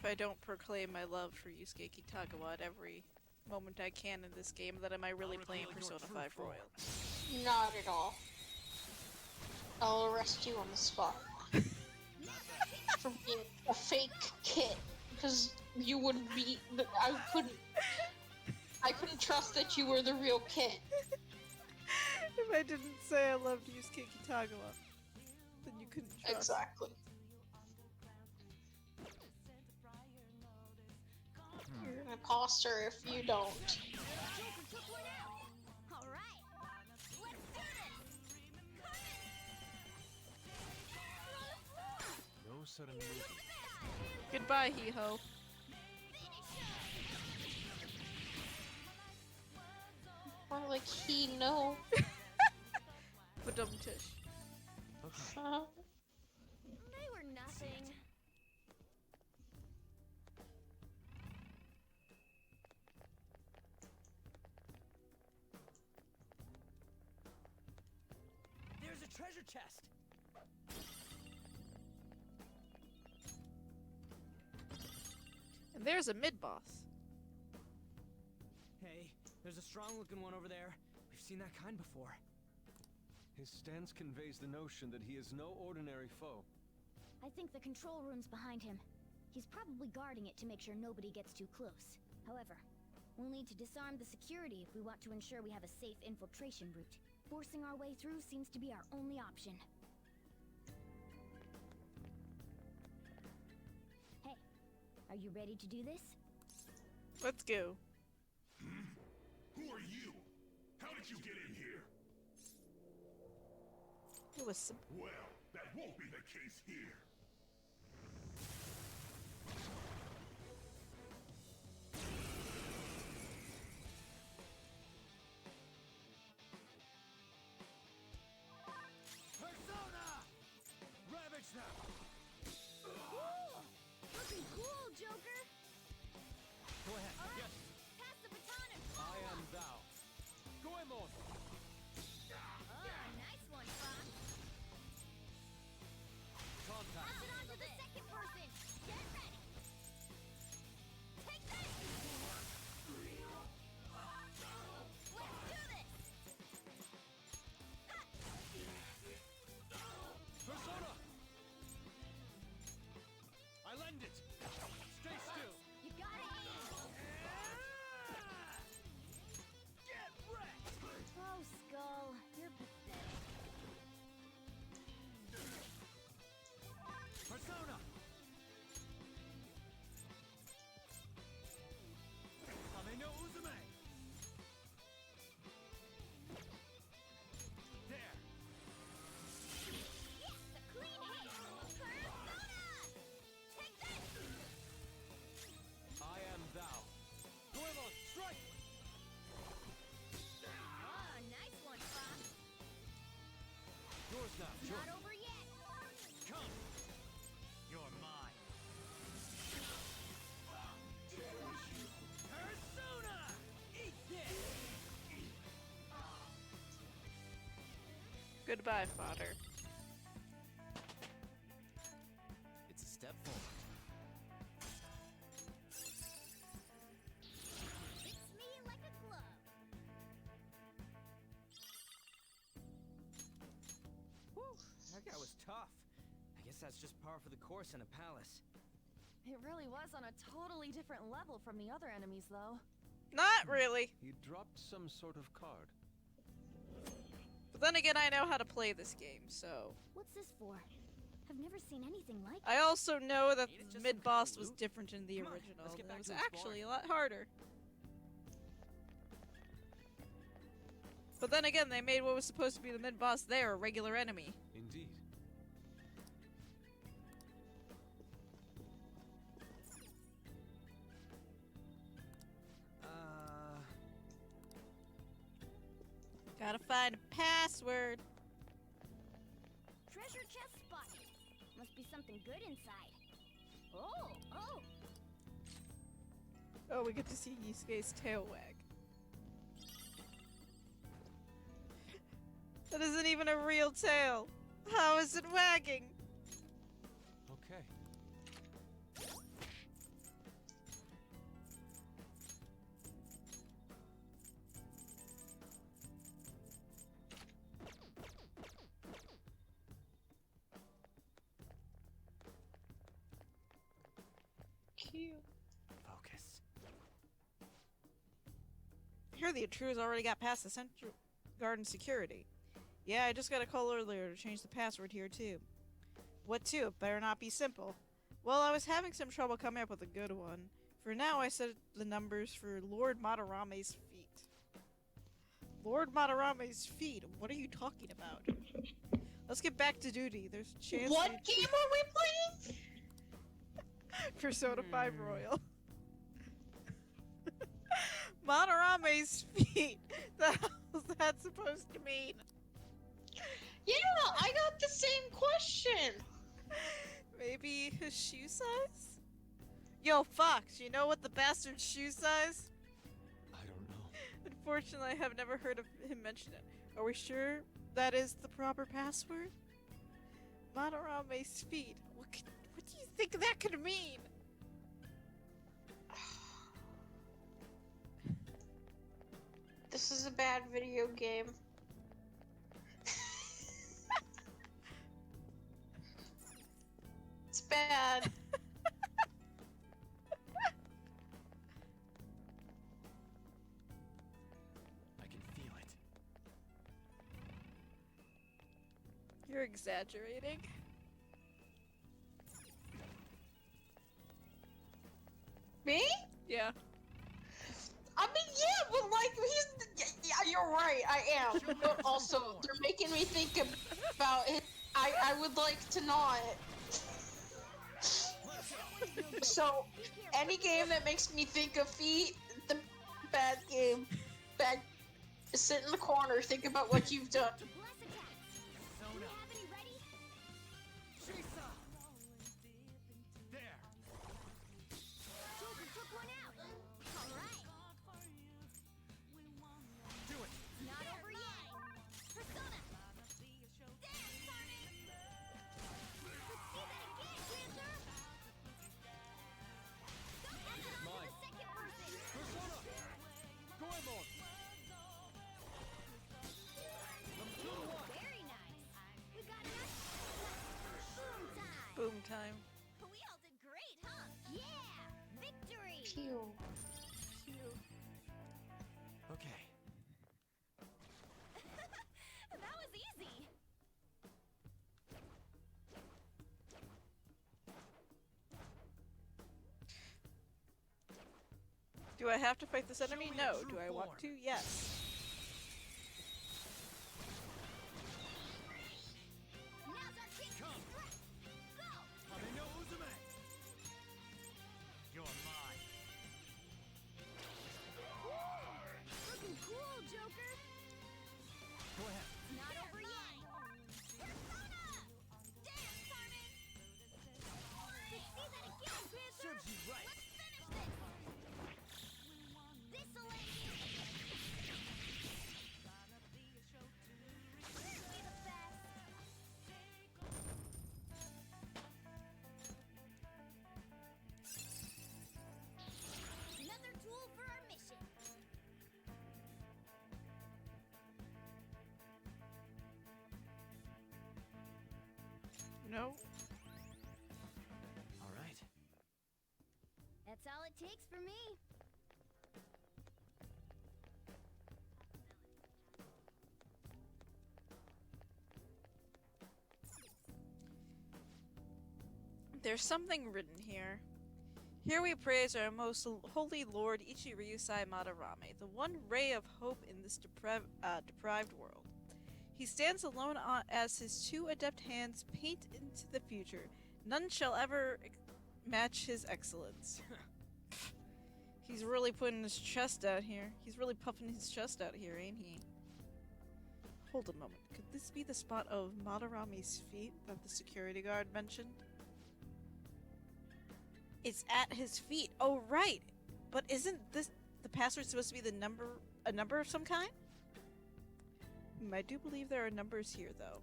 if I don't proclaim my love for Yusuke Kitagawa at every moment I can in this game, then am I really playing Persona 5 Royal?
Not at all. I'll arrest you on the spot for being a fake kid, because you wouldn't be. I couldn't trust that you were the real kid.
If I didn't say I loved Yusuke Kitagawa, then you couldn't trust.
Exactly. You're an imposter if you don't.
Joker took one out. All right, let's do this.
No sudden movement.
Goodbye, Hee-Ho.
Or like he know.
Badum-tish.
Okay.
They were nothing.
There's a treasure chest.
And there's a mid-boss.
Hey, there's a strong-looking one over there. We've seen that kind before.
His stance conveys the notion that he is no ordinary foe.
I think the control room's behind him. He's probably guarding it to make sure nobody gets too close. However, we'll need to disarm the security if we want to ensure we have a safe infiltration route. Forcing our way through seems to be our only option. Hey, are you ready to do this?
Let's go.
Who are you? How did you get in here?
It was some...
Well, that won't be the case here.
Persona! Ravage them!
Looking cool, Joker!
Go ahead. Yes,
Pass the baton and
I am thou. Goemon!
nice one, Fox.
Contact.
Pass it on to the second person. Get ready. Take this. Let's do this.
Persona! I lend it. Stay still.
You gotta aim.
Get wrecked!
Oh, Skull, you're pathetic.
Persona! Ame no Uzume! There!
Yes, a clean hit. Persona! Take this.
I am thou. Goemon, strike!
Nice one, Fox.
Yours now, sure.
Not over yet.
Come! You're mine. Persona! Eat this!
Goodbye, fodder.
It's a step forward.
Fits me like a glove.
Whew, that guy was tough. I guess that's just par for the course in a palace.
It really was on a totally different level from the other enemies, though.
Not really.
He dropped some sort of card.
But then again, I know how to play this game, so...
What's this for? I've never seen anything like it.
I also know that
Ain't it
the
just some
mid-boss
kind of
was
loot?
different in the
Come on,
original.
let's get
and
back
it was
to exploring.
actually a lot harder. But then again, they made what was supposed to be the mid-boss there a regular enemy.
Indeed.
Gotta find a password.
Treasure chest spotted. Must be something good inside. Oh.
Oh, we get to see Yusuke's tail wag. That isn't even a real tail. How is it wagging?
Okay.
Here the intruders already got past the Central Garden security. Yeah, I just got a call earlier to change the password here too. What to? It better not be simple. Well, I was having some trouble coming up with a good one. For now, I set the numbers for Lord Madarame's feet. Lord Madarame's feet? What are you talking about? Let's get back to duty. There's a chance.
What game are we playing?
Persona 5 Royal. Madarame's feet. The hell's that supposed to mean?
Yeah, I got the same question.
Maybe his shoe size? Yo, Fox, you know what the bastard's shoe size?
I don't know.
Unfortunately, I have never heard of him mention it. Are we sure that is the proper password? Madarame's feet. What do you think that could mean?
This is a bad video game. It's bad.
I can feel it.
You're exaggerating.
Me?
Yeah.
I mean, yeah, but like, yeah, you're right, I am. But also, they're making me think about it. I would like to not. So, any game that makes me think of feet, the bad game. Bad. Sit in the corner, think about what you've done.
Blast attack! Do we have any ready?
There.
Joker took one out. Alright.
Do it.
Not over yet. Persona! Dance, Carmen! Let's see that again, Panther! Don't pass it on to
Mine.
the second person!
Persona. Goemon.
Very nice. We got enough. Boom time.
Boom time.
We all did great, huh? Yeah! Victory!
Phew.
Okay.
That was easy.
Do I have to fight this enemy?
Show me
No.
your
Do
true
I want
form.
to? Yes.
Now's our chance to strike! Go!
Kamino Uzume. You're mine.
Looking cool, Joker!
Go ahead.
Not over yet! Persona! Dance, Carmen! Let's see that again, Panther!
Serves you right.
Let's finish this! This'll end you! Certainly the best! Another tool for our mission!
No.
All right.
That's all it takes for me.
There's something written here. Here we praise our most holy Lord Ichiryusai Madarame, the one ray of hope in this deprived world. He stands alone as his two adept hands paint into the future. None shall ever match his excellence. He's really putting his chest out here. He's really puffing his chest out here, ain't he? Hold a moment. Could this be the spot of Madarame's feet that the security guard mentioned? It's at his feet. Oh, right. But isn't this the password supposed to be a number of some kind? I do believe there are numbers here, though.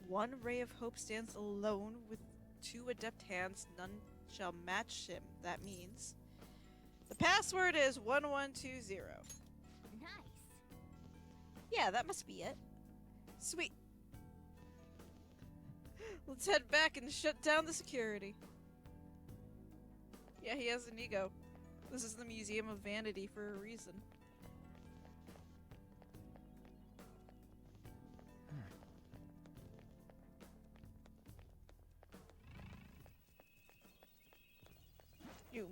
One ray of hope stands alone with two adept hands. None shall match him. That means the password is 1120.
Nice.
Yeah, that must be it. Sweet. Let's head back and shut down the security. Yeah, he has an ego. This is the Museum of Vanity for a reason. You.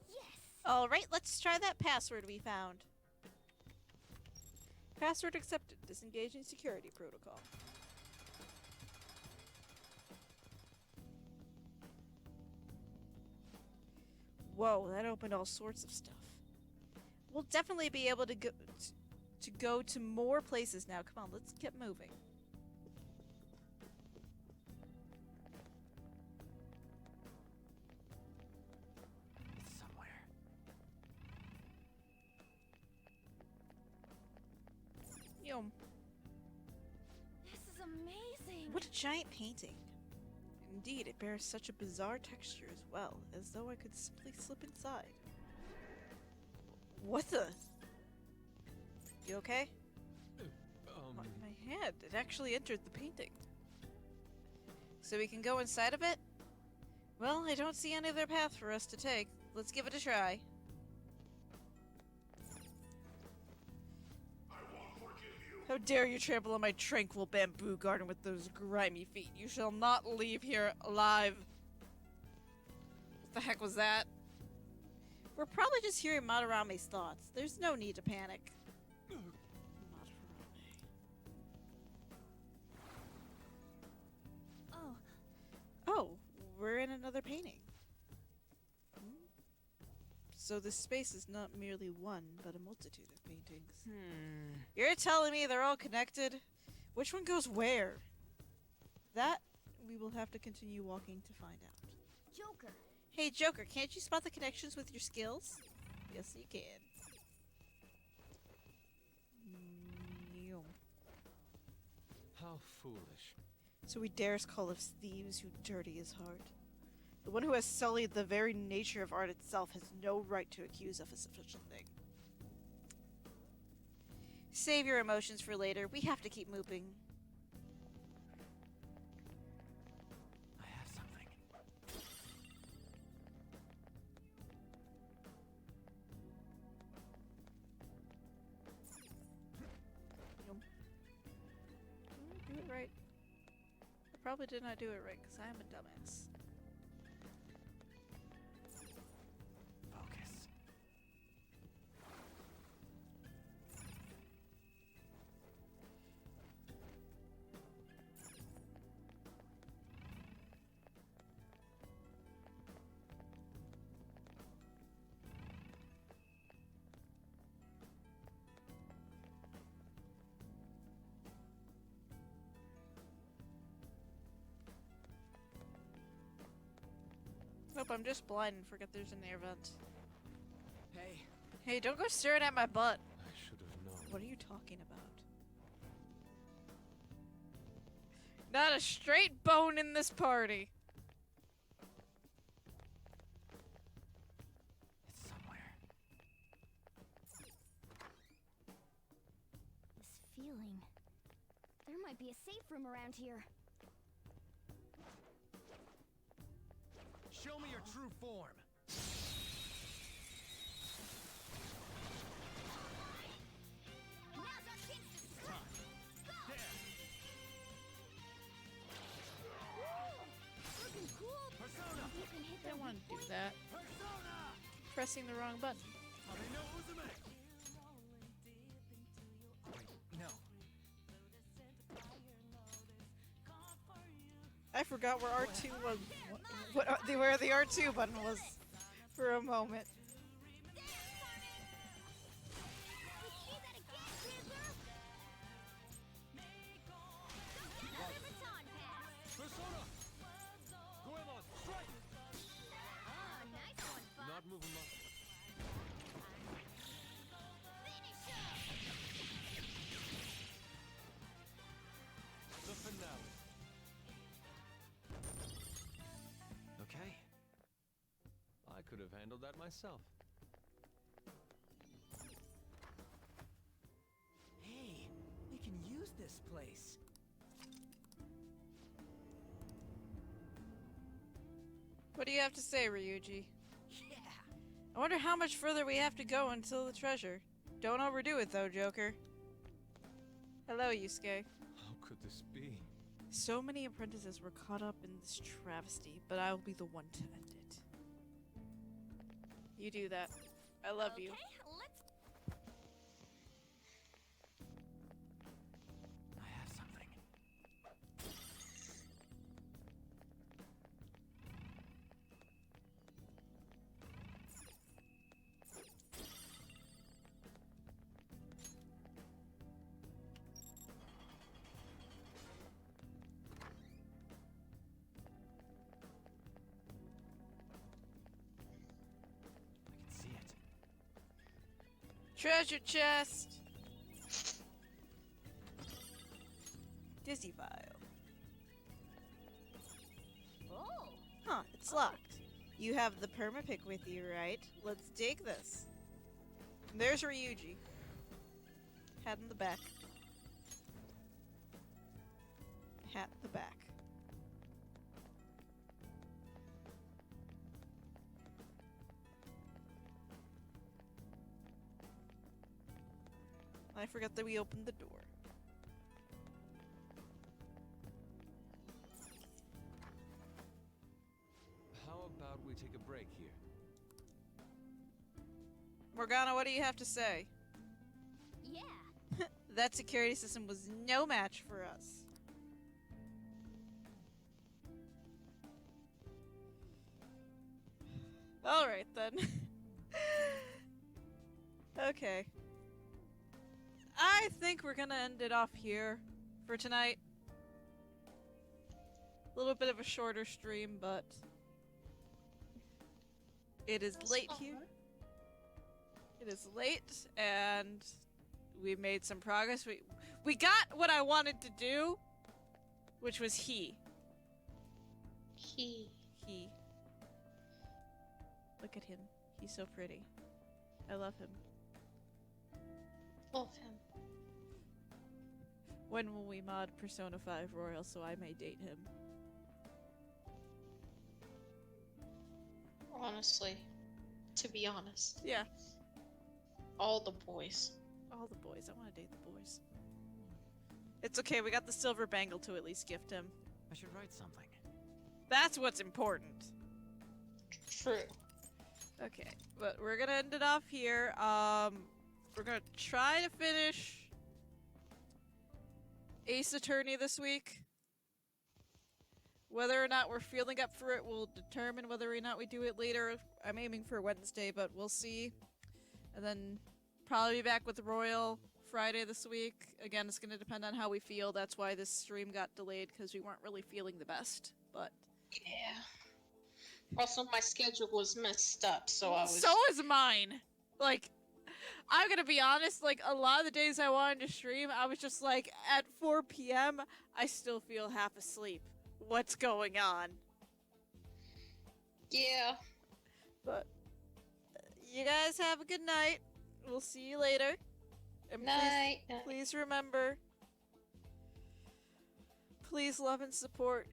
Yes!
Alright, let's try that password we found. Password accepted. Disengaging security protocol. Whoa, that opened all sorts of stuff. We'll definitely be able to go to more places now. Come on, let's get moving.
It's somewhere.
Yum.
This is amazing.
What a giant painting. Indeed, it bears such a bizarre texture as well, as though I could simply slip inside. What the? You okay? My hand, it actually entered the painting. So we can go inside of it? Well, I don't see any other path for us to take. Let's give it a try. How dare you trample on my tranquil bamboo garden with those grimy feet? You shall not leave here alive. What the heck was that? We're probably just hearing Madarame's thoughts. There's no need to panic.
Oh,
Oh, we're in another painting. So this space is not merely one, but a multitude of paintings. You're telling me they're all connected? Which one goes where? That we will have to continue walking to find out.
Joker!
Hey Joker, can't you spot the connections with your skills? Yes, you can. Meow.
How foolish.
So he dares call us thieves who dirty his heart. The one who has sullied the very nature of art itself has no right to accuse of such a thing. Save your emotions for later. We have to keep moving.
I have something.
Do it right. I probably did not do it right because I am a dumbass.
Focus.
Nope, I'm just blind and forget there's an air vent.
Hey,
Hey, don't go staring at my butt.
I should have known.
What are you talking about? Not a straight bone in this party.
it's somewhere.
This feeling. There might be a safe room around here.
Show me your true form.
Now's our chance to strike! Go! Looking cool!
Persona!
You can hit
I
the
don't want
weak
to do
point.
that.
Persona!
Pressing the wrong button.
No Uzume! Wait, no.
I forgot where R2 was. Where the R2 button was for a moment.
Another baton pass!
Persona! Goemon, strike!
Oh, nice one, Fox.
Not moving my...
Finish him!
The finale. Okay. I could have handled that myself.
Hey, we can use this place.
What do you have to say, Ryuji?
Yeah.
I wonder how much further we have to go until the treasure. Don't overdo it though, Joker. Hello, Yusuke.
How could this be?
So many apprentices were caught up in this travesty, but I will be the one to end it. You do that. I love you.
Okay, let's.
I have something. I can see it.
Treasure chest! Dizzy vial.
Oh,
Huh, it's locked. You have the permapick with you, right? Let's dig this. There's Ryuji. Hat in the back. Hat in the back. I forgot that we opened the door.
How about we take a break here?
Morgana, what do you have to say?
Yeah.
That security system was no match for us. Alright then. Okay. I think we're gonna end it off here for tonight. A little bit of a shorter stream, but it is late here. It is late, and we made some progress. We got what I wanted to do, which was he. He. Look at him. He's so pretty. I love him.
Love him.
When will we mod Persona 5 Royal so I may date him?
Honestly, to be honest,
Yeah.
all the boys.
All the boys. I want to date the boys. It's okay. We got the silver bangle to at least gift him.
I should write something.
That's what's important.
True.
Okay, but we're gonna end it off here. We're gonna try to finish Ace Attorney this week. Whether or not we're feeling up for it will determine whether or not we do it later. I'm aiming for Wednesday, but we'll see. And then probably be back with Royal Friday this week. Again, it's gonna depend on how we feel. That's why this stream got delayed, because we weren't really feeling the best. But
Yeah. Also, my schedule was messed up, so I was.
so is mine. Like, I'm gonna be honest, like, a lot of the days I wanted to stream, I was just like, at 4 p.m., I still feel half asleep. What's going on?
Yeah.
But, you guys have a good night. We'll see you later. And
Night.
please remember, please love and support